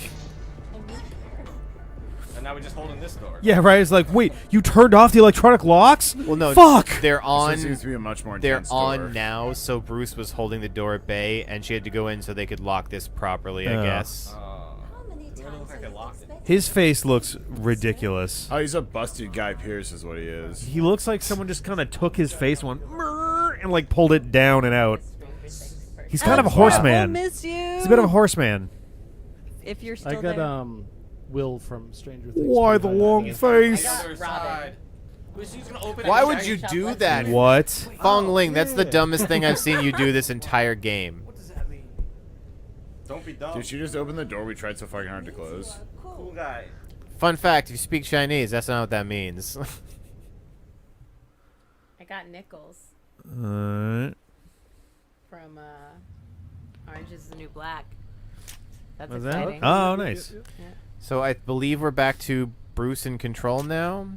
And now we're just holding this door. Yeah, right. It's like, wait, you turned off the electronic locks? Well, no. Fuck. They're on. This seems to be a much more They're intense on door. now, so Bruce was holding the door at bay, and she had to go in so they could lock this properly, I Oh. guess. His face looks ridiculous. Oh, he's a busted Guy Pearce is what he is. He looks like someone just kind of took his face one and like pulled it down and out. He's kind of a horseman. We'll miss you. He's a bit of a horseman. If you're I still got there. Will from Stranger Things. Why the behind long me. face? Other side. She's gonna open Why it would giant you shop do like that? What? Fong Ling, that's the dumbest thing I've seen you do this entire game. What does that mean? Don't be dumb. Did she just open the door we tried so fucking hard to close? Cool guy. Fun fact, if you speak Chinese, that's not what that means. I got nickels Alright. from Orange is the New Black. That's What's that? exciting. Oh, nice. So I believe we're back to Bruce in control now.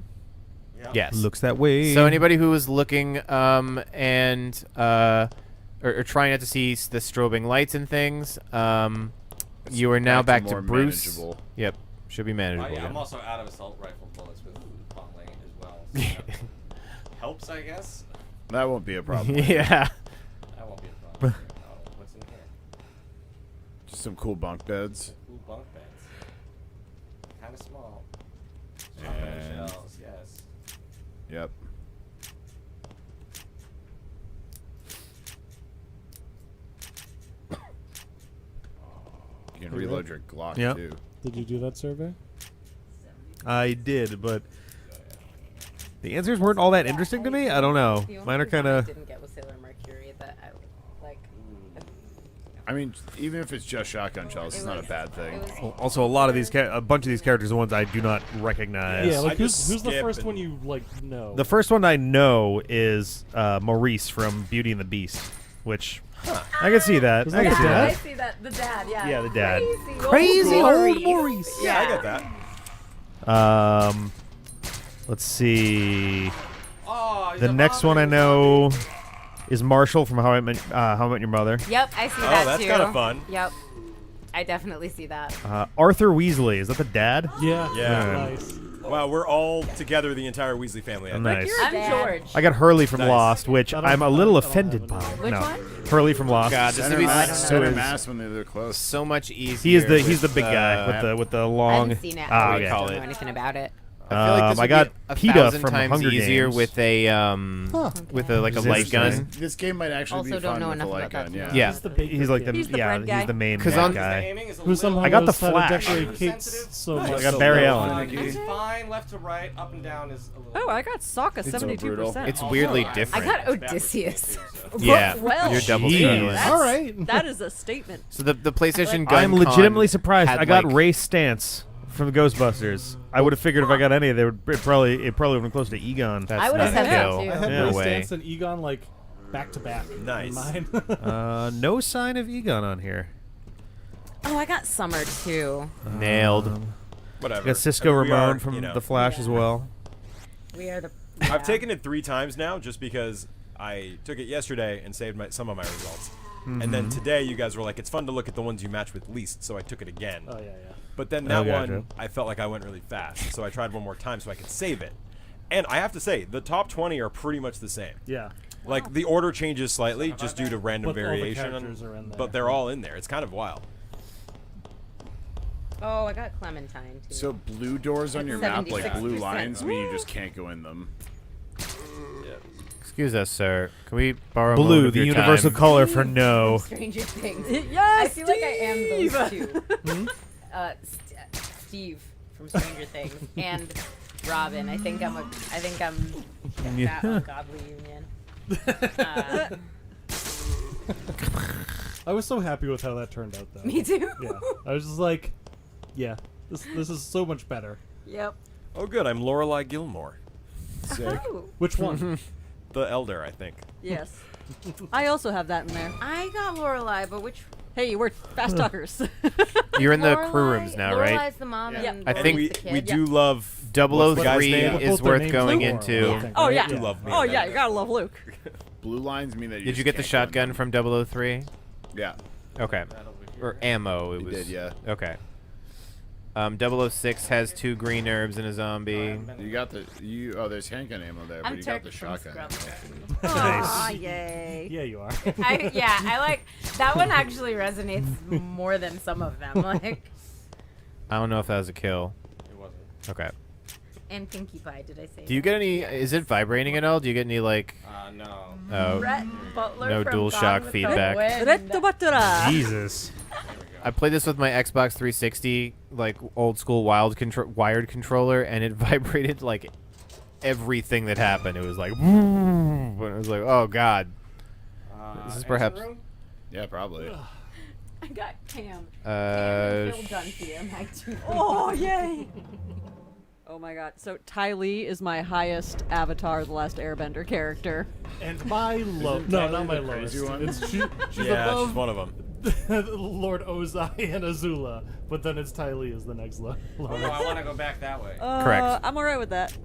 Yep. Yes. Looks that way. So anybody who was looking and or trying not to see the strobing lights and things, you are now back to more Bruce. manageable. Yep, should be manageable. Yeah, I'm yeah. also out of assault rifle bullets with Fong Ling as well. So that helps, I guess. That won't be a problem. Yeah. That won't be a problem. Oh, what's in here? Just some cool bunk beds. Cool bunk beds. Kind of small. And- Shells, yes. Yep. You can reload your Glock Yep. too. Did you do that survey? I did, but the answers weren't all that interesting to me. I don't know. The only Mine are one kind I of. didn't get was Sailor Mercury that I like. I mean, even if it's just shotgun shells, it's not a bad thing. Also, a lot of these, a bunch of these characters are ones I do not recognize. Yeah, like I just who's the skip first and- one you like know? The first one I know is Maurice from Beauty and the Beast, which I can see that. Is I that can the see dad? I that. see that. The dad, yeah. Yeah, the dad. Crazy old Maurice. Yeah, I get that. Let's see. Oh, he's The a next one I know is Marshall from How I Met Your Mother. Yep, I see Oh, that that's too. kind of fun. Yep, I definitely see that. Arthur Weasley, is that the dad? Yeah. Yeah. Nice. Wow, we're all together, the entire Weasley family. I think. Nice. I'm Dad. George. I got Hurley from Nice. Lost, which I don't- I'm a little I don't offended have by. any. Which no. one? Hurley from Lost. God, this Center would be mass, so, center mass when they're close. so much easier. He's the big guy with the I long. haven't seen it. Ah, I okay. call don't know it. anything about it. I feel like this I would got be a PETA 1,000 from times Hunger easier Games. with a with a like a Which is light gun. interesting. This game might actually Also be don't fun know with a enough light about gun. that Yeah. movie. Yeah. He's the big He's like the He's the bread guy. he's the main 'Cause bad on- guy. aiming is a Who somehow I got the knows how to Flash. decorate cakes Sensitive. so Nice. much. I got So Barry low Allen. finicky. It's fine. Left to right, up and down is a little. Oh, I got Sokka, It's so 72%. It's weirdly I different. got Odysseus. Yeah, Well, you're double Jeez. struggling. That's- All right. That is a statement. So the PlayStation gun. I'm legitimately surprised. had, I got like, Ray Stantz from Ghostbusters. I would have figured if I got any, it probably would have been close to Egon. That's I would've not said that skill. too. I had Yeah. Ray No way. Stantz and Egon like back to back. Nice. Mine. No sign of Egon on here. Oh, I got Summer too. Nailed. I Whatever. got Cisco I mean, we Ramon are, from you know. The Flash as well. We are the I've taken it 3 times now, just because I took it yesterday and saved some of my results. And then today, you guys were like, it's fun to look at the ones you match with least, so I took it again. Oh, yeah. But then that one, I felt like I went really fast, so I tried one more time so I could save it. And I have to say, the top 20 are pretty much the same. Yeah. Like, the order changes slightly, just due to random But all the variation. characters are in there. But they're all in there. It's kind of wild. Oh, I got Clementine too. So blue doors on your map, like blue 76%. lines, mean you just can't go in them. Excuse us, sir. Can we borrow a Blue, moment of the your universal time? color for no. Stranger Things. Yes, I feel like I am those Steve. two. Steve from Stranger Things and Robin. I think I'm that ungodly union. I was so happy with how that turned out, though. Me too. Yeah. I was just like, yeah, this is so much better. Yep. Oh, good. I'm Lorelai Gilmore. Sick. Oh. Which one? The Elder, I think. Yes. I also have that in there. I got Lorelai, but which? Hey, we're fast talkers. You're in the crew rooms now, right? Lorelai's the mom. Yeah. And I think Lorelai's the We kid. do love 003 name? is Both their worth names going are into. Laurel, I think, Oh, right? yeah. You love me. Oh, yeah, you gotta love Luke. Blue lines mean that you Did just you get the can't go in shotgun them. from 003? Yeah. Okay. Or ammo, it You was. did, yeah. Okay. 006 has 2 green herbs and a zombie. You got the oh, there's handgun ammo there, but I'm you got Turk the from shotgun. Scrubs. Aw, yay. Yeah, you are. I like that one. Actually resonates more than some of them. Like, I don't know if that was a kill. It wasn't. Okay. and Pinkie Pie. Did I say? Do you get any? Is it vibrating at all? Do you get any like? No. Oh. Rhett Butler No from dual Gone shock with feedback. the Wind. Retto battura. Jesus. I played this with my Xbox 360, like old school wired controller, and it vibrated like everything that happened. It was like, and it was like, oh god. This is perhaps. Yeah, probably. I got Cam. Uh, Phil Dunphy are my two. Oh, yay! Oh my god. So Ty Lee is my highest Avatar The Last Airbender character. And my lowest. No, not my lowest. She's Yeah, above she's one of them. Lord Ozai and Azula, but then it's Ty Lee is the next lowest. Oh, I want to go back that way. Correct. I'm alright with that.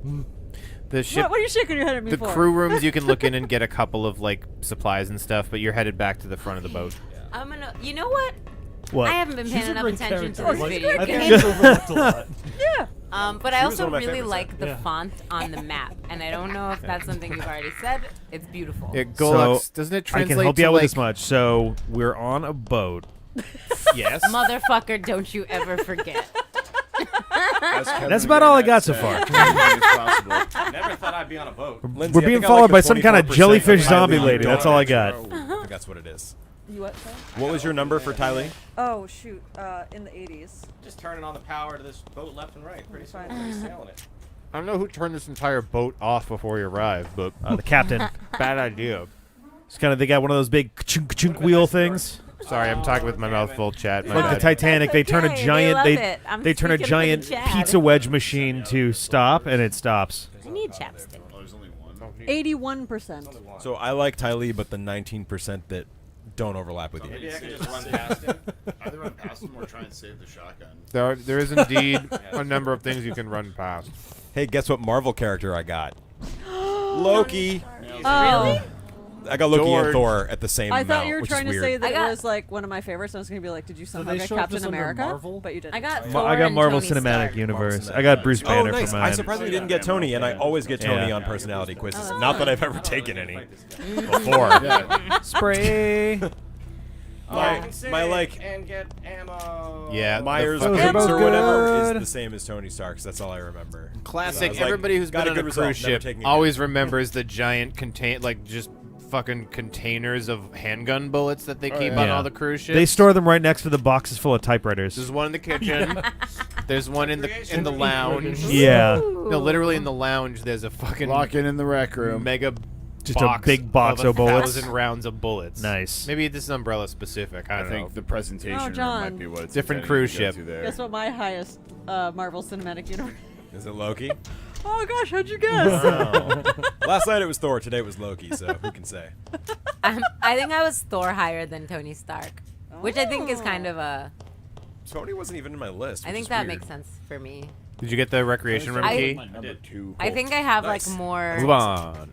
The ship. What are you shaking your head at me The for? crew rooms, you can look in and get a couple of like supplies and stuff, but you're headed back to the front of the boat. I'm gonna. You know what? What? I haven't been She's paying a enough great attention to character. this Like, video I think game. she's overlooked a lot. Yeah. But I She was also one of my really favorites, like the yeah. font on the map, and I don't know if that's something you've already said. It's beautiful. Golux, doesn't it I translate can help you to out with like this much. So we're on a boat. yes? Motherfucker, don't you ever forget. That's about all I got so far. Never thought I'd be on a boat. Lindsay, We're I being think I followed like by the some kind of 24% jellyfish of zombie Ty Lee lady. you That's don't all I have. got. I think that's what it is. You what? Sorry? What was your number for Ty Lee? Oh shoot, in the 80s. Just turning on the power to this boat left and right. Pretty soon Fine. we'll be sailing it. I don't know who turned this entire boat off before you arrived, but The captain. bad idea. It's kind of they got one of those big chunk wheel things. Sorry, I'm talking with my mouth full, chat. My Like the bad. Titanic, they turn a okay, they giant love they it. I'm they turn a speaking for the giant chat. pizza wedge machine to stop, and it stops. I need chapstick. Oh, there's only one. 81%. So I like Ty Lee, but the 19% that don't overlap with you. Maybe I can just run past him. Either run past them or try and save the shotgun. There is indeed a number of things you can run past. Hey, guess what Marvel character I got? Loki. Oh. I got Loki George. and Thor at the same I amount, thought you were which trying is to weird. say that I got- it was like one of my favorites. I was gonna be like, did you somehow they get show up Captain just under America? Marvel? But you didn't. I got I Thor got and Marvel Tony Cinematic Stark. Universe. I got Bruce Oh, Banner nice. for I mine. surprisingly didn't get Tony, and I always get Tony Yeah. on personality quizzes. Oh. Not that I've ever taken any before. Spray. My like and get ammo. Yeah, Myers the Those are Pence both or whatever good. is the same as Tony Stark's. That's all I remember. classic. So I was like, Everybody who's got been a on a good result, cruise never ship taking it always remembers the giant just fucking containers of handgun bullets that they keep on Yeah. all the cruise ships. They store them right next to the boxes full of typewriters. There's one in the kitchen. There's one in the lounge. Yeah. No, literally in the lounge. There's a fucking Lock in the rec room. mega Just box a big box of bullets. 1,000 rounds of bullets. Nice. Maybe this is umbrella specific. I I don't know. think the presentation Oh, room John. might be what it's Different intending cruise to go ship. to there. Guess what? My highest Marvel Cinematic Universe. Is it Loki? Oh gosh, how'd you guess? Last night it was Thor. Today it was Loki. So who can say? I think I was Thor higher than Tony Stark, which I think is kind of a. Tony wasn't even in my list. I which think is that weird. makes sense for me. Did you get the recreation room key? I think I have like more. Move on.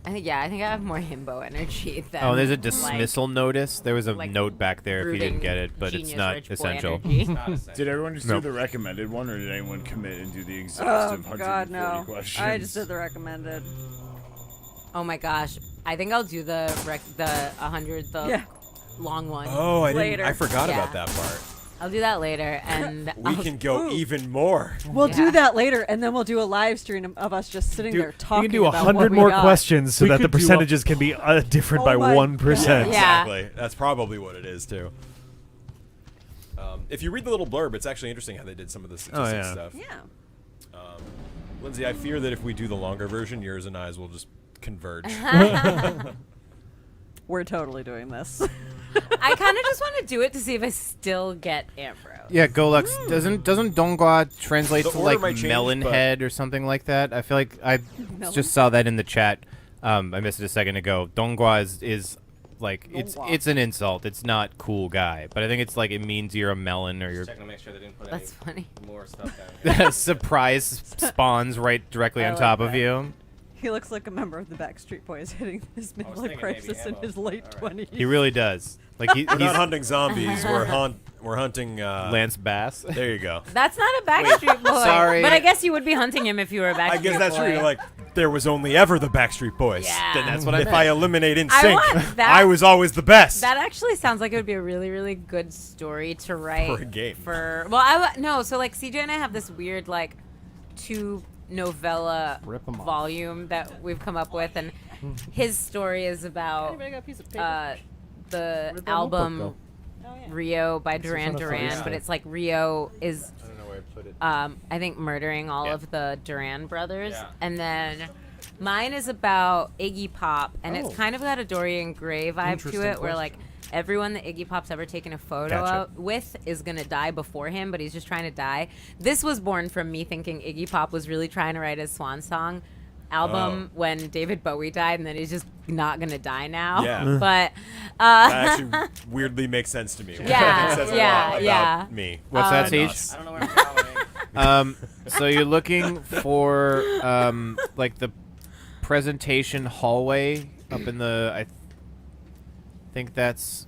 I think I have more himbo energy than. Oh, there's a like, dismissal notice. There was a like note back there if you didn't get it, but it's not essential. Did everyone just do the recommended one, or did anyone commit and do the exhaustive 140 questions? I just did the recommended. Oh my gosh, I think I'll do the 100 long one. Oh, later. I forgot about that part. I'll do that later, and we can go even more. We'll do that later, and then we'll do a live stream of us just sitting there talking. You can do about 100 what we more got. questions so that the percentages can be different by 1%. Yeah, exactly. That's probably what it is too. If you read the little blurb, it's actually interesting how they did some of the statistics stuff. Yeah. Lindsay, I fear that if we do the longer version, yours and I's will just converge. We're totally doing this. I kind of just want to do it to see if I still get Ambrose. Yeah, Golux. Doesn't Dongua translate The to order like might change, melon but- head or something like that? I feel like I just saw that in the chat. I missed it a second ago. Dongua is like it's an insult. It's not cool guy, but I think it's like it means you're a melon or you're. Checking to make sure they didn't put That's funny. more stuff down. Surprise spawns right directly on like top of that. you. He looks like a member of the Backstreet Boys hitting his midlife thinking crisis maybe in ammo. his late 20s. He really does. Like We're not hunting zombies. We're hunting Lance Bass. There you go. That's not a Backstreet Boy. sorry. But I guess you would be hunting him if you were a Backstreet Boy. I guess that's true. You're like, there was only ever the Backstreet Boys. Yeah. Then That's what I if meant. I eliminate in I sync, want that. I was always the best. That actually sounds like it would be a really, really good story to write For a game. No, so like CJ and I have this weird like 2 novella Rip 'em off. volume that we've come up with, and his story is about Anybody got a piece of paper? the album Oh, yeah. Rio by Duran trying to Duran, find but it. it's like Rio is I don't know where I put it. I think murdering all of the Duran brothers. Yeah. And then mine is about Iggy Pop, and it's kind of got a Dorian Gray vibe to Interesting it, where like question. everyone that Iggy Pop's ever taken a photo Gotcha. with is gonna die before him, but he's just trying to die. This was born from me thinking Iggy Pop was really trying to write his swan song album when David Bowie died, and then he's just not gonna die now. Yeah. But That actually weirdly makes sense to me. Yeah, It says a yeah, lot yeah. about me. What's that, And Sage? us. I don't know where I'm going. So you're looking for like the presentation hallway up in the. I think that's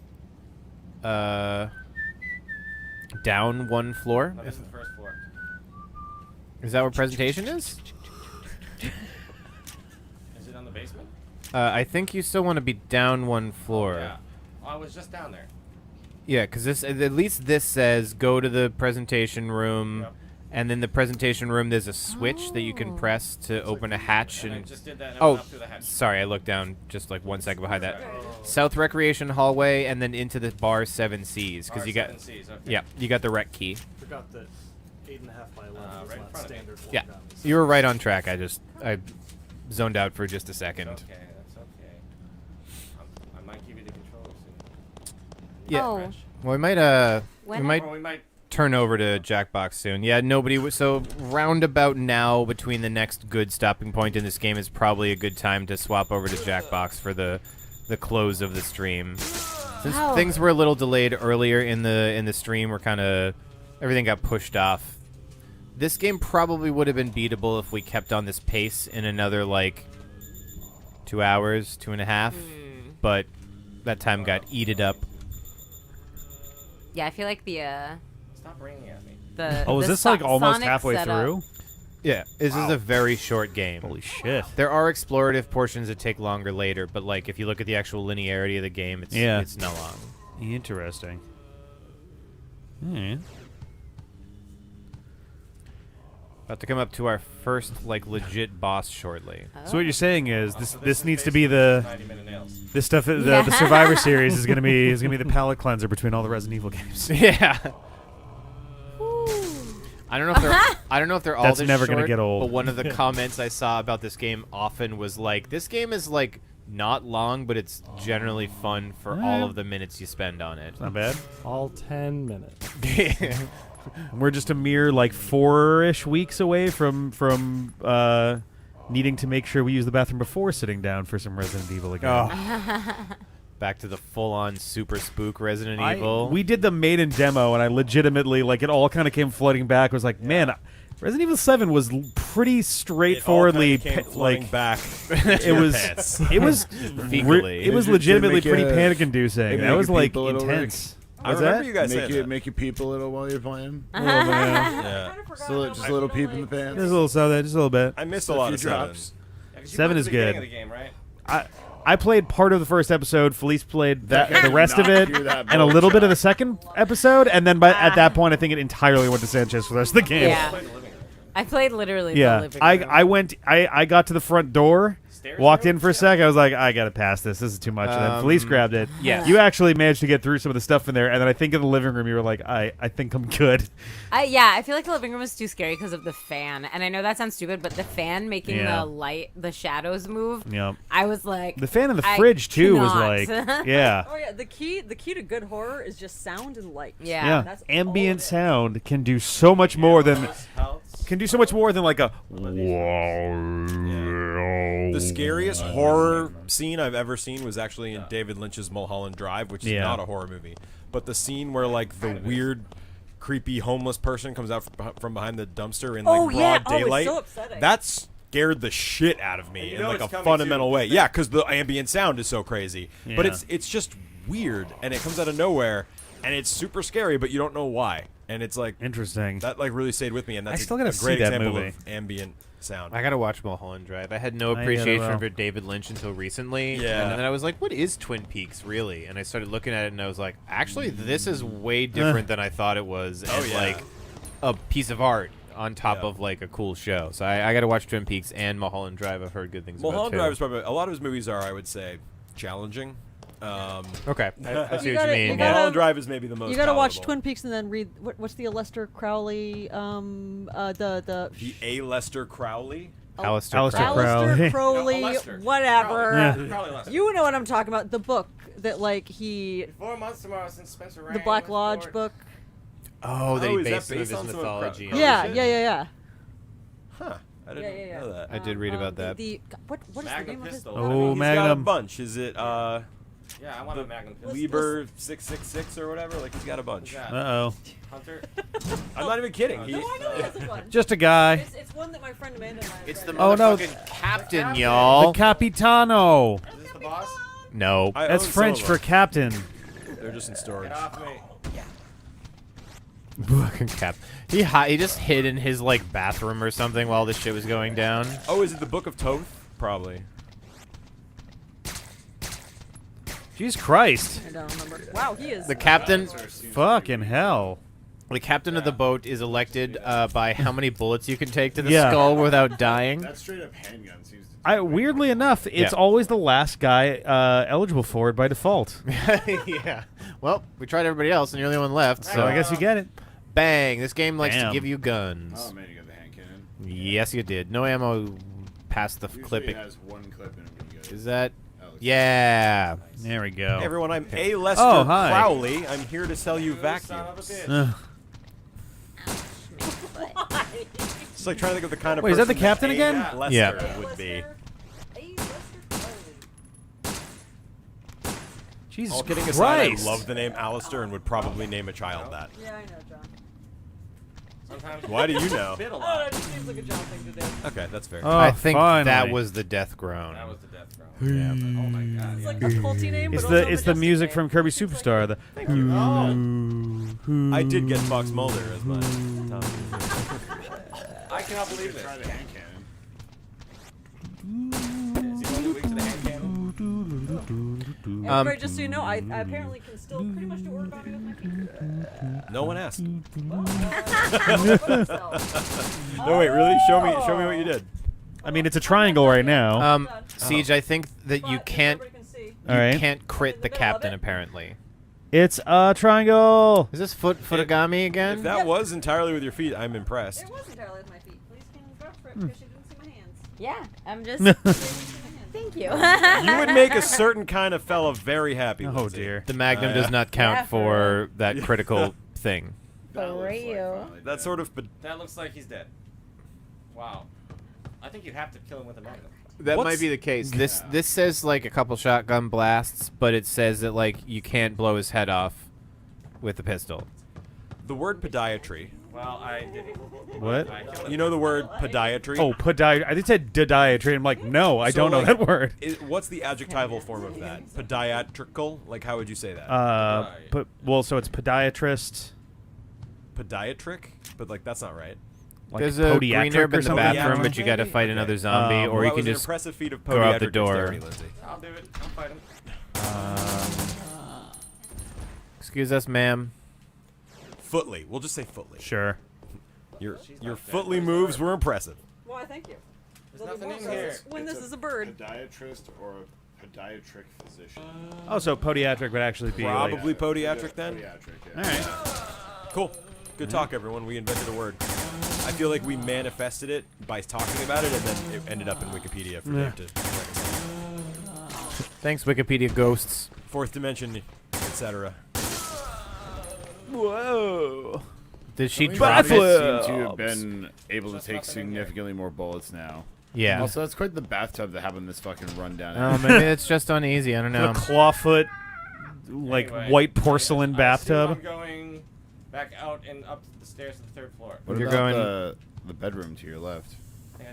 down 1 floor. No, this is the first floor. Is that where presentation is? Is it on the basement? I think you still want to be down 1 floor. Yeah. Oh, I was just down there. Yeah, because this at least this says go to the presentation room, Yep. and then the presentation room there's a switch that you can Oh. press to open a hatch And I and. just did that and I Oh, went up through the hatch. sorry, I looked down just like 1 second behind that. South Recreation Hallway, and then into the bar 7Cs because you got. R7Cs, okay. Yeah, you got the rec key. Forgot that 8.5 by 11 is right in not front of me. standard. Yeah, walk-down. you were right on track. I zoned out for just a second. Okay, that's okay. I might give you the controls soon. Yeah. Oh. Well, we might When- we might Or we might. turn over to Jackbox soon. Yeah, nobody was so roundabout now between the next good stopping point in this game is probably a good time to swap over to Jackbox for the close of the stream. Since Wow. things were a little delayed earlier in the stream, we're kind of everything got pushed off. This game probably would have been beatable if we kept on this pace in another like 2 hours, 2.5, but that time got eated up. Yeah, I feel like the Stop ringing at me. Oh, is the this like almost Sonic halfway setup. through? Yeah, this is a very short game. Holy shit. There are explorative portions that take longer later, but like if you look at the actual linearity of the game, it's Yeah. it's not long. Interesting. Hmm. About to come up to our first like legit boss shortly. So what you're saying is this needs to be the 90-minute nails. this stuff the Survivor series is gonna be the palate cleanser between all the Resident Evil games. Yeah. I don't know if they're all That's this never gonna short, get old. But one of the comments I saw about this game often was like, "This game is like not long, but it's generally fun for all of the minutes you spend on it." Not bad. All 10 minutes. We're just a mere like 4-ish weeks away from needing to make sure we use the bathroom before sitting down for some Resident Evil again. back to the full-on super spook Resident Evil. We did the maiden demo, and I legitimately, like, it all kind of came flooding back. I was like, man, Resident Evil 7 was pretty straightforwardly back. It was legitimately pretty panic-inducing. That was like intense. I remember you guys saying that. Make you peep a little while you're playing. Oh man, yeah. Just a little peep in the pants. There's a little so just a little bit. I missed a lot of drops. 7 is good. Of the game, right? I played part of the first episode. Felice played the rest of it, and a little bit of the second episode, and then at that point, I think it entirely went to Sanchez for the rest of the game. Yeah. I played literally the living room. I got to the front door, walked in for a sec. I was like, I gotta pass this. This is too much. And then Felice grabbed it. Yes. You actually managed to get through some of the stuff in there, and then I think in the living room you were like, I think I'm good. I feel like the living room was too scary because of the fan, and I know that sounds stupid, but the fan making the shadows move. Yeah. I was like, the fan in the fridge too was like, yeah. Oh yeah, the key to good horror is just sound and light. Yeah. That's Ambient sound can do so much more than like a The scariest horror scene I've ever seen was actually in David Lynch's Mulholland Drive, which is not a horror movie. But the scene where like the weird, creepy homeless person comes out from behind the dumpster in like broad daylight. It's so upsetting. That scared the shit out of me in like a fundamental way. Yeah, because the ambient sound is so crazy. Yeah. But it's just weird, and it comes out of nowhere, and it's super scary, but you don't know why. And it's like interesting. That like really stayed with me, and that's I still gotta a great see that example movie. of ambient sound. I gotta watch Mulholland Drive. I had no appreciation for David Lynch until recently. Yeah. And then I was like, what is Twin Peaks really? And I started looking at it and I was like, actually, this is way different than I thought it was. And like a piece of art on top of like a cool show. So I gotta watch Twin Peaks and Mulholland Drive. I've heard good things about Mulholland too. Drive is probably, a lot of his movies are, I would say, challenging. Okay, I see what you mean. Mulholland Drive is maybe the most. You gotta watch palatable. Twin Peaks and then read what's the Aleister Crowley The Aleister Crowley. Aleister Crowley, whatever. Yeah. You know what I'm talking about. The book that like he. 4 months tomorrow since Spencer Ryan The Black was Lodge born. book. Oh, that he based some of based his on some of mythology on. Yeah. Huh. I didn't know that. I did read about that. What is the name of his book? Oh, He's Magnum. got a bunch. Is it Yeah, I want a Magnum pistol. Lieber 666 or whatever? Like he's got a bunch. Uh-oh. Hunter. I'm not even kidding. No, I know he has a bunch. Just a guy. It's one that my friend Amanda and I have It's the read. motherfucking captain, y'all. The Capitano. Is this the boss? No. I That's own some French of for them. captain. They're just in storage. Get off me. Fucking cap. He just hid in his like bathroom or something while this shit was going down. Oh, is it the Book of Thoth? Probably. Jesus Christ. I don't remember. Wow, he is. The captain. Fucking hell. The captain of the boat is elected by how many bullets you can take to the Yeah. skull without dying. That straight up handgun seems to Weirdly enough, it's always the last guy eligible for it by default. Yeah. Well, we tried everybody else, and you're the only one left. So I guess you get it. Bang! This game likes to Bam. give you guns. Oh man, you got the hand cannon. Yes, you did. No ammo past the Usually clipping. it has one clip in it when you go. Is that? Alex. Yeah. There we go. Hey everyone, I'm Aleister Oh, hi. Crowley. I'm here to sell you vacuums. It's like trying to think of the kind of Wait, is that person the captain A. again? Lester Yeah. would be. Jesus All kidding Christ. aside, I love the name Alistair and would probably name a child that. Yeah, I know, John. Sometimes Why do you know? Bit a Oh, lot. that just seems like a John thing to do. Okay, that's fair. Oh, I think that finally. was the death groan. That was the death groan. Yeah, but, oh my god. It's Yeah. like a culty name, It's but the also it's the majestic music name. from Kirby Superstar. The Thank you. I did get Fox Mulder as my top. I cannot believe Try this. the hand cannon. Is he only weak to the hand cannon? Everybody, just so you know, I apparently can still pretty much do origami with my feet. No one asked. So- No, wait, really? Show me what you did. I mean, it's a triangle right now. Siege, I think that you But can't everybody can see. All right. can't crit the In the middle of captain it. apparently. It's a triangle. Is this footagami again? If that was entirely with your feet, I'm impressed. It was entirely with my feet. Please can vouch for it because you didn't see my hands. Yeah, I'm just. You didn't see my hands. Thank you. You would make a certain kind of fella very happy. Oh Lindsay. dear. The magnum does not count Yeah, for that critical thing. That looks like real. finally That dead. sort of. That looks like he's dead. Wow. I think you'd have to kill him with a magnum. That might be the case. This says like a couple shotgun blasts, but it says that like you can't blow his head off with the pistol. The word podiatry. Well, I didn't. What? You know the word podiatry? Oh, podiatry. I just said dietary. I'm like, no, I don't know that word. What's the adjectival form of that? Podiatrical? Like, how would you say that? So it's podiatrist. Podiatric? But like, that's not right. Like There's a green herb in the something? bathroom, but you got to fight another zombie, or you can just impressive feat of go out the podiatric door. dexterity, Lindsay. I'll do it. I'll fight him. Excuse us, ma'am. Footly. We'll just say footly. Sure. Your footly moves were impressive. Why, thank you. There's nothing in here. When this is a bird. Podiatrist or a podiatric physician. Oh, so podiatric would actually be Probably like, podiatric then? Podiatric, all right. Cool. Good talk, everyone. We invented a word. I feel like we manifested it by talking about it, and then it ended up in Wikipedia for Dave to reconcile. Thanks, Wikipedia ghosts. Fourth dimension, etc. Whoa. Did she Drop drop it? seem to have been able to take significantly more bullets now. Yeah. Also, that's quite the bathtub that happened this fucking rundown. Oh, maybe it's just uneasy. I don't know. The clawfoot, like Anyway, white porcelain I bathtub. assume I'm going back out and up the stairs to the third floor. What You're about going- the bedroom to your left? I think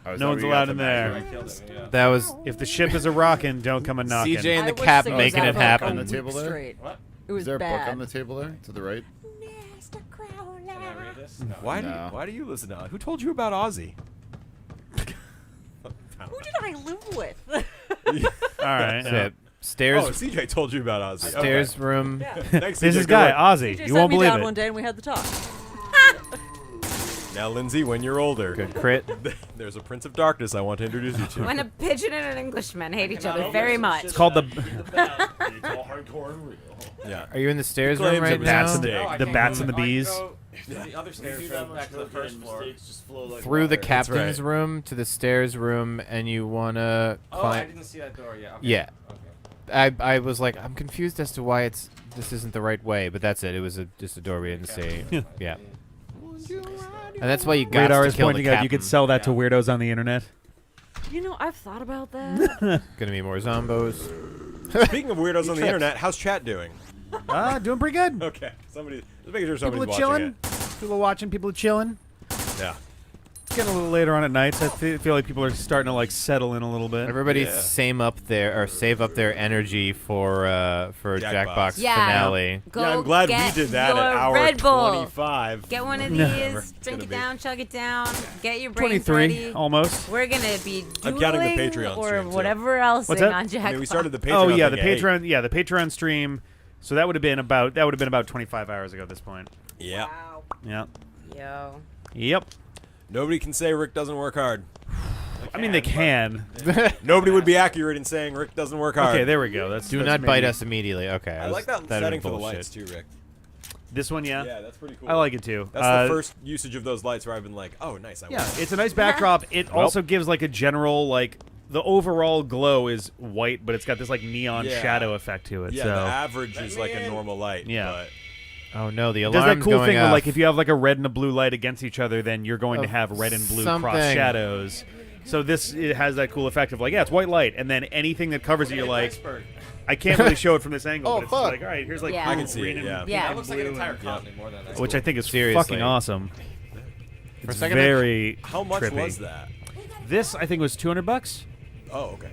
I just No one's allowed in I there. killed him. Yeah. That was If the ship is a rockin', don't come a knockin'. CJ and the I was cap sick making as it hell happen. On the a table week there? straight. What? It was Is there a bad. book on the table there to the right? Can I read this? No. Why do you listen to Who told you about Ozzy? Who did I live with? All right. That's it. Stairs. Oh, CJ told you about Ozzy. Stairs room. Thanks, This CJ. is Good guy, work. Ozzy. CJ You sat won't me believe down it. one day and we had the talk. Now, Lindsay, when you're older, Good crit. there's a Prince of Darkness I want to introduce you to. When a pigeon and an Englishman hate each other very much. It's called the It's all hardcore and real. Yeah. Are you in the stairs Claims room right of now? bats and No, I the can't bats go and the I can bees. go to the other stairs back to the first floor. Through the water. captain's right. room to the stairs room, and you wanna Oh, I climb. didn't see that door. Yeah. Okay. Yeah. Okay. I was like, I'm confused as to why this isn't the right way, but that's it. It was just a door we didn't see. Yeah. And that's why you got Radar to is kill the pointing out you could captain. sell that to weirdos on the internet. You know, I've thought about that. Gonna be more zombos. Speaking of weirdos on the internet, how's chat doing? Doing pretty good. Okay. Just making sure People somebody's are watching chilling. it. People are watching. People are chilling. Yeah. It's getting a little later on at night, so I feel like people are starting to like settle in a little bit. Everybody Yeah. save up their energy for Jackbox. Jackbox Yeah. finale. Go Yeah, I'm glad we get did that your at hour Red Bull. 25. Get one of Whatever these, it's drink gonna it be. down, chug it down, get your brain 23, ready. almost. We're gonna be I'm counting the dueling Patreon or stream, too. whatever else What's on that? Jackbox. I mean, we started the Patreon. Oh yeah, the thing at 8. Patreon. Yeah, the Patreon stream. So that would have been about 25 hours ago at this point. Yeah. Wow. Yeah. Yo. Yep. Nobody can say Rick doesn't work hard. I mean, they can. Nobody would be accurate in saying Rick doesn't work hard. Okay, there we go. That's Do that's not bite maybe- us immediately. Okay. I like that that'd setting be for the bullshit. lights too, Rick. This one, yeah. Yeah, that's pretty cool. I like it too. That's the first usage of those lights where I've been like, oh, nice. I Yeah, want it. it's a nice backdrop. It also gives like a general like the overall glow is white, but it's got this like neon Yeah. shadow effect to it. Yeah, so the average is like a normal light. Yeah. Oh no, the it alarm's does that cool going thing where off. like if you have like a red and a blue light against each other, then you're going to have red and blue cross something. shadows. So it has that cool effect of like, yeah, it's white light, and then anything that covers it, you're like, I can't really show it from this angle, Oh, but it's fuck. like, all right, here's like Yeah. blue, I can see green, it, and yeah. pink Yeah. That and looks like an blue, entire and- continent more than that. which I think is Seriously. fucking awesome. For a It's second, very How much trippy. was that? This I think was $200. Oh, okay.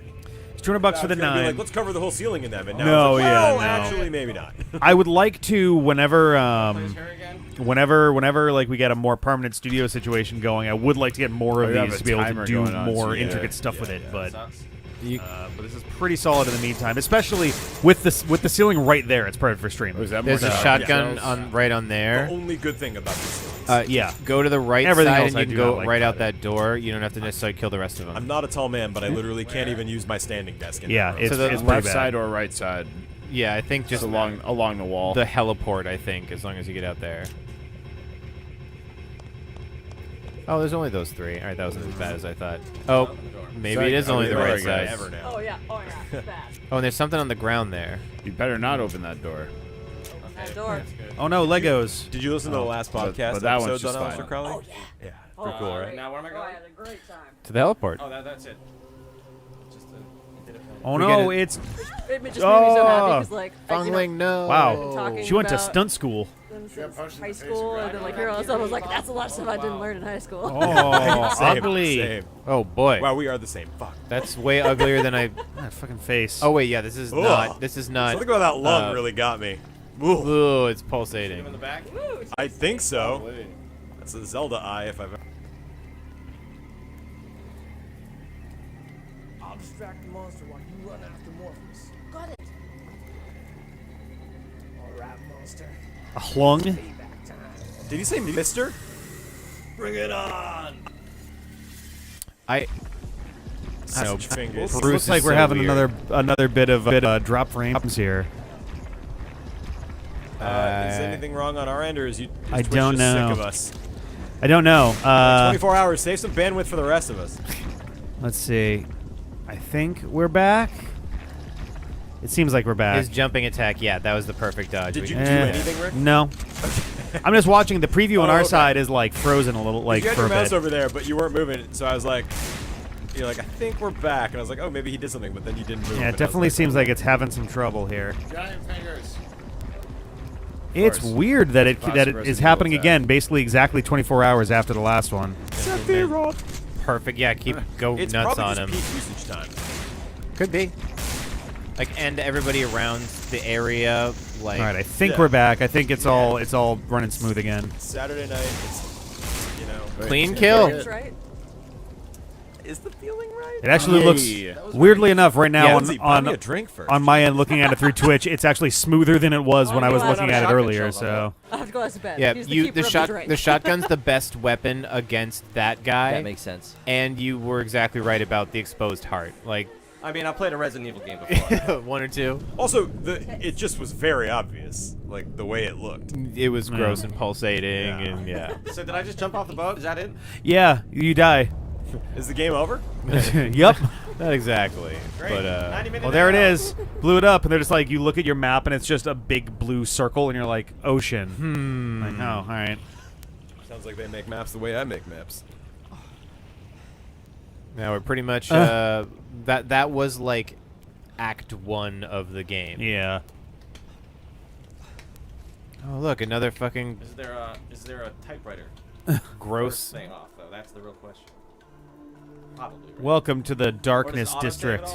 It's $200 for the I was gonna be 9. like, let's cover the whole ceiling in them. And now No, it's like, yeah, well, no. actually, maybe not. I would like to whenever Plays her again? whenever like we get a more permanent studio situation going, I would like to get more of you have these a to be able to timer do going on, more so yeah. intricate stuff with it. But Sucks. but this is pretty solid in the meantime, especially with the ceiling right there. It's perfect for streaming. Was that there's more a than shotgun cells? right on The there. only good thing about these ceilings. Yeah. Go to the right Everything side else and I you can do go not like right about out it. that door. You don't have to necessarily kill the rest of them. I'm not a tall man, but I literally can't even use my standing desk. In Yeah, that room. it's, So the it's pretty Left bad. side or right side? yeah, I think just Just along the wall. the heliport. I think as long as you get out there. Oh, there's only those 3. All right, that wasn't as bad as I thought. Oh, maybe Sorry, it is are only we the there right again? side. Ever now. Oh yeah. Oh yeah. It's bad. Oh, and there's something on the ground there. You better not open that door. That door. That's good. Oh no, Legos. Did you listen to the last but podcast that one's episodes just on fine. Aleister Crowley? Oh yeah. Yeah. Oh, Pretty cool, right? great. Now where am I Oh, I going? had a great time. To the heliport. Oh, that's it. Oh We no, get it's It just made me so happy because like Fong Ling, no. wow. She went to stunt school. Since high school, and then like here all I was like, that's a lot of stuff I didn't learn in high school. Oh, Same, ugly. same. Oh boy. Wow, we are the same. Fuck. That's way uglier than I. That fucking face. Oh wait, yeah. This is not. This is not. Something about that lung really got me. Ooh. Ooh, it's pulsating. In the back. I think so. That's a Zelda eye if I've ever. I'll distract the monster while you run after Morpheus. Got it. Alright, monster. A hlung? Payback time. Did you say Mister? Bring it on. Such fingers. Bruce looks like we're having another bit of drop frames here. Is anything wrong on our end, or is Twitch I don't just know. sick of us? I don't know. 24 hours. Save some bandwidth for the rest of us. Let's see. I think we're back. It seems like we're back. His jumping attack, yeah, that was the perfect dodge. Did you do anything, Rick? No. I'm just watching the preview on our side is like frozen a little, like you had for your a mouse bit. over there, but you weren't moving, so I was like, you're like, I think we're back, and I was like, oh, maybe he did something, but then you didn't move. Yeah, it and I was definitely like, seems like it's having some trouble here. Giant fingers. It's weird that it Classic is Resident happening Evil again, basically exactly 24 hours after the last one. Perfect. Yeah, go It's nuts probably on just him. peak usage time. Could be. Like, and everybody around the area, like. All right, I think we're back. I think it's all running smooth again. Saturday night, it's, you know. Clean kill. That's right. Is the feeling right? It actually looks, weirdly enough, right now buy me a drink first. on my end, looking at it through Twitch, it's actually smoother than it was when I was I looking at it don't earlier. So I have to go to bed. Yeah, He's the keeper of the drink. the shotgun's the best weapon against that guy. That makes sense. And you were exactly right about the exposed heart. Like, I mean, I played a Resident Evil game before. one or two. Also, it just was very obvious, like the way it looked. It was gross and pulsating, and yeah. So did I just jump off the boat? Is that it? yeah, you die. Is the game over? Yep. Not exactly. Great. But 90 minutes Well, there it now. is. Blew it up, and they're just like, you look at your map, and it's just a big blue circle, and you're like, ocean. Like, oh, all right. Sounds like they make maps the way I make maps. now we're pretty much that was like Act 1 of the game. Yeah. Oh look, another fucking Is there a typewriter? gross. Thing off though. That's the real question. Probably. Right? Welcome to the Darkness What, does autosave District.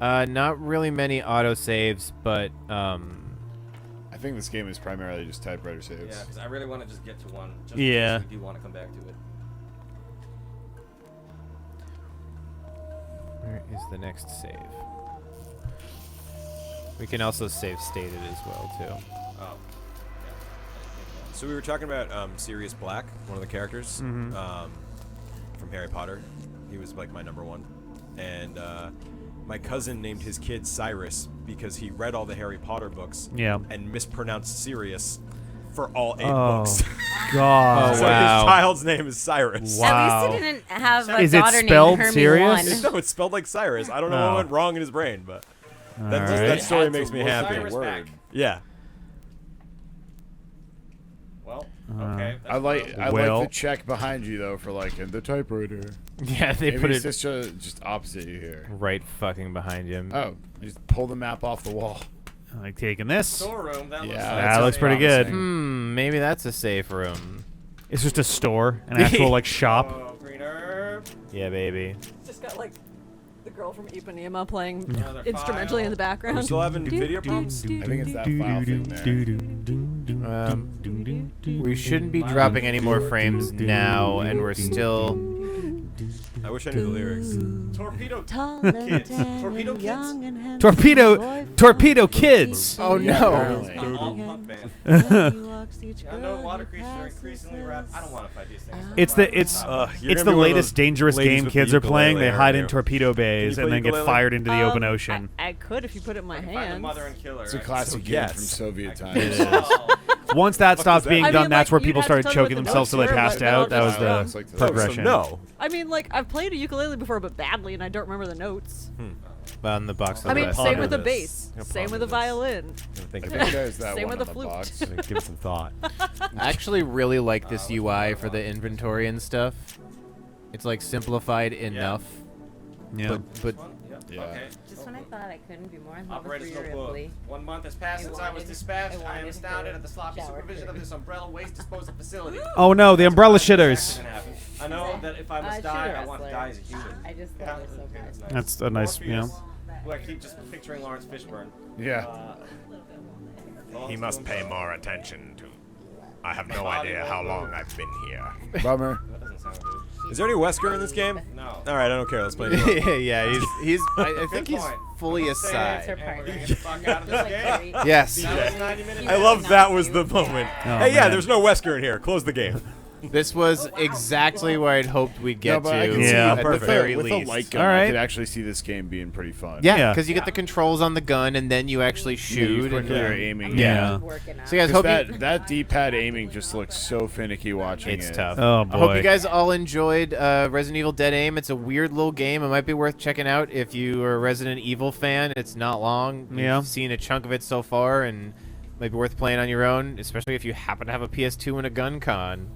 at all? Not really many autosaves, but I think this game is primarily just typewriter saves. Yeah, because I really want to just get to one. Just Yeah. In case we do want to come back to it. where is the next save? We can also save stated as well too. Oh. So we were talking about Sirius Black, one of the characters from Harry Potter. He was like my number one, and my cousin named his kid Cyrus because he read all the Harry Potter books and mispronounced Sirius for all 8 books. God. So his child's name is Cyrus. Wow. At least he didn't have a Is it daughter spelled named Sirius? Hermione. No, it's spelled like Cyrus. I don't know what went wrong in his brain, but that, right. that story makes me Cyrus happy. back. Yeah. Well, okay. I like Well. the check behind you though for like the typewriter. Yeah, they Maybe put it's it just opposite you here. right fucking behind him. Oh, just pull the map off the wall. I like taking this. Storeroom. That looks Yeah, like That looks pretty good. Maybe that's a safe room. It's just a store, an actual like shop. Oh, green herb. Yeah, baby. Just got like the girl from Ipanema playing Another instrumentally in the Are we background. still having video problems? I think it's that file thing there. We shouldn't be dropping any more frames now, and we're still. I wish I knew the lyrics. Torpedo Tall kids. and Torpedo kids. young and handsome Torpedo Kids. Oh no! Apparently. I'm all punk band. I know water creatures are increasingly rap. I don't want to fight these things. It's the You're gonna the be one of latest those dangerous ladies game with kids the are playing. They ukulele, hide aren't in you? torpedo bays play and then get ukulele? fired into the open ocean. I could if you put it in my Find the hands. mother and kill her. It's a right? classic game yes. from Soviet I- times. Oh. Once that stopped being I done, mean, that's like, where you'd people have to started tell me choking what the themselves till they notes were, passed but out. That was no, the it's like progression. No. I mean, like I've played a ukulele before, but badly, and I don't remember the notes. On the box. I mean, left. same with the this. bass, Gonna same ponder with the this. violin. Think I of think it. there's that Same one with on the the flute. box. Give it some thought. I actually really like this UI for the inventory and stuff. It's like simplified enough. Yeah. But Yeah. Okay. Just when I thought I couldn't be more in love with Operator's Riri notebook. Ripley. 1 month has passed since I was dispatched. I am wanted astounded her at the sloppy shower supervision of curtain. this umbrella waste disposal facility. Oh no, the umbrella shitters. I know that if I must She's die, a I want to wrestler. die as a human. I just love her so much. That's a nice, Morpheus, who I keep just picturing Lawrence Fishburne. Yeah. He must pay more attention to. I have no idea how long I've been here. Bummer. That doesn't sound good. Is there any Wesker in this game? No. All right, I don't care. Let's play. it. Yeah, he's. I think he's point. fully That's her aside. And we're gonna partner. get the fuck out of this game. Yes. That was 90 minutes. I love that was the moment. Oh, Hey, yeah, man. there's no Wesker in here. Close the game. This was exactly where I'd hoped we'd get but I to can see Yeah. at the perfect. very with least. a light gun, All I right. could actually see this game being pretty fun. Yeah, Yeah. because you get the controls on the gun and then you actually shoot. And, You're aiming. Yeah. Working on So you guys 'Cause hope you, that D-pad aiming just looks so finicky watching it's it. tough. Oh, I hope boy. you guys all enjoyed Resident Evil Dead Aim. It's a weird little game. It might be worth checking out if you are a Resident Evil fan. It's not long. Yeah. You've seen a chunk of it so far and might be worth playing on your own, especially if you happen to have a PS2 and a gun con.